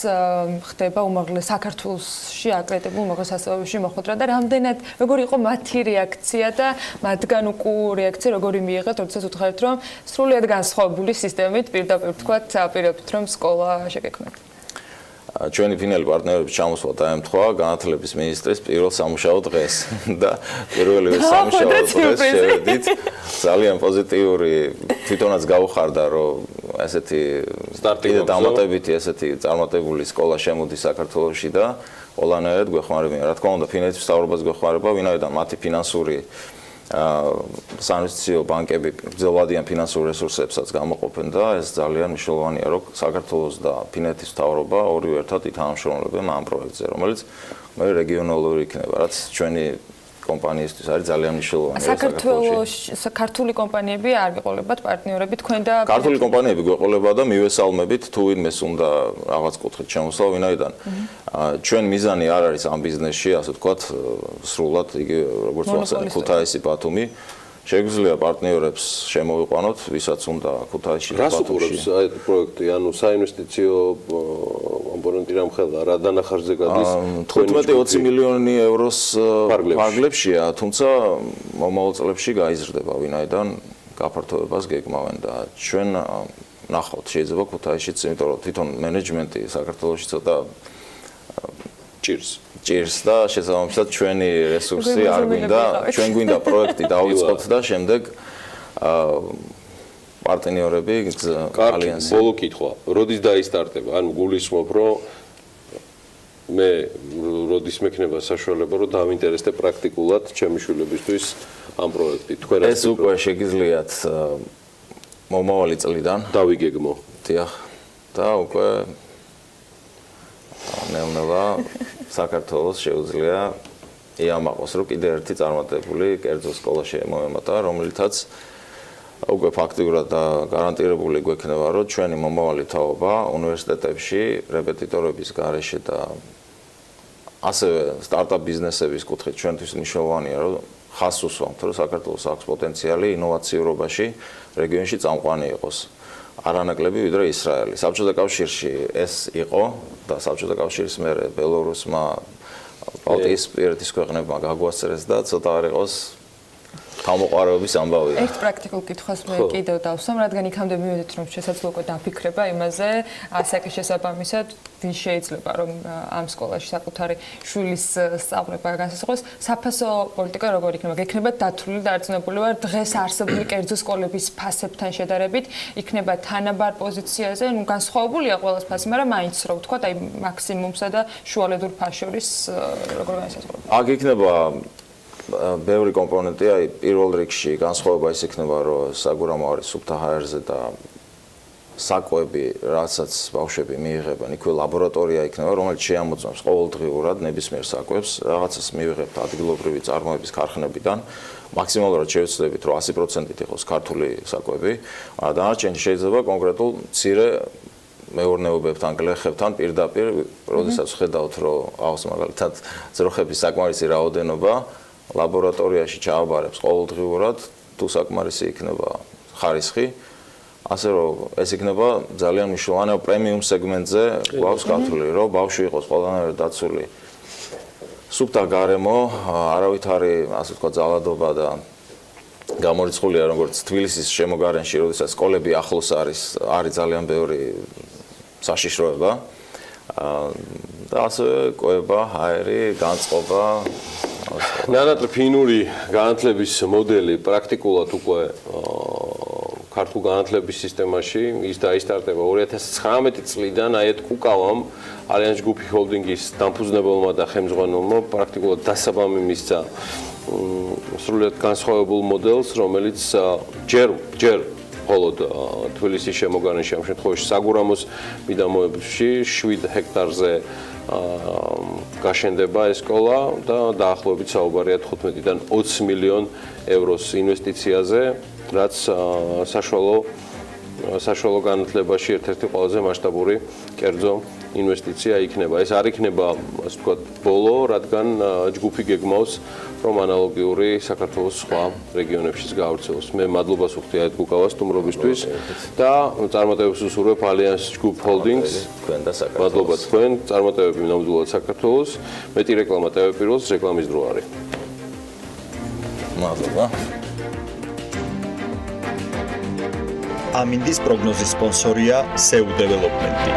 Speaker 6: ხდება უმაღლეს საქართველოში აკრედიტებულ უმაღლეს სასწავლებელში მოხვედრა და რამდენად როგორი იყო მათი რეაქცია და მათგან რეაქცია როგორი მიიღეთ, როდესაც უთხარით რომ სრულად განსხვავებული სისტემით პირდაპირ თქვათ აპირებთ რომ სკოლა შეგექმნათ.
Speaker 20: ჩვენი ფინალი პარტნიორები ჩამოსვლა დაემთხვა განათლების მინისტრის პირველ სამუშაო დღეს და პირველივე სამუშაო დღეს შევედით ძალიან პოზიტიური თვითონაც გავხარდა რომ ესეთი სტარტი დამატებითი ესეთი წარმატებული სკოლა შემოდის საქართველოში და ყველანაირად გვეხმარებიან. რა თქმა უნდა ფინეთის სწავლებას გვეხმარება ვინაიდან მათი ფინანსური საინვესტიციო ბანკები გრძელვადიან ფინანსურ რესურსებსაც გამოყოფენ და ეს ძალიან მნიშვნელოვანია რომ საქართველოს და ფინეთის მთავრობა ორივე ერთად ითანამშრომლებენ ამ პროექტზე რომელიც მე რეგიონალური იქნება რაც ჩვენი კომპანიისთვის არის ძალიან მნიშვნელოვანი
Speaker 6: საქართველოს კომპანიები არ გიყოლებათ პარტნიორები თქვენ და
Speaker 20: ქართული კომპანიები გვეყოლება და მივესალმებით თუ ვინმეს უნდა რაღაც კუთხით შემოსვლა ვინაიდან ჩვენ მიზანი არ არის ამ ბიზნესში ასე ვთქვათ სრულად იგი როგორც ვახსენე ქუთაისი ბათუმი შეგვიძლია პარტნიორებს შემოვიყვანოთ ვისაც უნდა ქუთაისში და ბათუმში
Speaker 21: რას უყურებს აი პროექტი ანუ საინვესტიციო კომპონენტი რამხელა რა დანახარჯზე გადის
Speaker 20: 15-20 მილიონი ევროს ფარგლებშია თუმცა მომავალ წლებში გაიზრდება ვინაიდან გაფართოებას გეგმავენ და ჩვენ ნახავთ შეიძლება ქუთაისშიც იმიტომ რომ თვითონ მენეჯმენტი საქართველოში ცოტა ჭირს და შესაბამისად ჩვენი რესურსი არ გვინდა ჩვენ გვინდა პროექტი დავიწყოთ და შემდეგ პარტნიორები ალიანსი
Speaker 21: ბოლო კითხვა როდის დაისტარტება ანუ გულისხმობ რომ მე როდის მექნება საშუალება რომ დავინტერესდე პრაქტიკულად ჩემი შვილებისთვის ამ პროექტით თქვენ
Speaker 20: ეს უკვე შეგიძლიათ მომავალი წლიდან
Speaker 21: დავიგეგმო
Speaker 20: დიახ და უკვე ნელ-ნელა საქართველოს შეუძლია იამაყოს რომ კიდე ერთი წარმატებული კერძო სკოლა შემოემატა რომელთაც უკვე ფაქტიურად და გარანტირებული გვექნება რომ ჩვენი მომავალი თაობა უნივერსიტეტებში რეპეტიტორების გარეშე და ასევე სტარტაპ ბიზნესების კუთხით ჩვენთვის მნიშვნელოვანია რომ ხაზს უსვამთ რომ საქართველოს აქვს პოტენციალი ინოვაციურობაში რეგიონში წამყვანი იყოს არანაკლები ვიდრე ისრაელი. საბჭოთა კავშირში ეს იყო და საბჭოთა კავშირის მერე ბელორუსმა ბალტიისპირეთის ქვეყნებმა გაგვასწრეს და ცოტა არ იყოს თავმოყარების ამბავია.
Speaker 6: ერთ პრაქტიკულ კითხვას მე კიდევ დავსვამ, რადგან იქამდე მივედით რომ შესაძლოა უკვე დაფიქრება იმაზე, ასაკის შესაბამისად ვინ შეიძლება რომ ამ სკოლაში საკუთარი შვილის სწავლება განსაზღვროს, საფასო პოლიტიკა როგორ იქნება? გექნება დათვლილი და არწმუნებული ვარ, დღეს არსებული კერძო სკოლების ფასებთან შედარებით იქნება თანაბარ პოზიციაზე, ნუ განსხვავებულია ყველას ფასი, მაგრამ მაინც რო ვთქვა, აი მაქსიმუმსა და შუალედურ ფასს შორის როგორ განსაზღვრება?
Speaker 20: აქ იქნება ბევრი კომპონენტი, აი პირველ რიგში განსხვავება ის იქნება, რომ საგურამო არის სუფთა ჰაერზე და საკვები, რასაც ბავშვები მიიღებენ, იქვე ლაბორატორია იქნება, რომელიც შეამოწმებს ყოველდღიურად ნებისმიერ საკვებს, რაღაცას მივიღებთ ადგილობრივი წარმოების ქარხნებიდან, მაქსიმალურად შევეცდებით, რომ 100%-ით იყოს ქართული საკვები, დანარჩენი შეიძლება კონკრეტულ მცირე მეურნეობებთან, გლეხებთან პირდაპირ, როდესაც ხედავთ, რომ აუს მაგალითად ძროხების საკმარისი რაოდენობა ლაბორატორიაში ჩააბარებს ყოველდღიურად, თუ საკმარისი იქნება ხარისხი, ასე რომ ეს იქნება ძალიან მნიშვნელოვანი პრემიუმ სეგმენტზე გვაქვს გათვლილი, რომ ბავშვი იყოს ყველანაირად დაცული. სუფთა გარემო, არავითარი, ასე ვთქვათ, ძალადობა და გამორიცხულია როგორც თბილისის შემოგარენში, როდესაც სკოლები ახლოს არის ძალიან ბევრი საშიშროება. და ასევე კვება, ჰაერი, განწყობა
Speaker 21: ნანატ ფინური განათლების მოდელი პრაქტიკულად უკვე ქართულ განათლების სისტემაში ის დაისტარტება 2019 წლიდან აიეთ კუკავამ ალიანს ჯგუფი ჰოლდინგის დამფუძნებელმა და ხელმძღვანელმა პრაქტიკულად დასაბამი მისცა სრულად განსხვავებულ მოდელს რომელიც ჯერ მხოლოდ თბილისის შემოგარენში ამ შემთხვევაში საგურამოს მიდამოებში 7 ჰექტარზე გაშენდება ეს სკოლა და დაახლოებით საუბარია 15-დან 20 მილიონ ევროს ინვესტიციაზე, რაც საშუალო განათლებაში ერთ-ერთი ყველაზე მასშტაბური კერძო ინვესტიცია იქნება. ეს არ იქნება, ასე ვთქვათ, ბოლო, რადგან ჯგუფი გეგმავს რომ ანალოგიური საქართველოს სხვა რეგიონებშიც გავრცელოს. მე მადლობას ვუხდი აეთ გუკავას სტუმრობისთვის და წარმატებებს ვუსურვებ ალიანს ჯგუფ ჰოლდინგს.
Speaker 20: თქვენ და საქართველოს.
Speaker 21: მადლობა თქვენ, წარმატებები ნამდვილად საქართველოს. მეტი რეკლამა TV პირველს რეკლამის დრო არის.
Speaker 20: მადლობა.
Speaker 14: ამინდის პროგნოზის სპონსორია SEU დეველოპმენტი.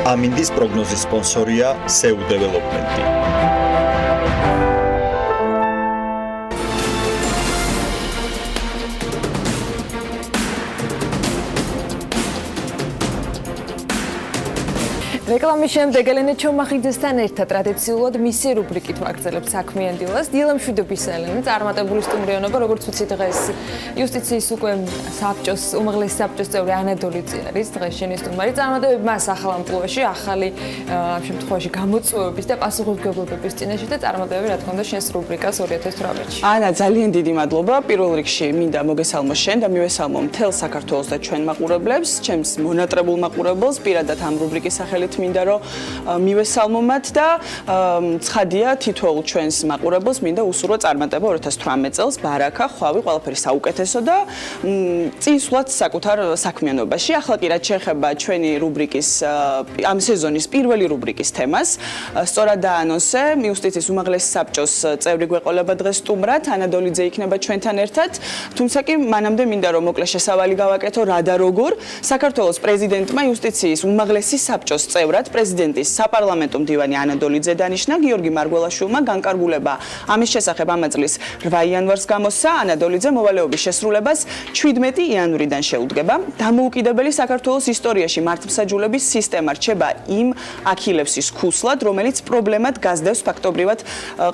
Speaker 14: ამინდის პროგნოზის სპონსორია SEU დეველოპმენტი.
Speaker 6: რეკლამის შემდეგ ელენე ჩომახიძესთან ერთად ტრადიციულად მისი რუბრიკით ვაგრძელებთ საქმიან დილას. დილა მშვიდობის ელენე, წარმატებული სტუმრიანობა, როგორც ვიცი დღეს იუსტიციის უკვე საბჭოს, უმაღლესი საბჭოს წევრი ანა დოლიძე არის დღეს შენი სტუმარი. წარმატებები მას ახალ ამპლუაში, ახალი ამ შემთხვევაში გამოწვევების და პასუხისმგებლობების წინაშე და წარმატებები რა თქმა უნდა შენს რუბრიკას 2018-ში.
Speaker 3: ანა, ძალიან დიდი მადლობა. პირველ რიგში მინდა მოგესალმო შენ და მივესალმო მთელ საქართველოს და ჩვენ მაყურებლებს, ჩემს მონატრებულ მაყურებელს, პირადად ამ რუბრიკის სახელით მინდა რომ მივესალმო მათ და ცხადია თითოეულ ჩვენს მაყურებელს მინდა უსურვო წარმატება 2018 წელს ბარაკა, ხვავი, ყველაფერი საუკეთესო და წინსვლად საკუთარ საქმიანობაში. ახლა კი რაც შეეხება ჩვენი რუბრიკის ამ სეზონის პირველი რუბრიკის თემას, სწორად დაანონსე იუსტიციის უმაღლესი საბჭოს წევრი გვეყოლება დღეს სტუმრად, ანა დოლიძე იქნება ჩვენთან ერთად. თუმცა კი მანამდე მინდა რომ მოკლე შესავალი გავაკეთო რა და როგორ საქართველოს პრეზიდენტმა იუსტიციის უმაღლესი საბჭოს წევრად პრეზიდენტის საპარლამენტო მდივანი ანა დოლიძე დანიშნა, გიორგი მარგველაშვილმა განკარგულება ამის შესახებ ამა წლის 8 იანვარს გამოსცა. ანა დოლიძე მოვალეობის შესრულებას 17 იანვრიდან შეუდგება. დამოუკიდებელი საქართველოს ისტორიაში მართლმსაჯულების სისტემა რჩება იმ აქილევსის ქუსლად, რომელიც პრობლემად გასდევს ფაქტობრივად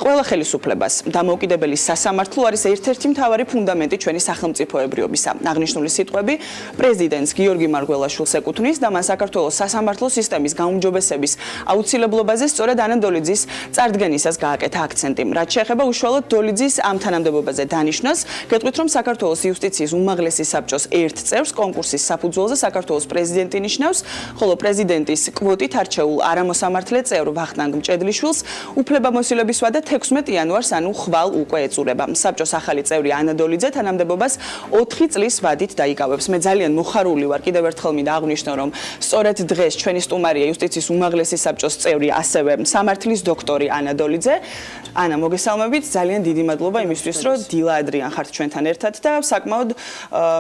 Speaker 3: ყველა ხელისუფლებას. დამოუკიდებელი სასამართლო არის ერთ-ერთი მთავარი ფუნდამენტი ჩვენი სახელმწიფოებრიობისა. აღნიშნული სიტყვები პრეზიდენტს გიორგი მარგველაშვილს ეკუთვნის და მან საქართველოს სასამართლო სისტემის გაუმჯობესების აუცილებლობაზე სწორედ ანა დოლიძის წარდგენისას გააკეთა აქცენტი. რაც შეეხება უშუალოდ დოლიძის ამ თანამდებობაზე დანიშნას, გეტყვით რომ საქართველოს იუსტიციის უმაღლესი საბჭოს ერთ წევრს კონკურსის საფუძველზე საქართველოს პრეზიდენტი ნიშნავს, ხოლო პრეზიდენტის კვოტით არჩეულ არამოსამართლე წევრ ვახტანგ მჭედლიშვილს უფლებამოსილების ვადა 16 იანვარს, ანუ ხვალ უკვე ეწურება. საბჭოს ახალი წევრი ანა დოლიძე თანამდებობას 4 წლის ვადით დაიკავებს. მე ძალიან მოხარული ვარ, კიდევ ერთხელ მინდა აღვნიშნო, რომ სწორედ დღეს ჩვენი სტუმარია იუსტიციის უმაღლესი საბჭოს წევრი, ასევე სამართლის დოქტორი ანა დოლიძე. ანა, მოგესალმებით, ძალიან დიდი მადლობა იმისთვის, რომ დილა ადრიან ხართ ჩვენთან ერთად და საკმაოდ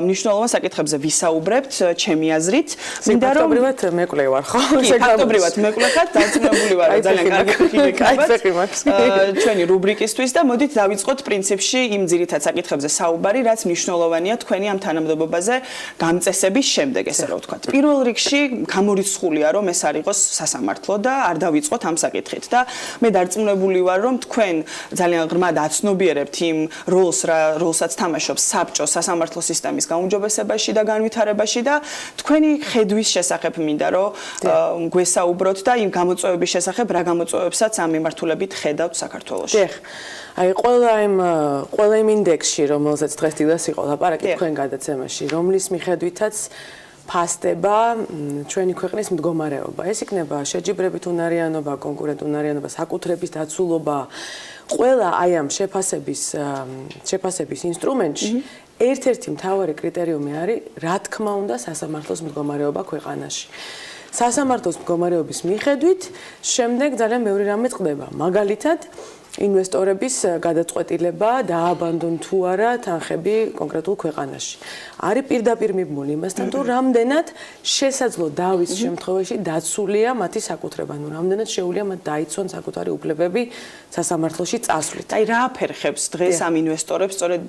Speaker 3: მნიშვნელოვან საკითხებზე ვისაუბრებთ, ჩემი აზრით. მინდა რომ ფაქტობრივად მეკლე ვარ, ხო? ფაქტობრივად მეკლე ხარ, დარწმუნებული ვარ, ძალიან კარგი ჩვენი რუბრიკისთვის და მოდით დავიწყოთ პრინციპში იმ ძირითად საკითხებზე საუბარი, რაც მნიშვნელოვანია თქვენი ამ თანამდებობაზე გამწესების შემდეგ, ესე რომ ვთქვათ. პირველ რიგში გამორიცხულია, რომ ეს არის არ იყოს სასამართლო და არ დავიწყოთ ამ საკითხით და მე დარწმუნებული ვარ რომ თქვენ ძალიან ღრმად აცნობიერებთ იმ როლსაც თამაშობს საბჭო სასამართლო სისტემის გაუმჯობესებაში და განვითარებაში და თქვენი ხედვის შესახებ მინდა რომ გვესაუბროთ და იმ გამოწვევების შესახებ რა გამოწვევებსაც ამ მიმართულებით ხედავთ საქართველოში.
Speaker 4: აი ყველა იმ ინდექსში რომელზეც დღეს დილას იყო ლაპარაკი თქვენ გადაცემაში რომლის მიხედვითაც ფასდება ჩვენი ქვეყნის მდგომარეობა. ეს იქნება შეჯიბრებით უნარიანობა, კონკურენტუნარიანობა, საკუთრების დაცულობა. ყველა აი ამ შეფასების ინსტრუმენტში ერთ-ერთი მთავარი კრიტერიუმი არის, რა თქმა უნდა, სასამართლოს მდგომარეობა ქვეყანაში. სასამართლოს მდგომარეობის მიხედვით შემდეგ ძალიან ბევრი რამე წყდება. მაგალითად, ინვესტორების გადაწყვეტილება დააბანდონ თუ არა თანხები კონკრეტულ ქვეყანაში. არის პირდაპირ მიბმული იმასთან, თუ რამდენად შესაძლო დავის შემთხვევაში დაცულია მათი საკუთრება, ანუ რამდენად შეუძლია მათ დაიცვან საკუთარი უფლებები სასამართლოში წასვლით.
Speaker 3: აი რა აფერხებს დღეს ამ ინვესტორებს სწორედ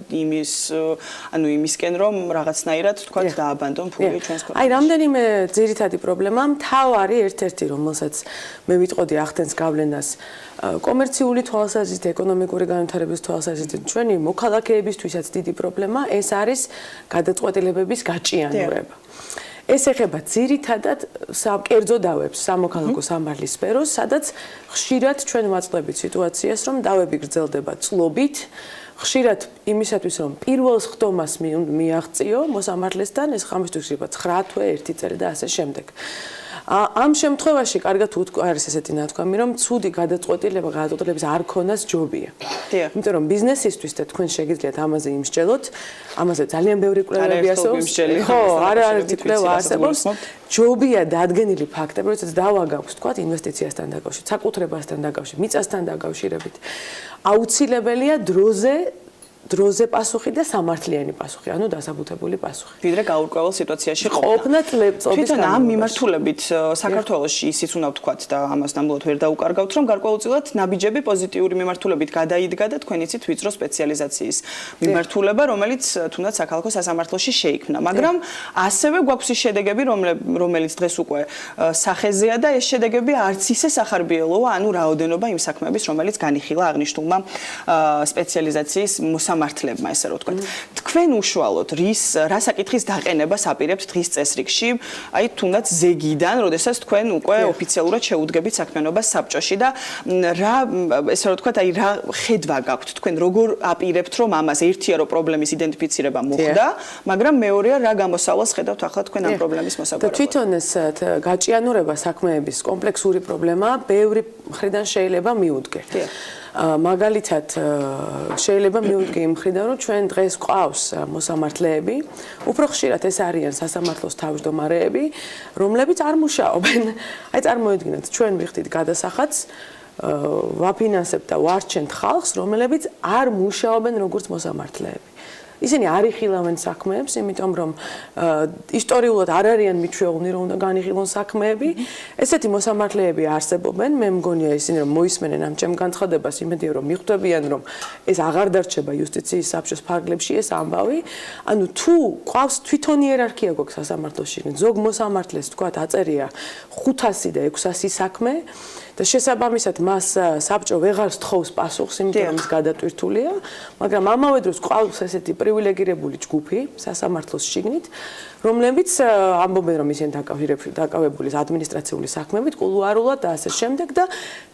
Speaker 3: იმისკენ რომ რაღაცნაირად თქვა დააბანდონ ფული ჩვენს ქვეყანაში.
Speaker 4: აი რამდენიმე ძირითადი პრობლემა, მთავარი ერთ-ერთი რომელსაც მე ვიტყოდი ახდენს გავლენას კომერციული თვალსაზრისით, ეკონომიკური განვითარების თვალსაზრისით ჩვენი მოქალაქეებისთვისაც დიდი პრობლემა ეს არის გადაწყვეტილებების გაჭიანურება. ეს ეხება ძირითადად კერძო დავებს, სამოქალაქო სამართლის სფეროს, სადაც ხშირად ჩვენ ვაწყდებით სიტუაციას, რომ დავები გრძელდება წლობით, ხშირად იმისათვის რომ პირველ ხდომას მიაღწიო მოსამართლესთან, ეს ხამისთვის იქნება 9 თვე, 1 წელი და ასე შემდეგ. ამ შემთხვევაში კარგად არის ესეთი ნათქვამი, რომ ცუდი გადაწყვეტილების არ ქონას ჯობია. იმიტომ რომ ბიზნესისთვის და თქვენ შეგიძლიათ ამაზე იმსჯელოთ, ამაზე ძალიან ბევრი კვლევები არსებობს. ხო, არაერთი კვლევა არსებობს. ჯობია დადგენილი ფაქტები, როდესაც დავა გაქვს, თქვა ინვესტიციასთან დაკავშირებით, საკუთრებასთან დაკავშირებით, მიწასთან დაკავშირებით. აუცილებელია დროზე პასუხი და სამართლიანი პასუხი, ანუ დასაბუთებული პასუხი.
Speaker 3: ვიდრე გაურკვეველ სიტუაციაში
Speaker 4: ყოფნა წლების
Speaker 3: თვითონ ამ მიმართულებით საქართველოში ისიც უნდა ვთქვათ და ამას ნამდვილად ვერ დაუკარგავთ, რომ გარკვეულწილად ნაბიჯები პოზიტიური მიმართულებით გადაიდგა და თქვენ იცით ვიწრო სპეციალიზაციის მიმართულება, რომელიც თუნდაც საქალაქო სასამართლოში შეიქმნა. მაგრამ ასევე გვაქვს ის შედეგები, რომელიც დღეს უკვე სახეზეა და ეს შედეგები არც ისე სახარბიელოა, ანუ რაოდენობა იმ საქმეების, რომელიც განიხილა აღნიშნულმა სპეციალიზაციის სამართლებმა ესე რომ ვთქვათ. თქვენ უშუალოდ რა საკითხის დაყენებას აპირებთ დღის წესრიგში, აი თუნდაც ზეგიდან, როდესაც თქვენ უკვე ოფიციალურად შეუდგებით საქმიანობას საბჭოში და რა ესე რომ ვთქვათ, აი რა ხედვა გაქვთ თქვენ, როგორ აპირებთ რომ ამას ერთია რომ პრობლემის იდენტიფიცირება მოხდა, მაგრამ მეორეა რა გამოსავალს ხედავთ ახლა თქვენ ამ პრობლემის მოსაგვარებლად.
Speaker 4: თვითონ ეს გაჭიანურება საქმეების კომპლექსური პრობლემაა, ბევრი მხრიდან შეიძლება მიუდგე. მაგალითად შეიძლება მივუდგე იმ მხრიდან რომ ჩვენ დღეს გვყავს მოსამართლეები, უფრო ხშირად ეს არიან სასამართლოს თავმჯდომარეები, რომლებიც არ მუშაობენ. აი წარმოიდგინეთ, ჩვენ ვიხდით გადასახადს, ვაფინანსებთ და ვარჩენთ ხალხს, რომლებიც არ მუშაობენ როგორც მოსამართლეები. ისინი არ იხილავენ საქმეებს, იმიტომ რომ ისტორიულად არ არიან მიჩვეულნი, რომ უნდა განიხილონ საქმეები. ესეთი მოსამართლეები არსებობენ, მე მგონია ისინი რომ მოისმენენ ამ ჩემ განცხადებას, იმედია რომ მიხვდებიან, რომ ეს აღარ დარჩება იუსტიციის საბჭოს ფარგლებში ეს ამბავი. ანუ თუ ყავს თვითონ იერარქია გვაქვს სასამართლოში, ზოგ მოსამართლეს თქვა აწერია 500 და 600 საქმე და შესაბამისად მას საბჭო ვეღარ სთხოვს პასუხს, იმიტომ რომ ის გადატვირთულია, მაგრამ ამავე დროს ყავს ესეთი პრივილეგირებული ჯგუფი სასამართლოს შიგნით, რომლებიც ამბობენ რომ ისინი დაკავებული ადმინისტრაციული საქმეებით, კულუარულად და ასე შემდეგ და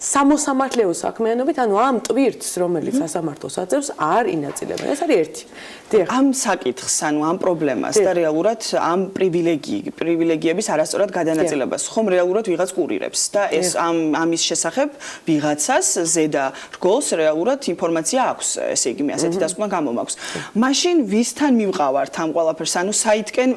Speaker 4: სამოსამართლეო საქმიანობით, ანუ ამ ტვირთს, რომელიც სასამართლოს აძლევს, არ ინაწილებენ. ეს არის ერთი.
Speaker 3: ამ საკითხს, ანუ ამ პრობლემას და რეალურად ამ პრივილეგიების არასწორად გადანაწილებას ხომ რეალურად ვიღაც კურირებს და ეს ამის შესახებ ვიღაცას ზედა რგოლს რეალურად ინფორმაცია აქვს, ესე იგი მე ასეთი დასკვნა გამომაქვს. მაშინ ვისთან მივყავართ ამ ყველაფერს, ანუ საითკენ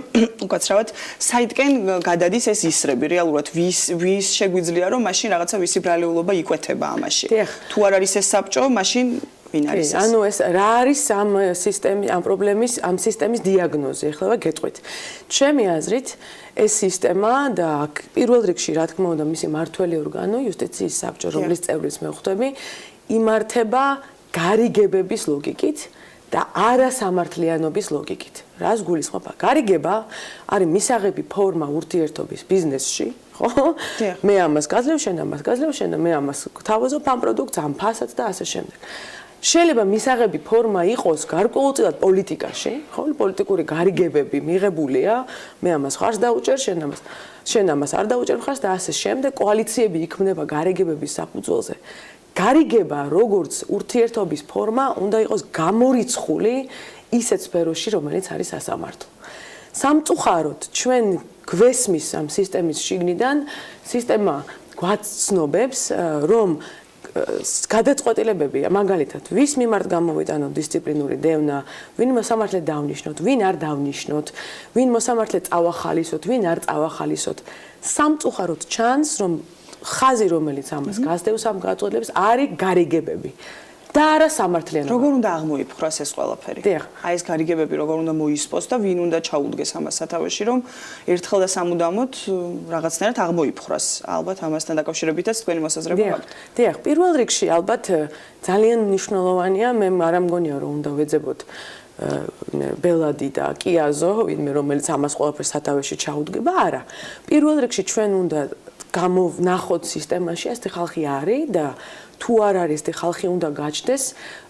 Speaker 3: უკაცრავად საითკენ გადადის ეს ისრები რეალურად ვის შეგვიძლია რომ მაშინ რაღაცა ვისი ბრალეულობა იკვეთება ამაში. თუ არ არის ეს საბჭო, მაშინ ვინ არის ეს?
Speaker 4: ანუ ეს რა არის ამ სისტემის, ამ პრობლემის, ამ სისტემის დიაგნოზი, ეხლა გეტყვით. ჩემი აზრით, ეს სისტემა და პირველ რიგში, რა თქმა უნდა, მისი მართველი ორგანო, იუსტიციის საბჭო, რომლის წევრიც მე ვხვდები, იმართება გარიგებების ლოგიკით და არასამართლიანობის ლოგიკით. რას გულისხმობ? გარიგება არის მისაღები ფორმა ურთიერთობის ბიზნესში, ხო? მე ამას გაძლევ, შენ ამას გაძლევ, შენ მე ამას თავაზობ ამ პროდუქტს, ამ ფასაც და ასე შემდეგ. შეიძლება მისაღები ფორმა იყოს გარკვეულწილად პოლიტიკაში, ხო? პოლიტიკური გარიგებები მიღებულია, მე ამას ხარს დაუჭერ, შენ ამას არ დაუჭერ ხარს და ასე შემდეგ კოალიციები იქმნება გარიგებების საფუძველზე. გარიგება როგორც ურთიერთობის ფორმა უნდა იყოს გამორიცხული ისეთ სფეროში, რომელიც არის სასამართლო. სამწუხაროდ ჩვენ გვესმის ამ სისტემის შიგნიდან სისტემა გვაცნობებს, რომ გადაწყვეტილებები, მაგალითად, ვის მიმართ გამოვიტანოთ დისციპლინური დევნა, ვინ მოსამართლე დავნიშნოთ, ვინ არ დავნიშნოთ, ვინ მოსამართლე წავახალისოთ, ვინ არ წავახალისოთ. სამწუხაროდ ჩანს, რომ ხაზი, რომელიც ამას გასდევს ამ გადაწყვეტილებას, არის გარიგებები. და არა სამართლიანობა.
Speaker 3: როგორ უნდა აღმოიფხვრას ეს ყველაფერი? აი ეს გარიგებები როგორ უნდა მოისპოს და ვინ უნდა ჩაუდგეს ამას სათავეში, რომ ერთხელ და სამუდამოდ რაღაცნაირად აღმოიფხვრას. ალბათ ამასთან დაკავშირებითაც თქვენი მოსაზრება გაქვთ.
Speaker 4: დიახ, პირველ რიგში ალბათ ძალიან მნიშვნელოვანია, მე არ მგონია რომ უნდა ვეძებოთ ბელადი და კიაზო, ვინმე რომელიც ამას ყველაფერს სათავეში ჩაუდგება, არა. პირველ რიგში ჩვენ უნდა გამოვნახოთ სისტემაში ეს ხალხი არის და თუ არ არის ეს ხალხი უნდა გაჩნდეს,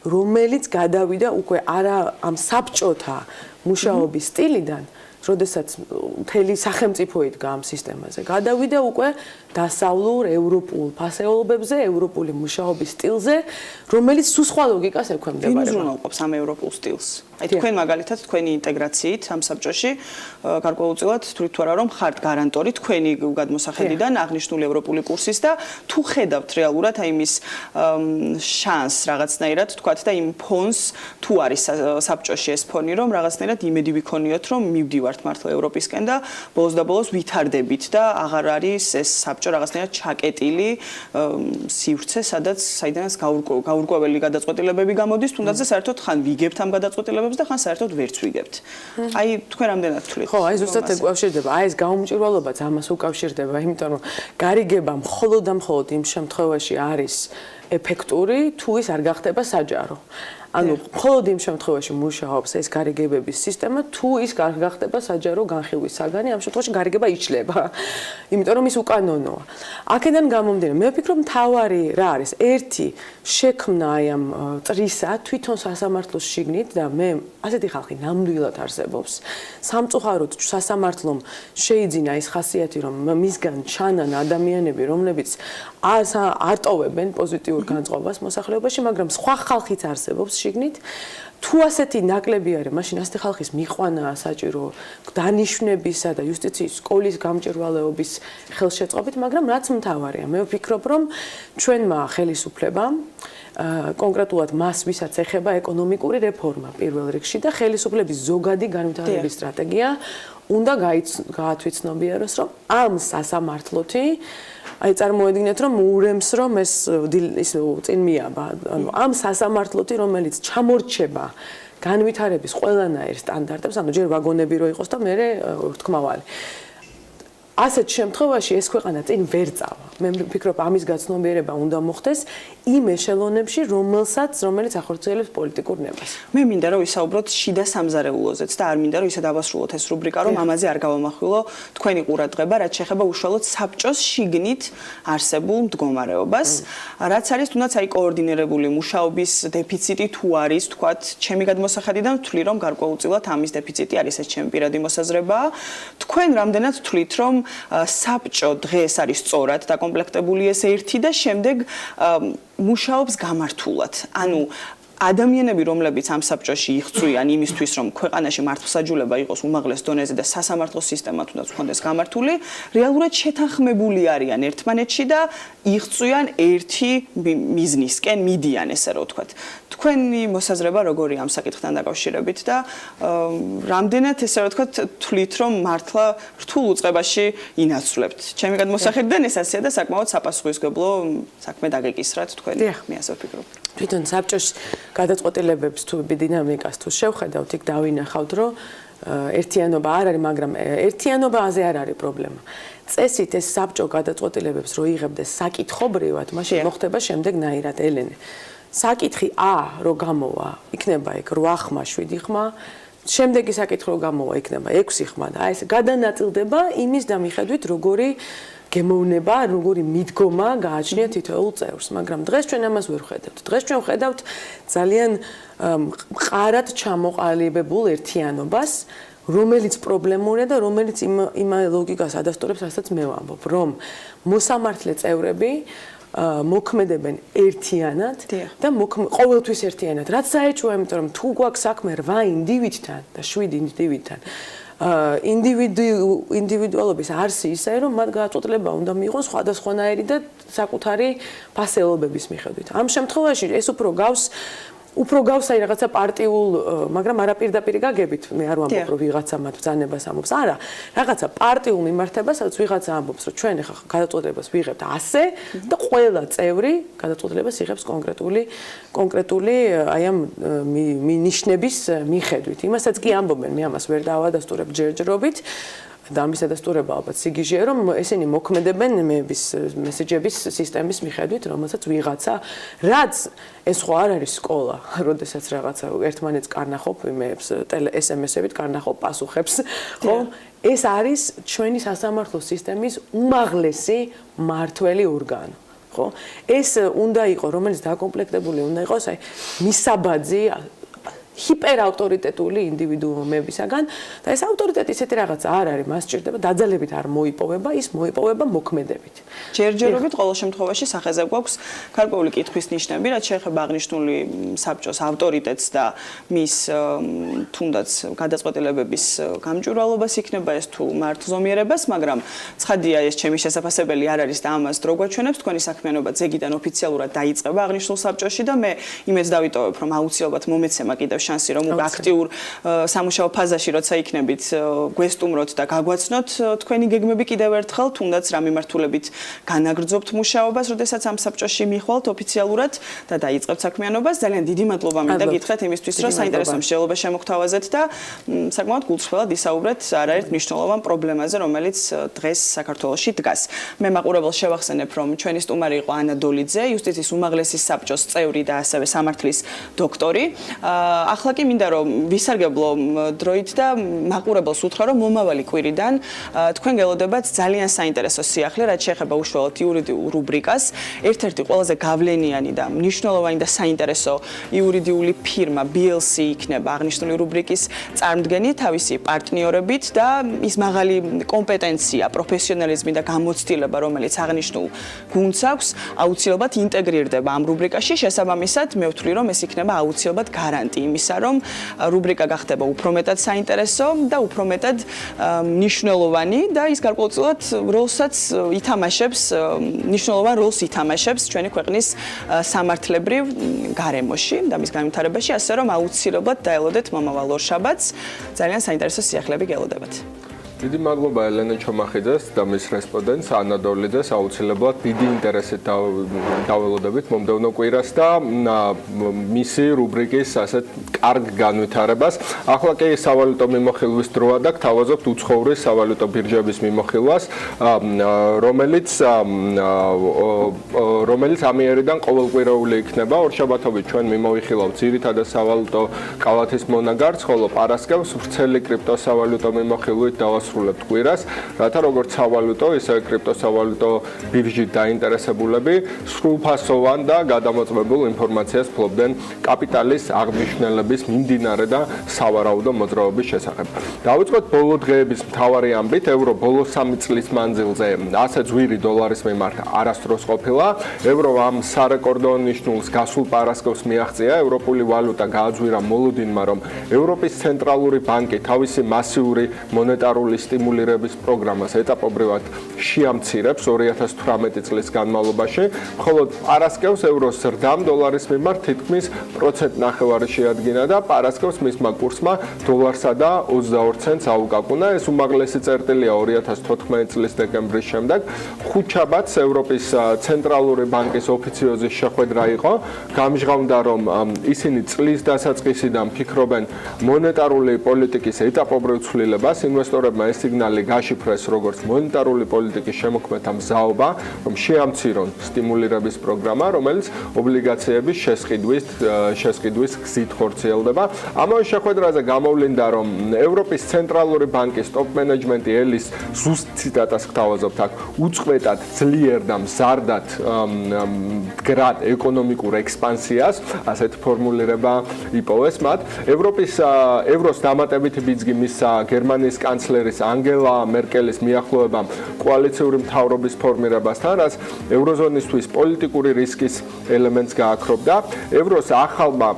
Speaker 4: რომელიც გადავიდა უკვე არა ამ საბჭოთა მუშაობის სტილიდან, როდესაც მთელი სახელმწიფო იდგა ამ სისტემაზე. გადავიდა უკვე დასავლურ ევროპულ ფასეულობებზე, ევროპული მუშაობის სტილზე, რომელიც სულ სხვა ლოგიკას ექვემდებარება.
Speaker 3: ვინ უზრუნველყოფს ამ ევროპულ სტილს? აი თქვენ მაგალითად თქვენი ინტეგრაციით ამ საბჭოში გარკვეულწილად თვლით თუ არა რომ ხართ გარანტორი თქვენი გადმოსახედიდან აღნიშნული ევროპული კურსის და თუ ხედავთ რეალურად აი იმის შანსს რაღაცნაირად თქვათ და იმ ფონს თუ არის საბჭოში ეს ფონი რომ რაღაცნაირად იმედი ვიქონიოთ რომ მივდივართ მართლა ევროპისკენ და ბოლოს და ბოლოს ვითარდებით და აღარ არის ეს საბჭო რაღაცნაირად ჩაკეტილი სივრცე საიდანაც გაურკვეველი გადაწყვეტილებები გამოდის თუნდაც და საერთოდ ხან ვიგებთ ამ გადაწყვეტილებებს და ხან საერთოდ ვერც ვიგებთ. აი თქვენ რამდენად თვლით?
Speaker 4: ხო, აი ზუსტად უკავშირდება. აი ეს გაუმჭირვალობაც ამას უკავშირდება, იმიტომ რომ გარიგება მხოლოდ და მხოლოდ იმ შემთხვევაში არის ეფექტური, თუ ის არ გახდება საჯარო. ანუ მხოლოდ იმ შემთხვევაში მუშაობს ეს გარიგებების სისტემა, თუ ის არ გახდება საჯარო განხილვის საგანი, ამ შემთხვევაში გარიგება იშლება. იმიტომ რომ ის უკანონოა. აქედან გამომდინარე, მე ვფიქრობ მთავარი რა არის? ერთი შექმნა აი ამ წრისა თვითონ სასამართლოს შიგნით და მე ასეთი ხალხი ნამდვილად არსებობს. სამწუხაროდ სასამართლომ შეიძინა ის ხასიათი, რომ მისგან ჩანან ადამიანები, რომლებიც არ ტოვებენ პოზიტიურ განწყობას მოსახლეობაში, მაგრამ სხვა ხალხიც არსებობს შიგნით. თუ ასეთი ნაკლები არის, მაშინ ასეთი ხალხის მიყვანა საჭირო დანიშვნებისა და იუსტიციის სკოლის გამჭირვალეობის ხელშეწყობით, მაგრამ რაც მთავარია, მე ვფიქრობ, რომ ჩვენმა ხელისუფლებამ კონკრეტულად მას, ვისაც ეხება ეკონომიკური რეფორმა პირველ რიგში და ხელისუფლების ზოგადი განვითარების სტრატეგია უნდა გაათვითცნობიეროს, რომ ამ სასამართლოთი აი წარმოედგინეთ რომ ურემს რომ ეს წინ მიაბა ანუ ამ სასამართლოთი რომელიც ჩამორჩება განვითარების ყველანაირ სტანდარტებს ანუ ჯერ ვაგონები რო იყოს და მე თქმავალი ასეთ შემთხვევაში ეს ქვეყანა წინ ვერ წავა მე ვფიქრობ ამის გაცნობიერება უნდა მოხდეს იმ ეშელონებში რომელიც ახორციელებს პოლიტიკურ ნებას
Speaker 3: მე მინდა რომ ვისაუბროთ შიდა სამზარეულოზეც და არ მინდა რომ ისე დავასრულოთ ეს რუბრიკა რომ ამაზე არ გავამახვილო თქვენი ყურადღება რაც შეეხება უშუალოდ საბჭოს შიგნით არსებულ მდგომარეობას რაც არის თუნდაც აი კოორდინირებული მუშაობის დეფიციტი თუ არის თქვათ ჩემი გადმოსახედიდან ვთვლი რომ გარკვეულწილად ამის დეფიციტი არის ეს ჩემი პირადი მოსაზრებაა თქვენ რამდენად ვთვლით რომ საბჭო დღეს არის სწორად დაკომპლექტებული ეს ერთი და შემდეგ მუშაობს გამართულად. ანუ ადამიანები, რომლებიც ამ საბჭოში იღწვიან იმისთვის, რომ ქვეყანაში მართლმსაჯულება იყოს უმაღლეს დონეზე და სასამართლო სისტემა თუნდაც ჰქონდეს გამართული, რეალურად შეთანხმებული არიან ერთმანეთში და იღწვიან ერთი მიზნისკენ, მიდიან ესე რომ ვთქვათ. თქვენი მოსაზრება როგორია ამ საკითხთან დაკავშირებით და რამდენად ესე რომ ვთქვათ, თვლით რომ მართლა რთულ უწყებაში ინაცვლებთ. ჩემი გადმოსახედიდან ეს ასეა და საკმაოდ საპასუხისმგებლო საქმე დაგეკისრათ თქვენ. მე ასე ვფიქრობ.
Speaker 4: თვითონ საბჭოს გადაწყვეტილებებს თუ დინამიკას თუ შევხედავთ, იქ დავინახავთ, რომ ერთიანობა არ არის, მაგრამ ერთიანობაზე არ არის პრობლემა. წესით ეს საბჭო გადაწყვეტილებებს რო იღებდეს საკითხობრივად, მაშინ მოხდება შემდეგნაირად, ელენე. საკითხი A რო გამოვა, იქნება იქ 8 ხმა, 7 ხმა, შემდეგი საკითხი რო გამოვა, იქნება 6 ხმა და აი ეს გადანაწილდება იმის და მიხედვით, როგორი გემოვნება, როგორი მიდგომა გააჩნია თითოეულ წევრს, მაგრამ დღეს ჩვენ ამას ვერ ვხედავთ. დღეს ჩვენ ვხედავთ ძალიან მყარად ჩამოყალიბებულ ერთიანობას, რომელიც პრობლემურია და რომელიც იმ ლოგიკას ადასტურებს, რასაც მე ვამბობ, რომ მოსამართლე წევრები მოქმედებენ ერთიანად და ყოველთვის ერთიანად. რაც საეჭვოა, იმიტომ რომ თუ გვაქვს საქმე 8 ინდივიდთან და 7 ინდივიდთან, ინდივიდუალობის არსი ისე, რომ მათ გააჭოტრება უნდა მიიღონ სხვადასხვანაირი და საკუთარი ფასეულობების მიხედვით. ამ შემთხვევაში ეს უფრო გავს აი რაღაცა პარტიულ, მაგრამ არა პირდაპირ გაგებით, მე არ ვამბობ, რომ ვიღაცა მათ ბრძანებას ამბობს. არა, რაღაცა პარტიულ მიმართებასაც ვიღაცა ამბობს, რომ ჩვენ ახლა გადაწყვეტილებას ვიღებთ ასე და ყველა წევრი გადაწყვეტილებას იღებს კონკრეტული აი ამ ნიშნების მიხედვით. იმასაც კი ამბობენ, მე ამას ვერ დავადასტურებ ჯერჯერობით. და ამის ადასტურება ალბათ სიგიჟეა, რომ ესენი მოქმედებენ მესეჯების სისტემის მიხედვით, რომელსაც ვიღაცა, რაც ეს ხო არ არის სკოლა, როდესაც რაღაცა ერთმანეთს კარნახობ, იმეებს SMS-ებით კარნახობ პასუხებს, ხო? ეს არის ჩვენი სასამართლო სისტემის უმაღლესი მმართველი ორგანო. ხო? ეს უნდა იყოს, რომელიც დაკომპლექტებული უნდა იყოს, აი, მისაბაძი ჰიპერავტორიტეტული ინდივიდუუმებისაგან და ეს ავტორიტეტი ისეთი რაღაცა არ არის, მას სჭირდება დაძალებით არ მოიპოვება, ის მოიპოვება მოქმედებით.
Speaker 3: ჯერჯერობით ყოველ შემთხვევაში სახეზე გვაქვს გარკვეული კითხვის ნიშნები, რაც შეეხება აღნიშნული საბჭოს ავტორიტეტს და მის თუნდაც გადაწყვეტილებების გამჭვირვალობას იქნება ეს თუ მართლზომიერებას, მაგრამ ცხადია ეს ჩემი შესაძლებელი არ არის და ამას დრო გვაჩვენებს თქვენი საქმიანობა ზეგიდან ოფიციალურად დაიწყება აღნიშნულ საბჭოში და მე იმედს დავიტოვებ, რომ აუცილებლად მომეცემა კიდევ შანსი, რომ აქტიურ სამუშაო ფაზაში როცა იქნებით, გვესტუმროთ და გაგვაცნოთ თქვენი გეგმები კიდევ ერთხელ, თუნდაც რა მიმართულებით განაგრძობთ მუშაობას, როდესაც ამ საბჭოში მიხვალთ ოფიციალურად და დაიწყებთ საქმიანობას. ძალიან დიდი მადლობა მინდა გითხრათ იმისთვის, რომ საინტერესო მსჯელობა შემოგთავაზეთ და საკმაოდ გულწრფელად ისაუბრეთ არაერთ მნიშვნელოვან პრობლემაზე, რომელიც დღეს საქართველოში დგას. მე მაყურებელს შევახსენებ, რომ ჩვენი სტუმარი იყო ანა დოლიძე, იუსტიციის უმაღლესი საბჭოს წევრი და ასევე სამართლის დოქტორი. ახლა კი მინდა რომ ვისარგებლო დროით და მაყურებელს უთხრა, რომ მომავალი კვირიდან თქვენ გელოდებათ ძალიან საინტერესო სიახლე, რაც შეეხება უშუალოდ იურიდიულ რუბრიკას. ერთ-ერთი ყველაზე გავლენიანი და მნიშვნელოვანი და საინტერესო იურიდიული ფირმა BLC იქნება აღნიშნული რუბრიკის წარმდგენი თავისი პარტნიორებით და ის მაღალი კომპეტენცია, პროფესიონალიზმი და გამოცდილება, რომელიც აღნიშნულ გუნდს აქვს, აუცილებლად ინტეგრირდება ამ რუბრიკაში. შესაბამისად, მე ვთვლი, რომ ეს იქნება აუცილებლად გარანტი იმისა, რომ რუბრიკა გახდება უფრო მეტად საინტერესო და უფრო მეტად მნიშვნელოვანი და ის გარკვეულწილად როლსაც ითამაშებს, მნიშვნელოვან როლს ითამაშებს ჩვენი ქვეყნის სამართლებრივ გარემოში და მის განვითარებაში, ასე რომ აუცილებლად დაელოდეთ მომავალ ორშაბათს. ძალიან საინტერესო სიახლეები გელოდებათ.
Speaker 7: დიდი მადლობა ელენე ჩომახიძეს და მის რესპონდენტს ანა დოლიძეს, აუცილებლად დიდი ინტერესით დაველოდებით მომდევნო კვირას და მისი რუბრიკის ასეთ კარგ განვითარებას. ახლა კი სავალუტო მიმოხილვის დროა და გთავაზობთ უცხოური სავალუტო ბირჟების მიმოხილვას, რომელიც ამიერიდან ყოველკვირეული იქნება. ორშაბათობით ჩვენ მიმოვიხილავთ ძირითადად სავალუტო კალათის მონაგარს, ხოლო პარასკევს ვრცელი კრიპტოსავალუტო მიმოხილვით დავასრულებთ კვირას, რათა როგორც სავალუტო, ისე კრიპტოსავალუტო ბირჟით დაინტერესებულები სრულფასოვან და გადამოწმებულ ინფორმაციას ფლობდნენ კაპიტალის აღნიშნულების მიმდინარე და სავარაუდო მოძრაობის შესახებ. დავიწყოთ ბოლო დღეების მთავარი ამბით. ევრო ბოლო 3 წლის მანძილზე ასე ძვირი დოლარის მიმართ არასდროს ყოფილა. ევრო ამ სარეკორდო ნიშნულს გასულ პარასკევს მიაღწია. ევროპული ვალუტა გააძვირა მოლოდინმა, რომ ევროპის ცენტრალური ბანკი თავისი მასიური მონეტარული სტიმულირების პროგრამას ეტაპობრივად შეამცირებს 2018 წლის განმავლობაში, ხოლო პარასკევს ევროს ზრდამ დოლარის მიმართ თითქმის 1.5% შეადგინა და პარასკევს მისმა კურსმა დოლარსა და 22 ცენტს აუკაკუნა. ეს უმაღლესი წერტილია 2014 წლის დეკემბრის შემდეგ. ხუთშაბათს ევროპის ცენტრალური ბანკის ოფიციოზის შეხვედრა იყო. გამჟღავნდა, რომ ისინი წლის დასაწყისიდან ფიქრობენ მონეტარული პოლიტიკის ეტაპობრივ ცვლილებას. ინვესტორებმა ეს სიგნალი გაშიფრეს როგორც მონეტარული პოლიტიკის შემოქმედა მზაობა, რომ შეამცირონ სტიმულირების პროგრამა, რომელიც ობლიგაციების შესყიდვის გზით ხორცი
Speaker 2: ხორციელდება. ამავე შეხვედრაზე გამოვლინდა, რომ ევროპის ცენტრალური ბანკის ტოპ მენეჯმენტი ელის ზუსტ ციტატას გთავაზობთ აქ, უწყვეტად, ძლიერ და მზარდად მდგრად ეკონომიკურ ექსპანსიას, ასეთ ფორმულირება იპოვეს მათ. ევროს დამატებითი ბიძგი მისცა გერმანიის კანცლერის ანგელა მერკელის მიახლოებამ კოალიციური მთავრობის ფორმირებასთან, რაც ევროზონისთვის პოლიტიკური რისკის ელემენტს გააქრობდა. ევროს ახალმა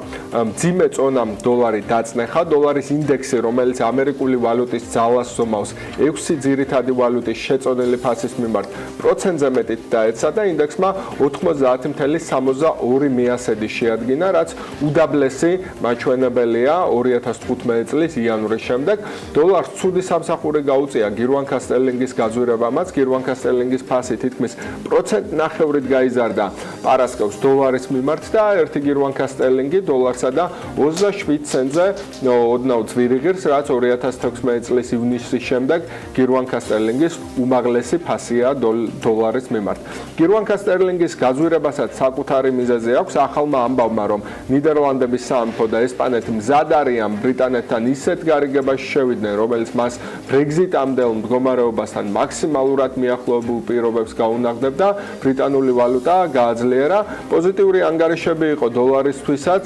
Speaker 2: მძიმე წონამ დოლარი დაწნეხა, დოლარის ინდექსი, რომელიც ამერიკული ვალუტის ძალას ზომავს 6 ძირითადი ვალუტის შეწონილი ფასის მიმართ პროცენტზე მეტით დაეცა და ინდექსმა 90.62 შეადგინა, რაც უდაბლესი მაჩვენებელია 2015 წლის იანვრის შემდეგ. დოლარს ცუდი სამსახური გაუწია გირვანქა სტერლინგის გაძვირებამაც, გირვანქა სტერლინგის ფასი თითქმის 1.5%-ით გაიზარდა პარასკევს დოლარის მიმართ და 1 გირვანქა სტერლინგი დოლარსა და 27 ცენტზე ოდნავ ძვირი ღირს, რაც 2016 წლის ივნისის შემდეგ გირვანქა სტერლინგის უმაღლესი ფასია დოლარის მიმართ. გირვანქა სტერლინგის გაძვირებასაც საკუთარი მიზეზი აქვს. ახალმა ამბავმა, რომ ნიდერლანდების სამეფო და ესპანეთი მზად არიან ბრიტანეთთან ისეთ გარიგებაში შევიდნენ, რომელიც მას ბრეგზიტამდელ მდგომარეობასთან მაქსიმალურად მიახლოებულ პირობებს გაუნაღდებდა, ბრიტანული ვალუტა გააძლიერა. პოზიტიური ანგარიშები იყო დოლარისთვისაც,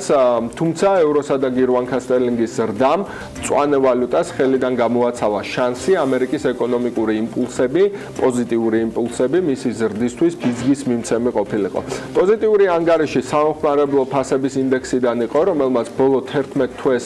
Speaker 2: თუმცა ევროსა და გირვანქა სტერლინგის ზრდამ მწვანე ვალუტას ხელიდან გამოაცალა შანსი ამერიკის ეკონომიკური იმპულსები, პოზიტიური იმპულსები მისი ზრდისთვის ბიძგის მიმცემი ყოფილიყო. პოზიტიური ანგარიში სამხმარებლო ფასების ინდექსიდან იყო, რომელმაც ბოლო 11 თვეს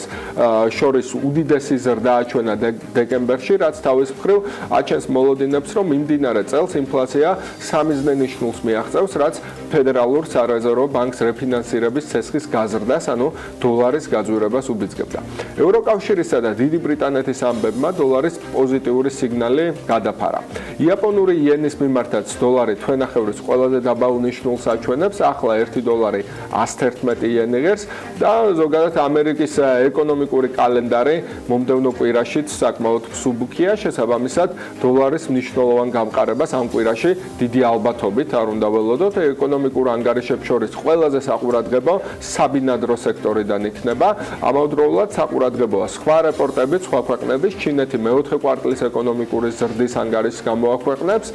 Speaker 2: შორის უდიდესი ზრდა აჩვენა დეკემბერში, რაც თავის მხრივ აჩენს მოლოდინებს, რომ მიმდინარე წელს ინფლაცია სამიზნე ნიშნულს მიაღწევს, რაც ფედერალურ სარეზერვო ბანკს რეფინანსირების ცესხის გაზრდას, ანუ დოლარის გაძვირებას უბიძგებდა. ევროკავშირისა და დიდი ბრიტანეთის ამბებმა დოლარის პოზიტიური სიგნალი გადაფარა. იაპონური იენის მიმართაც დოლარი თვენახევრის ყველაზე დაბალ ნიშნულს აჩვენებს, ახლა 1 დოლარი 111 იენი ღირს და ზოგადად ამერიკის ეკონომიკური კალენდარი მომდევნო კვირაშიც საკმაოდ მსუბუქია, შესაბამისად დოლარის მნიშვნელოვან გამყარებას ამ კვირაში დიდი ალბათობით არ უნდა ველოდოთ. ეკონომიკურ ანგარიშებს შორის ყველაზე საყურადღებო საბინადრო სექტორიდან იქნება. ამავდროულად საყურადღებოა სხვა რეპორტები, სხვა ქვეყნების, ჩინეთი მეოთხე კვარტლის ეკონომიკური ზრდის ანგარიშს გამოაქვეყნებს,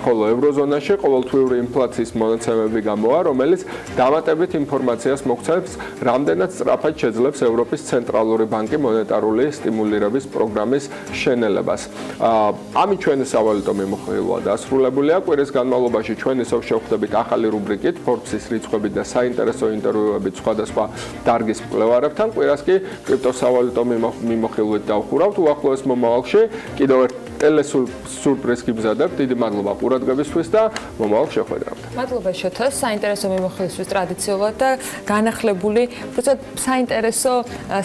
Speaker 2: ხოლო ევროზონაში ყოველთვიური ინფლაციის მონაცემები გამოვა, რომელიც დამატებით ინფორმაციას მოგცემს, რამდენად სწრაფად შეძლებს ევროპის ცენტრალური ბანკი მონეტარული სტიმულირების პროგრამის შენელებას. ამით ჩვენი სავალუტო მიმოხილვა დასრულებულია. კვირის განმავლობაში ჩვენ ისევ შევხვდებით ახალი რუბრიკით, Forbes-ის რიცხვებით და საინტერესო ინტერვიუებით სხვადასხვა დარგის მკვლევარებთან. კვირას კი კრიპტოსავალუტო მიმოხილვით დავხურავთ. უახლოეს მომავალში კიდევ ერთ ტელესურპრიზს გიბზადებთ. დიდი მადლობა ყურადღებისთვის და მომავალ შეხვედრამდე.
Speaker 6: მადლობა შოთას, საინტერესო მიმოხილვისთვის ტრადიციულად და განახლებული, უბრალოდ საინტერესო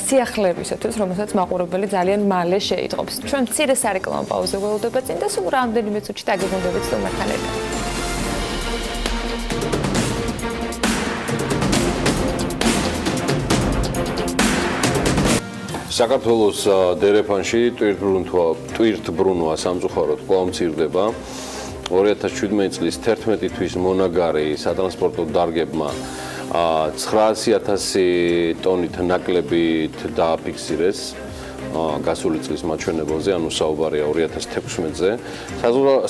Speaker 6: სიახლეებისათვის, რომელსაც მაყურებელი ძალიან მალე შეიტყობს. ჩვენ მცირე სარეკლამო პაუზე ველოდება წინ და სულ რამდენიმე წუთში დაგეგმდებით სტუმართან ერთად.
Speaker 21: საქართველოს დერეფანში ტვირთბრუნვა სამწუხაროდ კვლავ მცირდება. 2017 წლის 11 თვის მონაგარი სატრანსპორტო დარგებმა 900,000 ტონით ნაკლებით დააფიქსირეს გასული წლის მაჩვენებელზე, ანუ საუბარია 2016-ზე.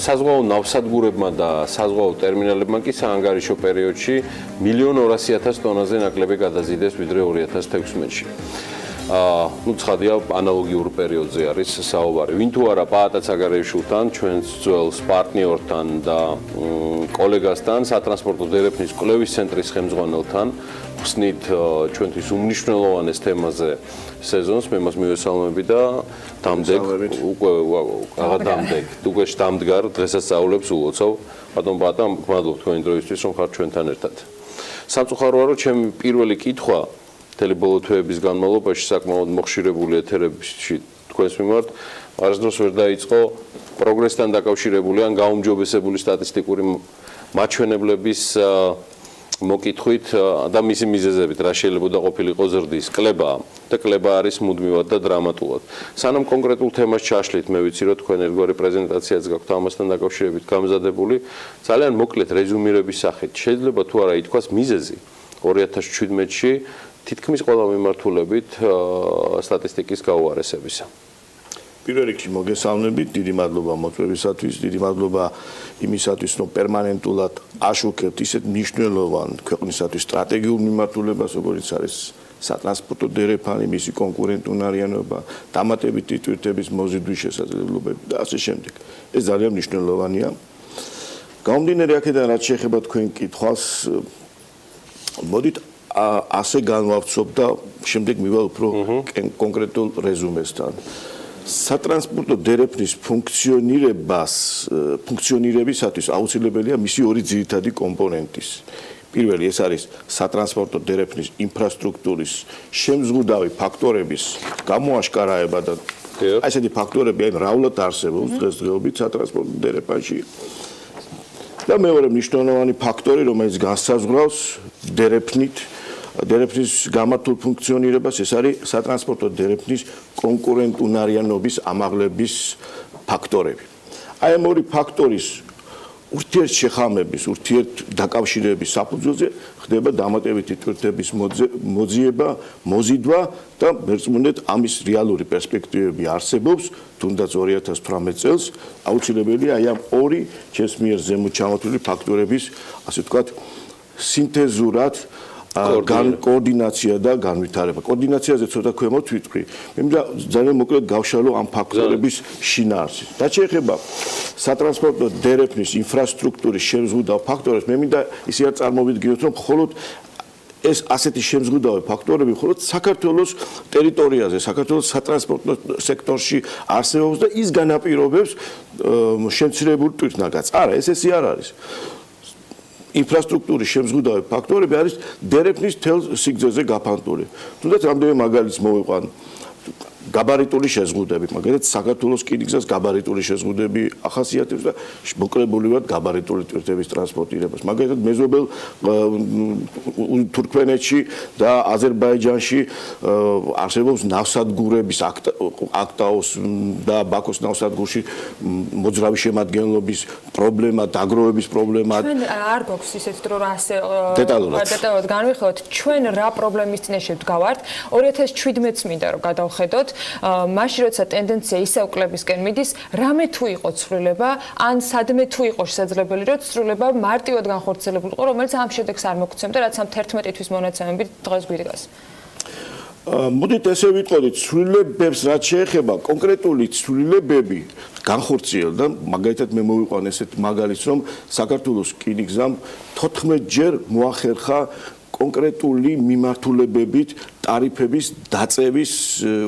Speaker 21: საზღვაო ნავსადგურებმა და საზღვაო ტერმინალებმა კი საანგარიშო პერიოდში 1,200,000 ტონაზე ნაკლები გადაზიდეს ვიდრე 2016-ში. ცხადია ანალოგიურ პერიოდზე არის საუბარი. ვინ თუ არა პაატა ცაგარეიშვილთან, ჩვენს ძველს პარტნიორთან და კოლეგასთან, სატრანსპორტო დერეფნის კვლევის ცენტრის ხელმძღვანელთან ხსნით ჩვენთვის უმნიშვნელოვანეს თემაზე სეზონს, მე მას მივესალმები და დამდეგ უკვე დამდგარ დღესასწაულებს ულოცავ. ბატონ პაატა, მადლობთ თქვენი დროისთვის, რომ ხართ ჩვენთან ერთად. სამწუხაროა, რომ ჩემი პირველი კითხვა ტელებოლო თვეების განმავლობაში საკმაოდ მოხშირებული ეთერებში თქვენს მიმართ არასდროს ვერ დაიწყო პროგრესთან დაკავშირებული ან გაუმჯობესებული სტატისტიკური მაჩვენებლების მოკითხვით და მისი მიზეზებით, რა შეიძლება ყოფილიყო ზრდის კლება და კლება არის მუდმივად და დრამატულად. სანამ კონკრეტულ თემას ჩაშლით, მე ვიცი, რომ თქვენ ერთგვარი პრეზენტაციაც გაქვთ ამასთან დაკავშირებით გამზადებული, ძალიან მოკლედ რეზუმირების სახით შეიძლება თუ არა ითქვას მიზეზი 2017-ში თითქმის ყველა მიმართულებით სტატისტიკის გაუარესებისა.
Speaker 11: პირველ რიგში მოგესალმებით, დიდი მადლობა მოწვევისათვის, დიდი მადლობა იმისათვის, რომ პერმანენტულად აშუქებთ ისეთ მნიშვნელოვან ქვეყნისათვის სტრატეგიულ მიმართულებას, როგორც არის სატრანსპორტო დერეფანი, მისი კონკურენტუნარიანობა, დამატებითი ტვირთების მოზიდვის შესაძლებლობები და ასე შემდეგ. ეს ძალიან მნიშვნელოვანია. გამომდინარე აქედან, რაც შეეხება თქვენ კითხვას, მოდით ასე განვავცობ და შემდეგ მივალ უფრო კონკრეტულ რეზუმესთან. სატრანსპორტო დერეფნის ფუნქციონირებისათვის აუცილებელია მისი ორი ძირითადი კომპონენტის. პირველი ეს არის სატრანსპორტო დერეფნის ინფრასტრუქტურის შემზღუდავი ფაქტორების გამოაშკარაება და ასეთი ფაქტორები აი მრავლად არსებობს დღესდღეობით სატრანსპორტო დერეფანში. და მეორე მნიშვნელოვანი ფაქტორი, რომელიც განსაზღვრავს დერეფნის გამართულ ფუნქციონირებას, ეს არის სატრანსპორტო დერეფნის კონკურენტუნარიანობის ამაღლების ფაქტორები. აი ამ ორი ფაქტორის ურთიერთშეხამების, ურთიერთდაკავშირების საფუძველზე ხდება დამატებითი ტვირთების მოძიება, მოზიდვა და მერწმუნედ ამის რეალური პერსპექტივები არსებობს, თუნდაც 2018 წელს აუცილებელია აი ამ ორი ჩემს მიერ ზემოთ ჩამოთვლილი ფაქტორების, ასე ვთქვათ, სინთეზურად კოორდინაცია და განვითარება. კოორდინაციაზე ცოტა ქვემოთ ვიტყვი. მე მინდა ძალიან მოკლედ გავშალო ამ ფაქტორების შინაარსს. რაც შეეხება სატრანსპორტო დერეფნის ინფრასტრუქტურის შემზღუდავ ფაქტორებს, მე მინდა ისე არ წარმოვიდგინოთ, რომ მხოლოდ ეს ასეთი შემზღუდავი ფაქტორები მხოლოდ საქართველოს ტერიტორიაზე, საქართველოს სატრანსპორტო სექტორში არსებობს და ის განაპირობებს შემცირებულ ტვირთნაგაზს. არა, ესე არ არის. ინფრასტრუქტურის შემზღუდავი ფაქტორები არის დერეფნის თელ სიგრძეზე გაფანტული. თუნდაც რამდენიმე მაგალითს მოვიყვან. გაბარიტული შეზღუდები, მაგალითად საქართველოს რკინიგზას გაბარიტული შეზღუდები ახასიათებს და მოკლებულივად გაბარიტული ტვირთების ტრანსპორტირებას. მაგალითად მეზობელ თურქმენეთში და აზერბაიჯანში არსებობს ნავსადგურების აქტაოს და ბაქოს ნავსადგურში მოძრავი შემადგენლობის პრობლემა, დაგროვების პრობლემა.
Speaker 6: ჩვენ არ გვაქვს ისეთ დრო რა ასე დეტალურად განვიხილოთ, ჩვენ რა პრობლემის წინაშე ვდგავართ. 2017-ს მინდა რომ გადავხედოთ მაშინ როცა ტენდენცია ისევ კლებისკენ მიდის, რამე თუ იყო ცვლილება, ან სადმე თუ იყო შესაძლებელი, რომ ცვლილება მარტივად განხორციელებულიყო, რომელიც ამ შედეგს არ მოგცემდა, რაც ამ 11 თვის მონაცემებით დღეს გვიდგას.
Speaker 11: მოდით ესე ვიტყოდით, ცვლილებებს რაც შეეხება, კონკრეტული ცვლილებები განხორციელდა, მაგალითად მე მოვიყვან ესეთ მაგალითს, რომ საქართველოს რკინიგზამ 14 ჯერ მოახერხა კონკრეტული მიმართულებებით ტარიფების დაწევის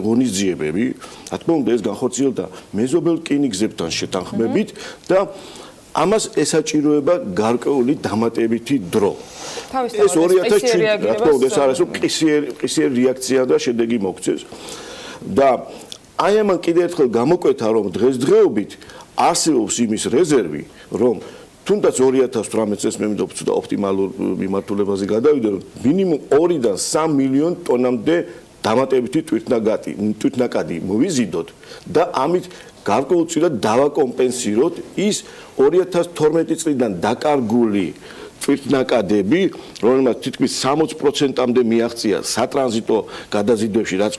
Speaker 11: ღონისძიებები. რა თქმა უნდა, ეს განხორციელდა მეზობელ რკინიგზებთან შეთანხმებით და ამას ესაჭიროება გარკვეული დამატებითი დრო. ეს 2007, რა თქმა უნდა, ეს არის რომ ყისიერი რეაქცია და შედეგი მოგვცეს. და აი ამან კიდევ ერთხელ გამოკვეთა, რომ დღესდღეობით არსებობს იმის რეზერვი, რომ თუნდაც 2018 წელს მე მინდა ვცუდა ოპტიმალურ მიმართულებაზე გადავიდე, რომ მინიმუმ 2-დან 3 მილიონ ტონამდე დამატებითი ტვირთნაკადი მოვიზიდოთ და ამით გარკვეულწილად დავაკომპენსიროთ ის 2012 წლიდან დაკარგული ტვირთნაკადები, რომელმაც თითქმის 60%-მდე მიაღწია სატრანზიტო გადაზიდვებში, რაც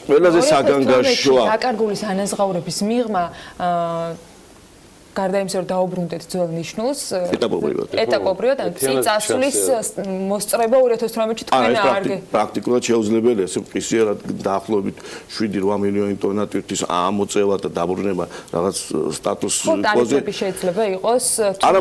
Speaker 11: ყველაზე საგანგაშოა.
Speaker 6: დაკარგულის ანაზღაურების მიღმა გარდა იმისა, რომ დაუბრუნდეთ ძველ ნიშნულს, ეტაპობრივად, ან წინ წასვლის მოსწრება 2018-ში თქვენ არ
Speaker 11: პრაქტიკულად შეუძლებელია, ეს ყისიერად დაახლოებით 7-8 მილიონი ტონა თვირთის ამოწევა და დაბრუნება რაღაც სტატუს
Speaker 6: კოზე. შეიძლება იყოს
Speaker 11: არა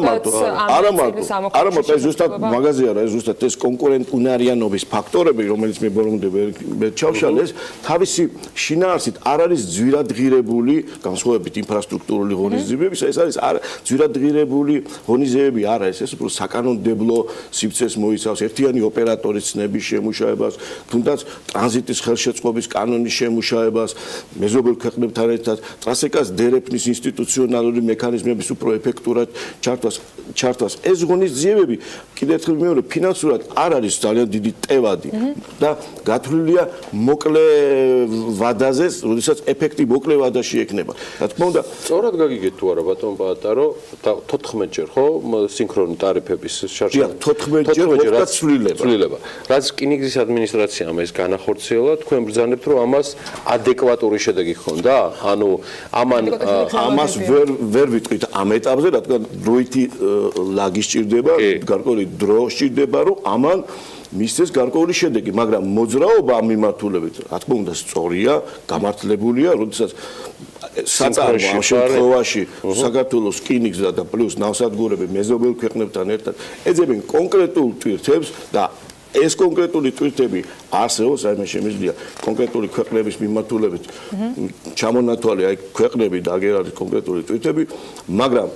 Speaker 11: მარტო, ეს ზუსტად მაღაზია რა, ეს ზუსტად ეს კონკურენტუნარიანობის ფაქტორები, რომელიც მე ბოლომდე ვერ ჩავშალეს, თავისი შინაარსით არ არის ძვირადღირებული განსხვავებით ინფრასტრუქტურული ღონისძიებების, ეს არის ძვირადღირებული ღონისძიებები არ არის, ეს უფრო საკანონმდებლო სივრცეს მოიცავს, ერთიანი ოპერატორის ცნების შემუშავებას, თუნდაც ტრანზიტის ხელშეწყობის კანონის შემუშავებას, მეზობელ ქვეყნებთან ერთად ტრასეკას დერეფნის ინსტიტუციონალური მექანიზმების უფრო ეფექტურად ჩართვას. ეს ღონისძიებები კიდევ ერთხელ მეორე ფინანსურად არ არის ძალიან დიდი ტევადი და გათვლილია მოკლე ვადაზე, როდესაც ეფექტი მოკლე ვადაში ექნება. რა თქმა უნდა,
Speaker 21: სწორად გაგიგეთ თუ არა ბატონ პატარო 14 ჯერ ხო სინქრონი ტარიფების შარშან
Speaker 5: 14 ჯერ და
Speaker 21: ცვლილება რაც რკინიგზის ადმინისტრაციამ ეს განახორციელა თქვენ ბრძანებთ რომ ამას ადეკვატური შედეგი ჰქონდა ანუ
Speaker 5: ამას ვერ ვიტყვით ამ ეტაპზე რადგან დროითი ლაგი სჭირდება გარკვეული დრო სჭირდება რომ ამან მისცეს გარკვეული შედეგი, მაგრამ მოძრაობა ამ მიმართულებით, რა თქმა უნდა, სწორია, გამართლებულია, როდესაც საწარმო ამ შემთხვევაში საქართველოს რკინიგზა და პლუს ნავსადგურები მეზობელ ქვეყნებთან ერთად ეძებენ კონკრეტულ ტვირთებს და ეს კონკრეტული ტვირთები არსებობს, აი მე შემიძლია კონკრეტული ქვეყნების მიმართულებით ჩამონათვალე აი ქვეყნები და აგერ არის კონკრეტული ტვირთები, მაგრამ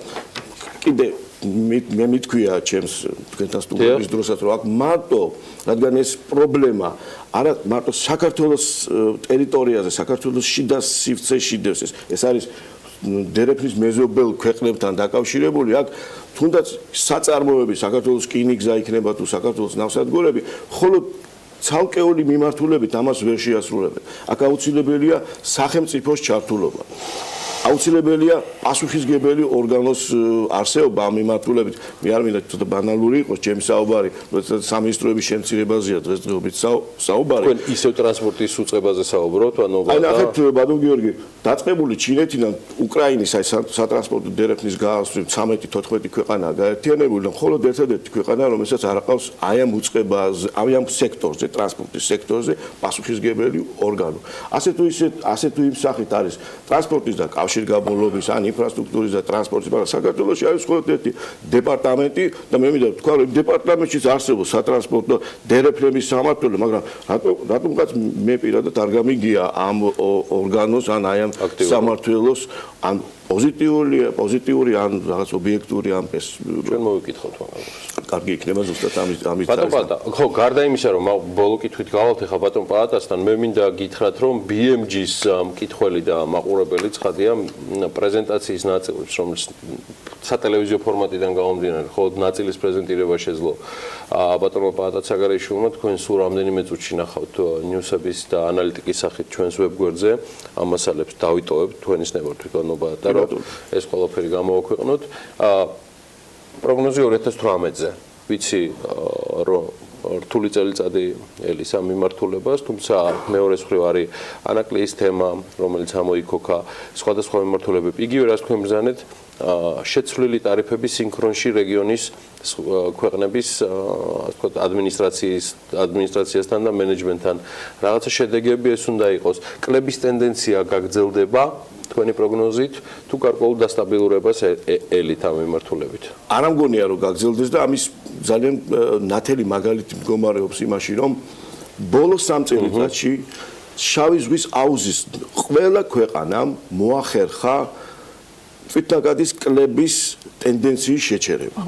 Speaker 5: კიდე მე მithქვია ჩემს თქვენთან სტუმრობის დროსაც რომ აქ მარტო რადგან ეს პრობლემა არა მარტო საქართველოს ტერიტორიაზე, საქართველოს შიდა სივრცეში დევს ეს არის დერეფნის მეზობელ ქვეყნებთან დაკავშირებული აქ თუნდაც საწარმოები საქართველოს რკინიგზა იქნება თუ საქართველოს ნავსადგურები მხოლოდ ცალკეული მიმართულებით ამას ვერ შეასრულებენ. აქ აუცილებელია სახელმწიფოს ჩართულობა. აუცილებელია პასუხისგებელი ორგანოს არსებობა ამ მიმართულებით. მე არ მინდა ცოტა ბანალური იყოს ჩემი საუბარი, როდესაც სამინისტროების შემცირებაზეა დღესდღეობით საუბარი.
Speaker 21: თქვენ ისევ ტრანსპორტის უწყებაზე საუბრობთ, ანუ
Speaker 5: აი ნახეთ ბატონ გიორგი, დაწყებული ჩინეთიდან უკრაინის აი სატრანსპორტო დერეფნის გააცვლით 13-14 ქვეყანაა გაერთიანებული და მხოლოდ ერთადერთი ქვეყანა, რომელსაც არ აყავს აი ამ უწყებაზე, აი ამ სექტორზე, ტრანსპორტის სექტორზე პასუხისგებელი ორგანო. ასე თუ იმ სახით არის ტრანსპორტის და კავშირგაბმულობის ან ინფრასტრუქტურის და ტრანსპორტის, მაგრამ საქართველოში არის მხოლოდ ერთი დეპარტამენტი და მე მინდა ვთქვა, რომ დეპარტამენტშიც არსებობს სატრანსპორტო დერეფნების სამმართველო, მაგრამ რატომღაც მე პირადად არ გამიგია ამ ორგანოს ან აი ამ სამმართველოს ან პოზიტიური ან რაღაც ობიექტური ამ ეს
Speaker 21: ჩვენ მოვიკითხოთ მაგას.
Speaker 5: კარგი იქნება ზუსტად ამის
Speaker 21: ბატონ პატა, ხო, გარდა იმისა, რომ ბოლო კითხვით გავალთ ახლა ბატონ პატასთან, მე მინდა გითხრათ, რომ BMG-ს მკითხველი და მაყურებელი ცხადია პრეზენტაციის ნაწილებს, რომელიც სატელევიზიო ფორმატიდან გამომდინარე, ხოლო ნაწილის პრეზენტირება შეძლო ბატონმა პატაც საგარეიშვილმა, თქვენ სულ რამდენიმე წუთში ნახავთ ნიუსების და ანალიტიკის სახით ჩვენს ვებგვერდზე ამ მასალებს დავიტოვებთ თქვენის ნებართვით ბატონ პატა, რომ ეს ყველაფერი გამოვაქვეყნოთ. პროგნოზი 2018-ზე. ვიცი, რომ რთული წელიწადი ელის ამ მიმართულებას, თუმცა მეორე მხრივ არის ანაკლიის თემა, რომელიც ამოიქოქა სხვადასხვა მიმართულებები. იგივე რაც თქვენ ბრძანეთ, შეცვლილი ტარიფები სინქრონში რეგიონის ქვეყნების, ასე ვთქვათ, ადმინისტრაციასთან და მენეჯმენტთან. რაღაცა შედეგები ეს უნდა იყოს. კლების ტენდენცია გაგრძელდება თქვენი პროგნოზით თუ გარკვეულ დასტაბილურებას ელით ამ მიმართულებით?
Speaker 5: არ ამგონია რომ გაგრძელდეს და ამის ძალიან ნათელი მაგალითი მდგომარეობს იმაში რომ ბოლო 3 წელიწადში შავი ზღვის აუზის ყველა ქვეყანამ მოახერხა თვითნაკადის კლების ტენდენციის შეჩერება.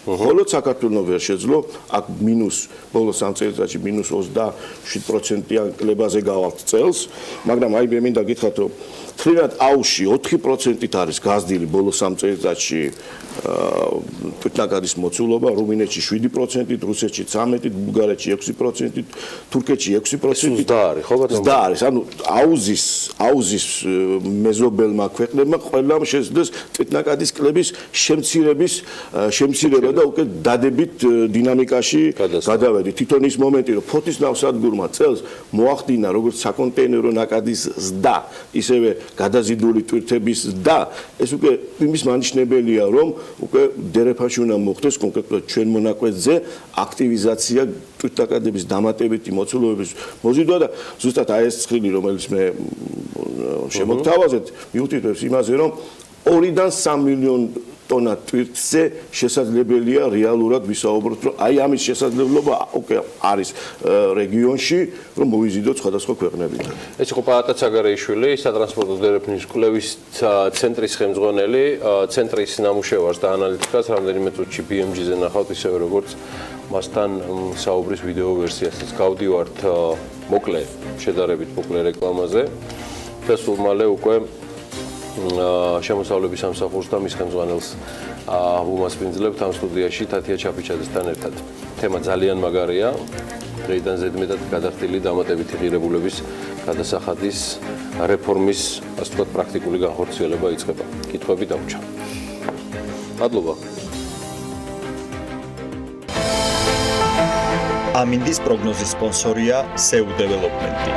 Speaker 5: მხოლოდ საქართველოს ვერ შეძლო აქ მინუს ბოლო 3 წელიწადში მინუს 27%-იან კლებაზე გავალთ წელს, მაგრამ აი მე მინდა გითხრათ რომ თრინად აუში 4%-ით არის გაზრდილი ბოლო 3 წელიწადში თვითნაკადის მოცულობა, რუმინეთში 7%-ით, რუსეთში 13%-ით, ბულგარეთში 6%-ით, თურქეთში 6%-ით.
Speaker 21: ზდა არის, ხო ბატონო?
Speaker 5: ზდა არის, ანუ აუზის მეზობელმა ქვეყნებმა ყველამ შეძლეს თვითნაკადის კლების შემცირება და უკვე დადებით დინამიკაში გადავედი. თვითონ ის მომენტი, რომ ფოთის ნავსადგურმა წელს მოახდინა როგორც საკონტეინერო ნაკადის ზდა, ისევე გადაზიდული ტვირთების ზდა, ეს უკვე იმის მანიშნებელია, რომ უკვე დერეფაში უნდა მოხდეს კონკრეტულად ჩვენ მონაკვეთზე აქტივიზაცია ტვირთნაკადების დამატებითი მოცულობების მოზიდვა და ზუსტად აი ეს ცხრილი, რომელიც მე შემოგთავაზეთ, მიუთითებს იმაზე, რომ 2-დან 3 მილიონი ტონა ტვირთზე შესაძლებელია რეალურად ვისაუბროთ, რომ აი ამის შესაძლებლობა უკვე არის რეგიონში, რომ მოვიზიდოთ სხვადასხვა ქვეყნებიდან.
Speaker 21: ეს იყო პაატაც საგარეიშვილი, სატრანსპორტო დერეფნის კვლევის ცენტრის ხელმძღვანელი, ცენტრის ნამუშევარს და ანალიტიკას რამდენიმე წუთში BMG-ზე ნახავთ, ისევე როგორც მასთან საუბრის ვიდეო ვერსიასაც. გავდივართ მოკლე, შედარებით მოკლე რეკლამაზე და სულ მალე უკვე შემოსავლების სამსახურს და მის ხელმძღვანელს ვუმასპინძლებთ ამ სტუდიაში თათია ჩაფიჩაძესთან ერთად. თემა ძალიან მაგარია. დღეიდან ზედმეტად გადახდილი დამატებითი ღირებულების გადასახადის რეფორმის, ასე ვთქვათ, პრაქტიკული განხორციელება იწყება. კითხვები დაუჭა. მადლობა.
Speaker 14: ამინდის პროგნოზის სპონსორია SEU დეველოპმენტი.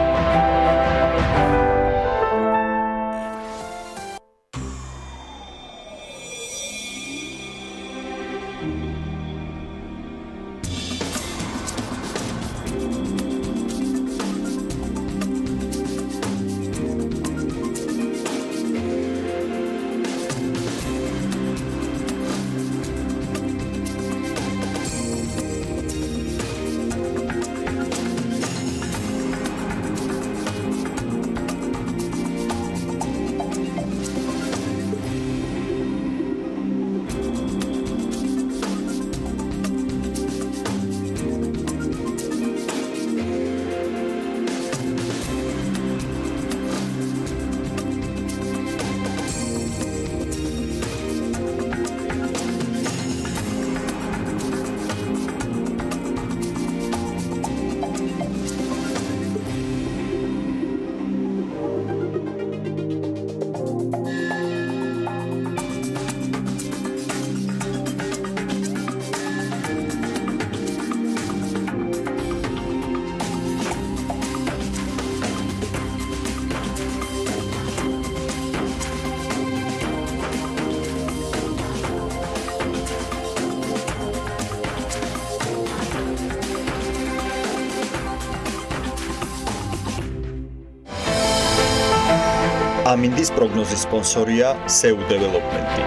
Speaker 14: ამინდის პროგნოზის სპონსორია SEU დეველოპმენტი.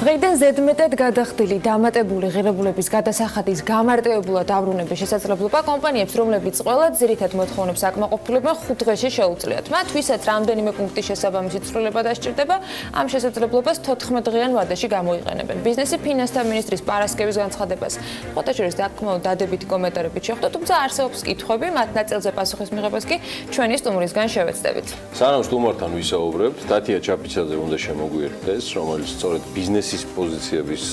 Speaker 8: დღეიდან ზედმეტად გადახდილი დამატებული ღირებულების გადასახადის გამარტივებულად დაბრუნების შესაძლებლობა კომპანიებს, რომლებიც ყველა ძირითად მოთხოვნებს აკმაყოფილებენ 5 დღეში შეუძლიათ. მათ ვისაც რამდენიმე პუნქტის შესაბამისი ცვლილება დასჭირდება, ამ შესაძლებლობას 14 დღიან ვადაში გამოიყენებენ. ბიზნესი ფინანსთა მინისტრის პარასკევის განცხადებას ფოტოშორის დაკმაო დადებითი კომენტარებით შეხვდა, თუმცა არსებობს კითხვები, მათ ნაწილზე პასუხის მიღებას კი ჩვენი სტუმრისგან შევეცდებით.
Speaker 21: სანამ სტუმართან ვისაუბრებთ, დათია ჩაფიცაძე უნდა შემოგვიერთდეს, რომელიც სწორედ ბიზნესის პოზიციების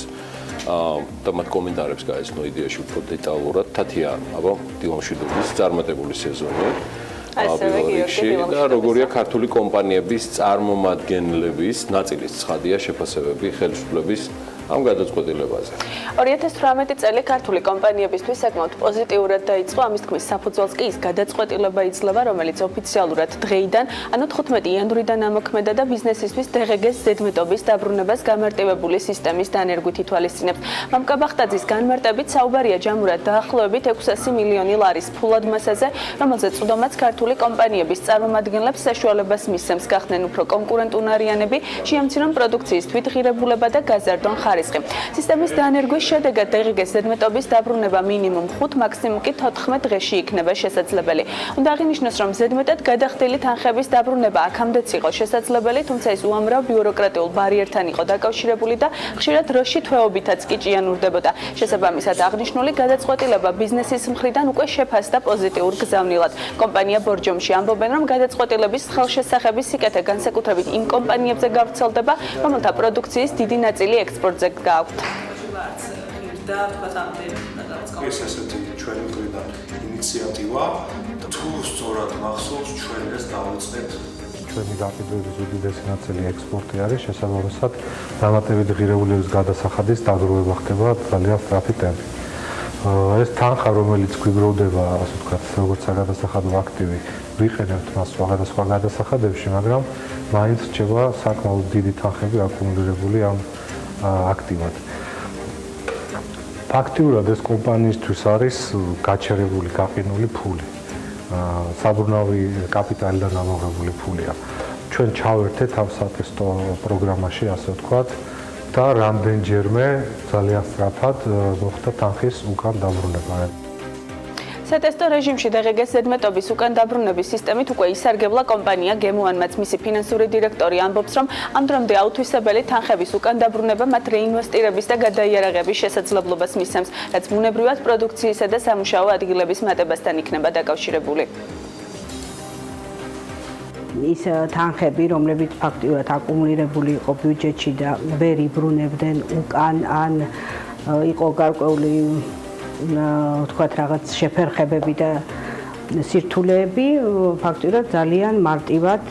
Speaker 21: და მათ კომენტარებს გაეცნო იდეაში უფრო დეტალურად. თათია, აბა, დილამშვიდობის წარმატებული სეზონი.
Speaker 1: ასევე გიორგი
Speaker 21: და როგორია ქართული კომპანიების წარმომადგენლების ნაწილის ცხადია შეფასებები ხელისუფლების ამ გადაწყვეტილებაზე.
Speaker 1: 2018 წელი ქართული კომპანიებისთვის საკმაოდ პოზიტიურად დაიწყო, ამის თქმის საფუძველს კი ის გადაწყვეტილება იძლევა, რომელიც ოფიციალურად დღეიდან, ანუ 15 იანვრიდან ამოქმედა და ბიზნესისთვის DGG-ს ზედმეტობის დაბრუნებას გამარტივებული სისტემის დანერგვით ითვალისწინებს. მამკა ბახტაძის განმარტებით საუბარია ჯამურად დაახლოებით 600 მილიონი ლარის ფულად მასაზე, რომელზეც უდომაც ქართული კომპანიების წარმომადგენლებს საშუალებას მისცემს გახდნენ უფრო კონკურენტუნარიანები, შეამცირონ პროდუქციის თვითღირებულება და გაზარდონ ხარისხი. სისტემის დანერგვის შედეგად DGG-ს ზედმეტობის დაბრუნება მინიმუმ 5, მაქსიმუმ კი 14 დღეში იქნება შესაძლებელი. უნდა აღინიშნოს, რომ ზედმეტად გადახდილი თანხების დაბრუნება აქამდეც იყო შესაძლებელი, თუმცა ის უამრავ ბიუროკრატიულ ბარიერთან იყო დაკავშირებული და ხშირად დროში თვეობითაც კი ჭიანურდებოდა. შესაბამისად, აღნიშნული გადაწყვეტილება ბიზნესის მხრიდან უკვე შეფასდა პოზიტიურ გზავნილად. კომპანია ბორჯომში ამბობენ, რომ გადაწყვეტილების ხელშესახების სიკეთე განსაკუთრებით იმ კომპანიებზე გავრცელდება, რომელთა პროდუქციის დიდი ნაწილი ექსპორტზე გააქვთ.
Speaker 22: ეს ესეთი ჩვენი მხრიდან ინიციატივა, თუ სწორად მახსოვს, ჩვენ ეს დავიწყეთ.
Speaker 23: ჩვენი გაყიდვების უდიდესი ნაწილი ექსპორტი არის, შესაბამისად, დამატებითი ღირებულების გადასახადის დაგროვება ხდება ძალიან სწრაფი ტემპით. ეს თანხა, რომელიც გვიგროვდება, ასე ვთქვათ, როგორც საგადასახადო აქტივი, ვიყენებთ მას სხვადასხვა გადასახადებში, მაგრამ მაინც რჩება საკმაოდ დიდი თანხები აკუმულირებული ამ აქტივად. ფაქტიურად ეს კომპანიისთვის არის გაჩერებული, გაყინული ფული. საბრუნავი კაპიტალიდან ამოღებული ფულია. ჩვენ ჩავერთეთ ამ სატესტო პროგრამაში, ასე ვთქვათ, და რამდენჯერმე ძალიან სწრაფად მოხდა თანხის უკან დაბრუნება.
Speaker 1: სატესტო რეჟიმში DGG-ს ზედმეტობის უკან დაბრუნების სისტემით უკვე ისარგებლა კომპანია გემუანმაც. მისი ფინანსური დირექტორი ამბობს, რომ ამ დრომდე აუთვისებელი თანხების უკან დაბრუნება მათ რეინვესტირების და გადაიარაღების შესაძლებლობას მისცემს, რაც ბუნებრივად პროდუქციისა და სამუშაო ადგილების მატებასთან იქნება დაკავშირებული.
Speaker 9: ის თანხები, რომლებიც ფაქტიურად აკუმულირებული იყო ბიუჯეტში და ვერ იბრუნებდნენ უკან ან იყო გარკვეული ვთქვათ რაღაც შეფერხებები და სირთულეები, ფაქტიურად ძალიან მარტივად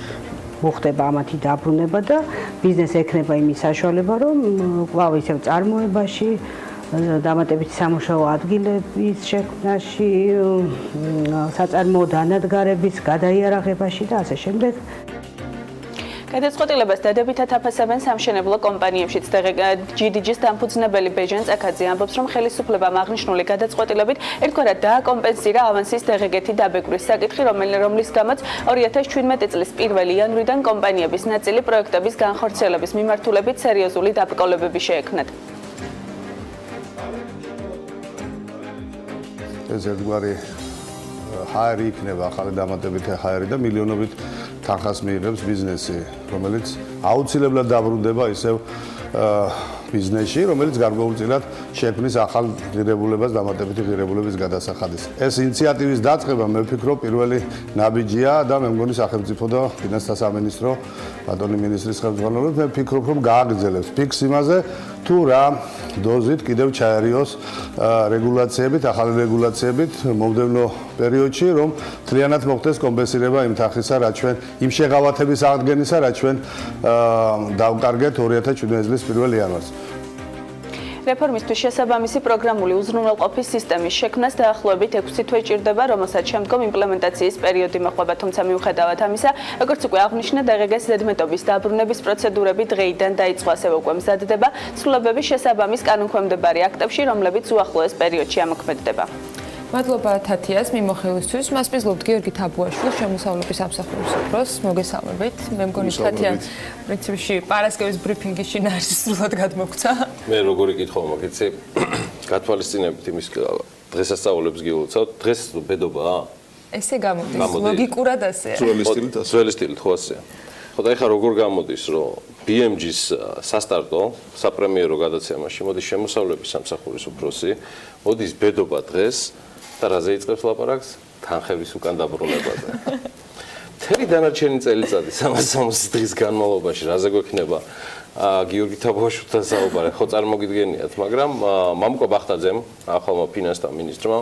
Speaker 9: მოხდება ამათი დაბრუნება და ბიზნესს ექნება იმის საშუალება, რომ კვლავ ისევ წარმოებაში, დამატებითი სამუშაო ადგილების შექმნაში, საწარმოო დანადგარების გადაიარაღებაში და ასე შემდეგ.
Speaker 1: გადაწყვეტილებას დადებითად აფასებენ სამშენებლო კომპანიებშიც. GDG-ს დამფუძნებელი ბეჟან წაკაძე ამბობს, რომ ხელისუფლებამ აღნიშნული გადაწყვეტილებით ერთგვარად დააკომპენსირა ავანსის დღეგეთი დაბეგვრის საკითხი, რომლის გამოც 2017 წლის 1 იანვრიდან კომპანიების ნაწილი პროექტების განხორციელების მიმართულებით სერიოზული დაბრკოლებები შეექმნათ.
Speaker 10: ეს ერთგვარი ჰაერი იქნება, ახალი დამატებითი ჰაერი და მილიონობით თანხას მიიღებს ბიზნესი, რომელიც აუცილებლად დაბრუნდება ისევ ბიზნესში, რომელიც გარკვეულწილად შექმნის ახალ ღირებულებას, დამატებითი ღირებულების გადასახადის. ეს ინიციატივის დაწყება მე ვფიქრობ პირველი ნაბიჯია და მე მგონი სახელმწიფო და ფინანსთა სამინისტრო ბატონი მინისტრის ხელმძღვანელობით მე ვფიქრობ რომ გააგრძელებს ფიქს იმაზე თუ რა დოზით კიდევ ჩაერიოს რეგულაციებით, ახალი რეგულაციებით მომდევნო პერიოდში, რომ მთლიანად მოხდეს კომპენსირება იმ თანხისა, რაც ჩვენ იმ შეღავათების აღდგენისა, რაც ჩვენ დავკარგეთ 2017 წლის 1 იანვარს.
Speaker 1: რეფორმისთვის შესაბამისი პროგრამული უზრუნველყოფის სისტემის შექმნას დაახლოებით 6 თვე ჭირდება, რომელსაც შემდგომ იმპლემენტაციის პერიოდი მოჰყვება, თუმცა მიუხედავად ამისა, როგორც უკვე აღნიშნა, DGG-ს ზედმეტობის დაბრუნების პროცედურები დღეიდან დაიწყო, ასევე უკვე მზადდება ცვლილებების შესაბამის კანონქვემდებარე აქტებში, რომლებიც უახლოეს პერიოდში ამოქმედდება.
Speaker 6: მადლობა თათიას მიმოხილვისთვის. მას პიზლობთ გიორგი თაბუაშვილს, შემოსავლების სამსახურის უფროს. მოგესალმებით. მე მგონი თათია პრინციპში პარასკევის ბრიფინგის შინაარსი სრულად გადმოგცა.
Speaker 21: მე როგორი კითხვა მოგეცე? გათვალისწინებით იმის დღესასწაულებს გილოცავთ. დღეს ბედობაა?
Speaker 6: ესე გამოდის. ლოგიკურად ასეა.
Speaker 21: ძველი სტილით ხო ასეა. ხო და ეხლა როგორ გამოდის, რომ BMG-ს სასტარტო საპრემიერო გადაცემაში მოდის შემოსავლების სამსახურის უფროსი, მოდის ბედობა დღეს და რაზე იწყებს ლაპარაკს? თანხების უკან დაბრუნებაზე. მთელი დანარჩენი წელიწადი 360 დღის განმავლობაში რაზე გვექნება გიორგი თაბუაშვილთან საუბარი, ხო წარმოგიდგენიათ, მაგრამ მამუკა ბახტაძემ, ახალმა ფინანსთა მინისტრმა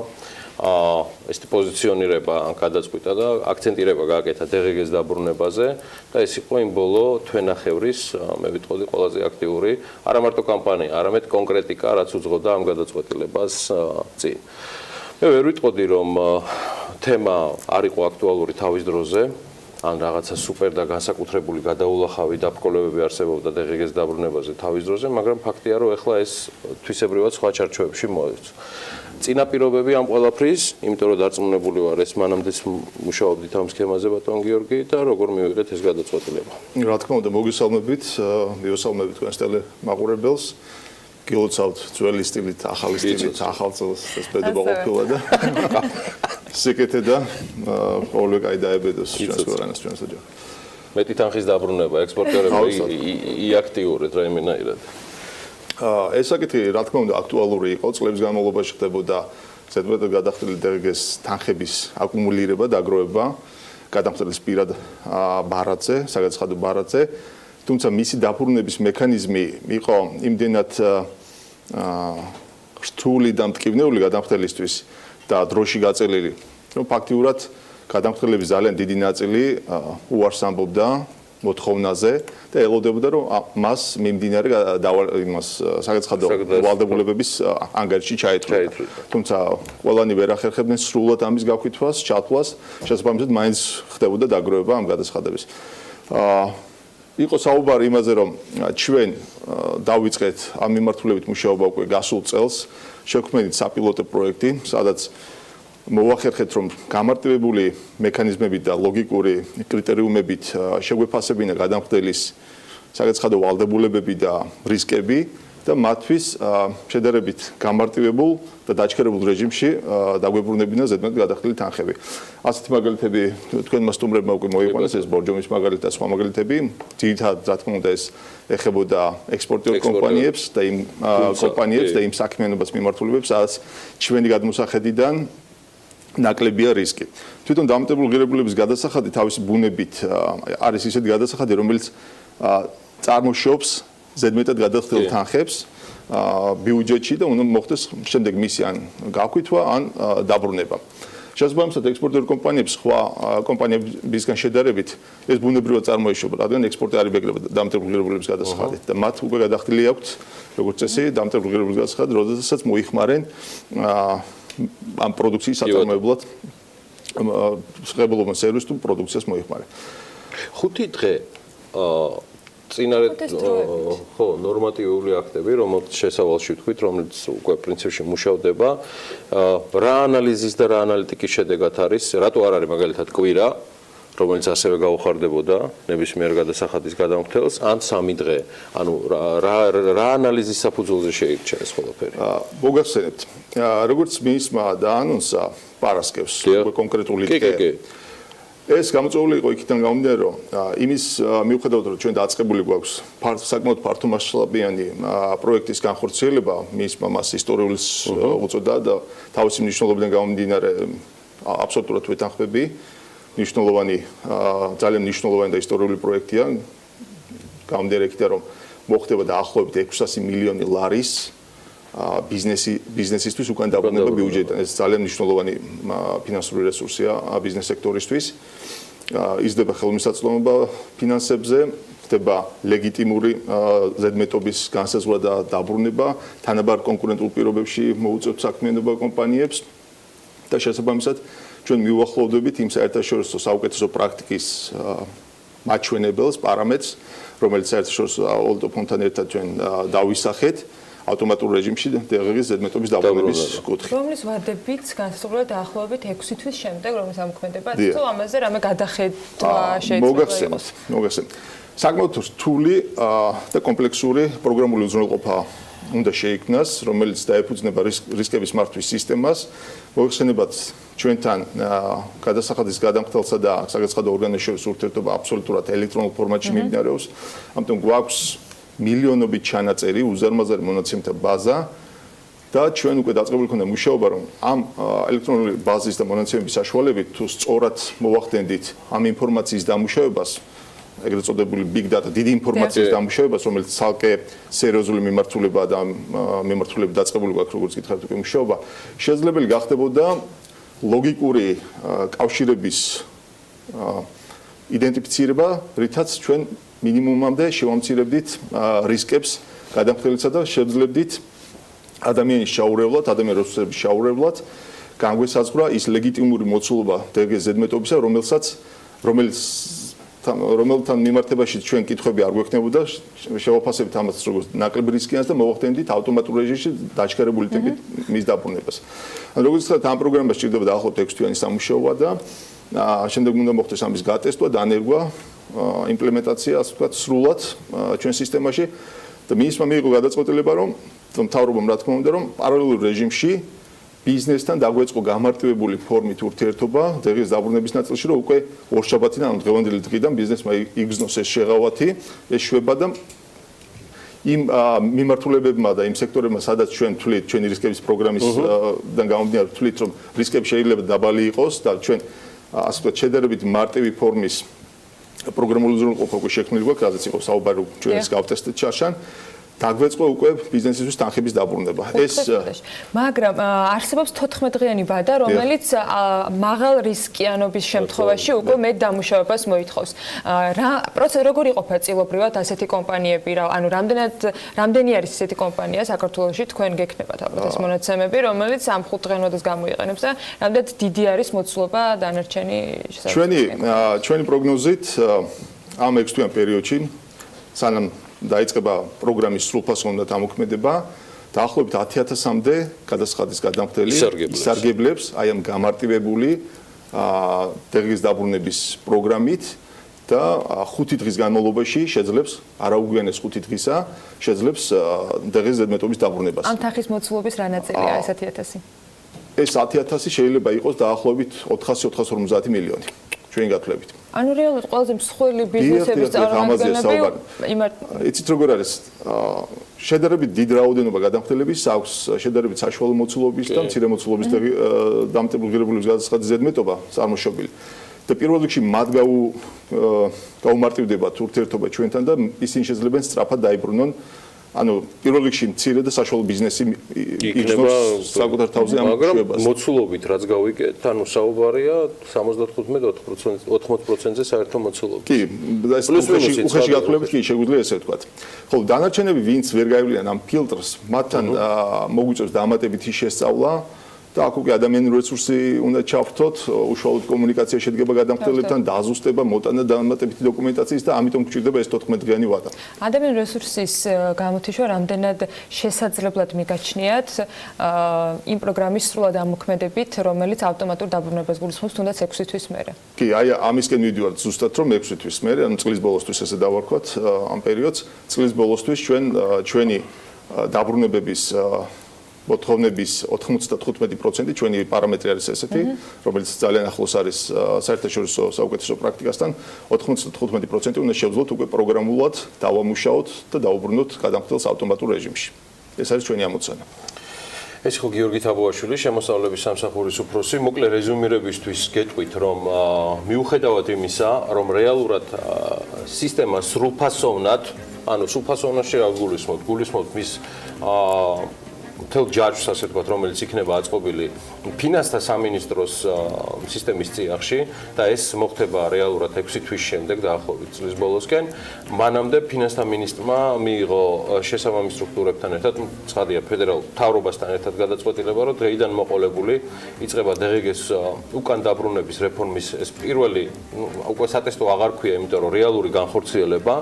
Speaker 21: ეს პოზიციონირება გადაწყვიტა და აქცენტირება გააკეთა DGG-ს დაბრუნებაზე და ეს იყო იმ ბოლო თვენახევრის, მე ვიტყოდი, ყველაზე აქტიური, არა მარტო კამპანია, არამედ კონკრეტიკა, რაც უძღოდა ამ გადაწყვეტილებას წინ. მე ვერ ვიტყოდი, რომ თემა არ იყო აქტუალური თავის დროზე, ან რაღაცა სუპერ და განსაკუთრებული გადაულახავი დაბრკოლებები არსებობდა DGG-ს დაბრუნებაზე თავის დროზე, მაგრამ ფაქტია, რომ ეხლა ეს თვისებრივად სხვა ჩარჩოებში მოეწ. წინა პირობები ამ ყველაფრის, იმიტომ რომ დარწმუნებული ვარ, ეს მანამდეც მუშაობდით ამ სქემაზე ბატონ გიორგი და როგორ მივიღეთ ეს გადაწყვეტილება.
Speaker 13: რა თქმა უნდა, მოგესალმებით, მივესალმებით თქვენს ტელემაყურებელს. გილოცავთ ძველი სტილით, ახალი სტილით, ახალ წელს ეს ბედობა ყოფილა და სიკეთე და ყოველივე კაი დაებედოს ჩვენს ქვეყანას, ჩვენს ოჯახს.
Speaker 21: მეტი თანხის დაბრუნება ექსპორტერები იაქტიურეთ რაიმენაირად.
Speaker 13: ეს საკითხი რა თქმა უნდა აქტუალური იყო, წლების განმავლობაში ხდებოდა ზედმეტად გადახდილი DGG-ს თანხების აკუმულირება, დაგროვება, გადამხდელის პირად ბარათზე, საგაცხადო ბარათზე, თუმცა მისი დაბრუნების მექანიზმი იყო იმდენად რთული და მტკივნეული გადამხდელისთვის და დროში გაწელილი, რომ ფაქტიურად გადამხდელების ძალიან დიდი ნაწილი უარს ამბობდა მოთხოვნაზე და ელოდებოდა რომ მას მიმდინარე იმას საგაცხადო ვალდებულებების ანგარიში ჩაეთვლიდა. თუმცა ყველანი ვერ ახერხებდნენ სრულად ამის გაკვითვას, ჩათვლას, შესაბამისად მაინც ხდებოდა დაგროვება ამ გადასახადების. იყო საუბარი იმაზე რომ ჩვენ დავიწყეთ ამ მიმართულებით მუშაობა უკვე გასულ წელს, შევქმნით საპილოტო პროექტი, სადაც მოვახერხეთ რომ გამარტივებული მექანიზმებით და ლოგიკური კრიტერიუმებით შეგვეფასებინა გადამხდელის საგაცხადო ვალდებულებები და რისკები და მათთვის შედარებით გამარტივებულ და დაჩქერებულ რეჟიმში დაგვებრუნებინა ზედმეტ გადახდილი თანხები. ასეთი მაგალითები თქვენმა სტუმრებმა უკვე მოიყვანეს, ეს ბორჯომის მაგალითი და სხვა მაგალითები. ძირითადად რა თქმა უნდა ეს ეხებოდა ექსპორტიორ კომპანიებს და იმ კომპანიებს და იმ საქმიანობას მიმართულებებს, სადაც ჩვენი გადმოსახედიდან ნაკლებია რისკი. თვითონ დამატებული ღირებულების გადასახადი თავისი ბუნებით არის ისეთი გადასახადი, რომელიც წარმოშობს ზედმეტად გადახდელ თანხებს ბიუჯეტში და უნდა მოხდეს შემდეგ მისი ან გაქვითვა, ან დაბრუნება. შესაბამისად, ექსპორტიორ კომპანიებს სხვა კომპანიებისგან შედარებით ეს ბუნებრივად წარმოიშობა, რადგან ექსპორტი არ იბეგრება დამატებული ღირებულების გადასახადით და მათ უკვე გადახდილი აქვთ, როგორც წესი, დამატებული ღირებულების გადასახადი, როდესაც მოიხმარენ ამ პროდუქციის საწარმოებლად ღირებულობრივ სერვისს თუ პროდუქციას მოიხმარენ.
Speaker 21: 5 დღე წინარე ხო ნორმატიული აქტები, რომელთა შესავალში ვთქვით, რომელიც უკვე პრინციპში მუშავდება, რა ანალიზის და რა ანალიტიკის შედეგად არის, რატო არ არის მაგალითად კვირა, რომელიც ასევე გაუხარდებოდა ნებისმიერ გადასახადის გადამხდელს, ან 3 დღე. ანუ რა ანალიზის საფუძველზე შეირჩა ეს ყველაფერი?
Speaker 13: მოგახსენებთ, როგორც მისმა და ანონსა პარასკევს უკვე კონკრეტული დღე. ეს გამოწვეული იყო იქიდან გამომდინარე, რომ იმის მიუხედავად რომ ჩვენ დაწყებული გვაქვს საკმაოდ ფართომასშტაბიანი პროექტის განხორციელება, მის მამას ისტორიულს უწოდა და თავისი მნიშვნელობიდან გამომდინარე აბსოლუტურად ვეთანხმები, ძალიან მნიშვნელოვანი და ისტორიული პროექტია. გამომდინარე იქიდან რომ მოხდება დაახლოებით 600 მილიონი ლარის ბიზნესისთვის უკან დაბრუნება ბიუჯეტიდან. ეს ძალიან მნიშვნელოვანი ფინანსური რესურსია ბიზნეს სექტორისთვის. იზრდება ხელმისაწვდომობა ფინანსებზე, ხდება ლეგიტიმური ზედმეტობის განსაზღვრა და დაბრუნება, თანაბარ კონკურენტულ პირობებში მოუწევთ საქმიანობა კომპანიებს და შესაბამისად ჩვენ მივუახლოვდებით იმ საერთაშორისო საუკეთესო პრაქტიკის მაჩვენებელს, პარამეტრს, რომელიც საერთაშორისო ოლტოფონთან ერთად ჩვენ დავისახეთ. ავტომატურ რეჟიმში დაღების ზედმეტობის დაბრუნების კუთხე.
Speaker 6: რომლის ვადებიც განსაზღვრა დაახლოებით 6 თვის შემდეგ, რომლის ამოქმედება, თუ ამაზე რამე გადახედვა შეიძლება იყოს.
Speaker 13: მოგახსენებთ. საკმაოდ რთული და კომპლექსური პროგრამული უზრუნველყოფა უნდა შეიქმნას, რომელიც დაეფუძნება რისკების მართვის სისტემას. მოგახსენებათ, ჩვენთან გადასახადის გადამხდელსა და საგაცხადო ორგანოს შორის ურთიერთობა აბსოლუტურად ელექტრონულ ფორმატში მიმდინარეობს. ამიტომ გვაქვს მილიონობით ჩანაწერი, უზარმაზარი მონაცემთა ბაზა და ჩვენ უკვე დაწყებული ქონდა მუშაობა, რომ ამ ელექტრონული ბაზის და მონაცემების საშუალებით თუ სწორად მოვახდენდით ამ ინფორმაციის დამუშავებას, ეგრეთ წოდებული big data, დიდი ინფორმაციის დამუშავებას, რომელიც ცალკე სერიოზული მიმართულება და მიმართულებით დაწყებული გვაქვს, როგორც გითხარით, უკვე მუშაობა, შესაძლებელი გახდებოდა ლოგიკური კავშირების იდენტიფიცირება, რითაც ჩვენ მინიმუმამდე შევამცირებდით რისკებს გადამხდელისა და შევძლებდით ადამიანის შაურევლად, ადამიანის რესურსების შაურევლად განგვესაზღვრა ის ლეგიტიმური მოცულობა დგ ზედმეტობისა, რომელთან მიმართებაში ჩვენ კითხვები არ გვექნებოდა, შევაფასებთ ამას როგორც ნაკლებ რისკიანს და მოვახდენდით ავტომატურ რეჟიმში დაჩქარებული ტიპით მის დაბრუნებას. როგორც ვთქვათ, ამ პროგრამას სჭირდება დაახლოებით 6 თვიანი სამუშაოა და შემდეგ უნდა მოხდეს ამის გატესტვა, დანერგვა, იმპლემენტაცია, ასე ვთქვათ, სრულად ჩვენ სისტემაში და მისმა მიიღო გადაწყვეტილება, რომ მთავრობამ რა თქმა უნდა, რომ პარალელურ რეჟიმში ბიზნესთან დაგვეწყო გამარტივებული ფორმით ურთიერთობა დღის დაბრუნების ნაწილში, რომ უკვე ორშაბათიდან, ანუ დღევანდელი დღიდან ბიზნესმა იგრძნოს ეს შეღავათი, ეს შვება და იმ მიმართულებებმა და იმ სექტორებმა, სადაც ჩვენ თვლით, ჩვენი რისკების პროგრამისგან გამომდინარე თვლით, რომ რისკები შეიძლება დაბალი იყოს და ჩვენ ასე ვთქვათ, შედარებით მარტივი ფორმის პროგრამული უზრუნველყოფა უკვე შექმნილი გვაქვს, რადგან იყო საუბარი ჩვენ ეს გავტესტეთ ჩარშან. დაგვეწყო უკვე ბიზნესისთვის თანხების დაბრუნება.
Speaker 6: მაგრამ არსებობს 14 დღიანი ვადა, რომელიც მაღალ რისკიანობის შემთხვევაში უკვე მეტ დამუშავებას მოითხოვს. როგორი იყოფა წილობრივად ასეთი კომპანიები, ანუ რამდენი არის ესეთი კომპანია საქართველოში, თქვენ გექნებათ ალბათ ეს მონაცემები, რომელიც ამ 5 დღიანვადას გამოიყენებს და რამდენად დიდი არის მოცულობა დანარჩენი შესაძლებელი.
Speaker 13: ჩვენი პროგნოზით ამ 6 თვიან პერიოდში სანამ დაიწყება პროგრამის სრულფასოვანი ამოქმედება, დაახლოებით 10,000-მდე გადასახადის გადამხდელი ისარგებლებს აი ამ გამარტივებული დღის დაბრუნების პროგრამით და 5 დღის განმავლობაში შეძლებს, არაუგვიანეს 5 დღისა, შეძლებს დღის ზედმეტობის დაბრუნებას.
Speaker 6: ამ თანხის მოცულობის რა ნაწილია ეს 10,000?
Speaker 13: ეს 10,000 შეიძლება იყოს დაახლოებით 400-450 მილიონი ჩვენი გათვლებით.
Speaker 6: ანუ რეალურად ყველაზე მსხვილი ბიზნესების წარმომადგენლები
Speaker 13: იცით როგორ არის? შედარებით დიდ რაოდენობა გადამხდელების აქვს შედარებით საშუალო მოცულობის და მცირე მოცულობის დამტებულ ღირებულების გადასახადის ზედმეტობა წარმოშობილი. და პირველ რიგში მათ გაუმარტივდება ურთიერთობა ჩვენთან და ისინი შეძლებენ სწრაფად დაიბრუნონ. ანუ პირველ რიგში მცირე და საშუალო ბიზნესი იგრძნობს საკუთარ თავზე ამ მშვიდობას.
Speaker 21: მოცულობით რაც გავიგეთ, ანუ საუბარია 75-80%-ზე საერთო მოცულობა.
Speaker 13: კი, ეს უხეში გათვლებით კი შეგვიძლია ესე ვთქვათ. ხოლო დანარჩენები, ვინც ვერ გაივლიან ამ ფილტრს, მათთან მოგვიწევს დამატებითი შესწავლა და აქ უკვე ადამიანური რესურსი უნდა ჩავთოთ, უშუალოდ კომუნიკაცია შედგება გადამხდელებთან, დაზუსტება, მოტანა დამატებითი დოკუმენტაციის და ამიტომ გვჭირდება ეს 14 დღიანი ვადა.
Speaker 6: ადამიანური რესურსის გამოთიშვა რამდენად შესაძლებლად მიგაჩნიათ იმ პროგრამის სრულად ამოქმედებით, რომელიც ავტომატურ დაბრუნებას გულისხმობს თუნდაც 6 თვის მერე.
Speaker 13: კი, აი ამისკენ მივიდივართ ზუსტად რომ 6 თვის მერე, ანუ წლის ბოლოსთვის ესე დავარქვათ ამ პერიოდს, წლის ბოლოსთვის ჩვენი დაბრუნებების მოთხოვნების 95% ჩვენი პარამეტრი არის ესეთი, რომელიც ძალიან ახლოს არის საერთაშორისო საუკეთესო პრაქტიკასთან, 95% უნდა შევძლოთ უკვე პროგრამულად დავამუშაოთ და დაუბრუნოთ გადამხდელს ავტომატურ რეჟიმში. ეს არის ჩვენი ამოცანა.
Speaker 21: ეს იყო გიორგი თაბოაშვილი, შემოსავლების სამსახურის უფროსი. მოკლე რეზუმირებისთვის გეტყვით, რომ მიუხედავად იმისა, რომ რეალურად სისტემა სრულფასოვნად, ანუ სრულფასოვნაში რა გულისხმობთ მის მთელ ჯაჭვს, ასე ვთქვათ, რომელიც იქნება აწყობილი ფინანსთა სამინისტროს სისტემის წიაღში და ეს მოხდება რეალურად 6 თვის შემდეგ დაახლოებით წლის ბოლოსკენ. მანამდე ფინანსთა მინისტრმა მიიღო შესაბამის სტრუქტურებთან ერთად, ცხადია, ფედერალურ მთავრობასთან ერთად გადაწყვეტილება, რომ დღეიდან მოყოლებული იწყება DGG-ს უკან დაბრუნების რეფორმის ეს პირველი უკვე სატესტო აღარ ქვია, იმიტომ რომ რეალური განხორციელება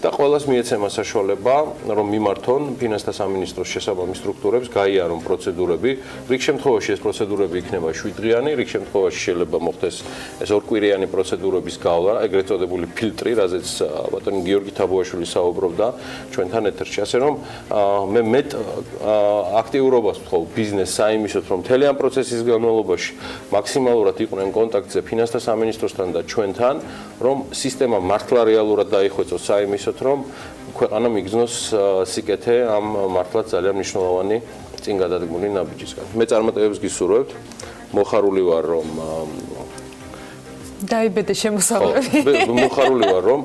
Speaker 21: და ყველას მიეცემა საშუალება, რომ მიმართონ ფინანსთა სამინისტროს შესაბამის სტრუქტურებს, გაიარონ პროცედურები. რიგ შემთხვევაში ეს პროცედურები იქნება 7 დღიანი, რიგ შემთხვევაში შეიძლება მოხდეს ეს ორკვირიანი პროცედურების გავლა, ეგრეთ წოდებული ფილტრი, რაზეც ბატონი გიორგი თაბოაშვილი საუბრობდა ჩვენთან ეთერში. ასე რომ მე მეტ აქტიურობას ვთხოვ ბიზნესს საიმისოთ, რომ მთელი ამ პროცესის განმავლობაში მაქსიმალურად იყვნენ კონტაქტზე ფინანსთა სამინისტროსთან და ჩვენთან, რომ სისტემა მართლა რეალურად დაიხვეწოს საიმისოთ, რომ ქვეყანა მიგზნოს სიკეთე ამ მართლაც ძალიან მნიშვნელოვანი წინ გადადგმული ნაბიჯისგან. მე წარმატებებს გისურვებთ. მოხარული ვარ, რომ
Speaker 6: დაიბედე შემოსავლები.
Speaker 21: მოხარული ვარ, რომ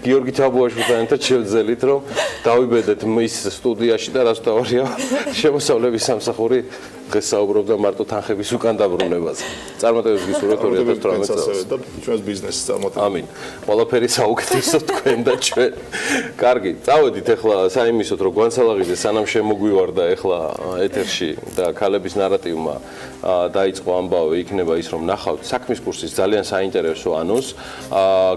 Speaker 21: გიორგი თაბოაშვილთან ერთად შევძელით, რომ დავიბედეთ მის სტუდიაში და რაც თავარია შემოსავლების სამსახური დღეს საუბრობდა მარტო თანხების უკან დაბრუნებაზე. წარმატებებს გისურვებთ 2018 წელს
Speaker 13: და ჩვენს ბიზნესს წარმატება.
Speaker 21: ამინ. ყველაფერი საუკეთესო თქვენ და ჩვენ. კარგი, წავედით ახლა საიმისოთ, რომ გვანცალაღიძე სანამ შემოგვივარდა ახლა ეთერში და ქალების ნარატივმა დაიწყო ამბავი, იქნება ის, რომ ნახავთ საქმის კურსის ძალიან საინტერესო ანონს.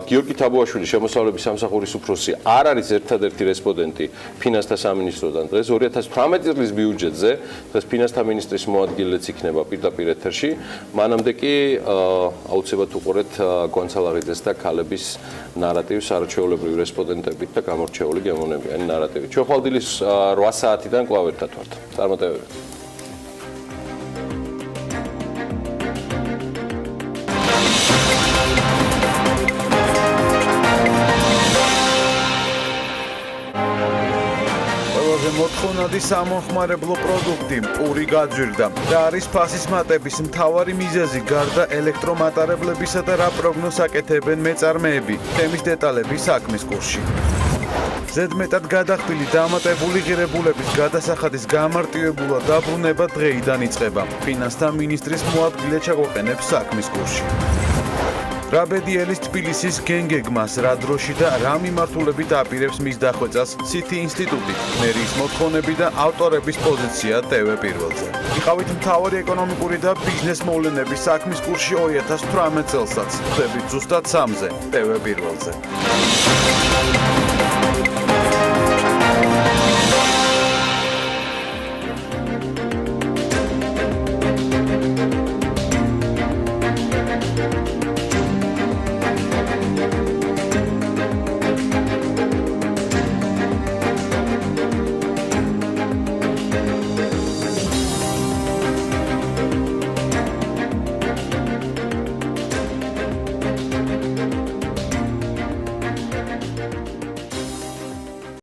Speaker 21: გიორგი თაბოაშვილი, შემოსავლების სამსახურის უფროსი, არ არის ერთადერთი რესპონდენტი ფინანსთა სამინისტროდან. დღეს 2018 წლის ბიუჯეტზე, დღეს ფინანსთა მინისტრის მოადგილეც იქნება პირდაპირ ეთერში. მანამდე კი აუცილებლად უყურეთ გონცალაღიძეს და ქალების ნარატივს არაჩვეულებრივი რესპონდენტებით და გამორჩეული გემოვნებიანი ნარატივით. ჩვენ ხვალდილის 8 საათიდან კვლავ ერთად ვართ. წარმატებები.
Speaker 12: მოთხოვნადი სამომხმარებლო პროდუქტი პური გაძვირდა და არის ფასის მატების მთავარი მიზეზი გარდა ელექტრომატარებლებისა და რა პროგნოზს აკეთებენ მეწარმეები. თემის დეტალები საქმის კურსში. ზედმეტად გადახდილი დამატებული ღირებულების გადასახადის გამარტივებულად დაბრუნება დღეიდან იწყება. ფინანსთა მინისტრის მოადგილე ჩაგვაყენებს საქმის კურსში. რა ბედიელის თბილისის გენგეგმას რა დროში და რა მიმართულებით აპირებს მის დახვეწას City ინსტიტუტი, მერიის მოთხოვნები და ავტორების პოზიცია TV პირველზე. იყავით მთავარი ეკონომიკური და ბიზნეს მოვლენების საქმის კურსში 2018 წელსაც. ხვდებით ზუსტად 3-ზე TV პირველზე.
Speaker 1: მოგესალმებით.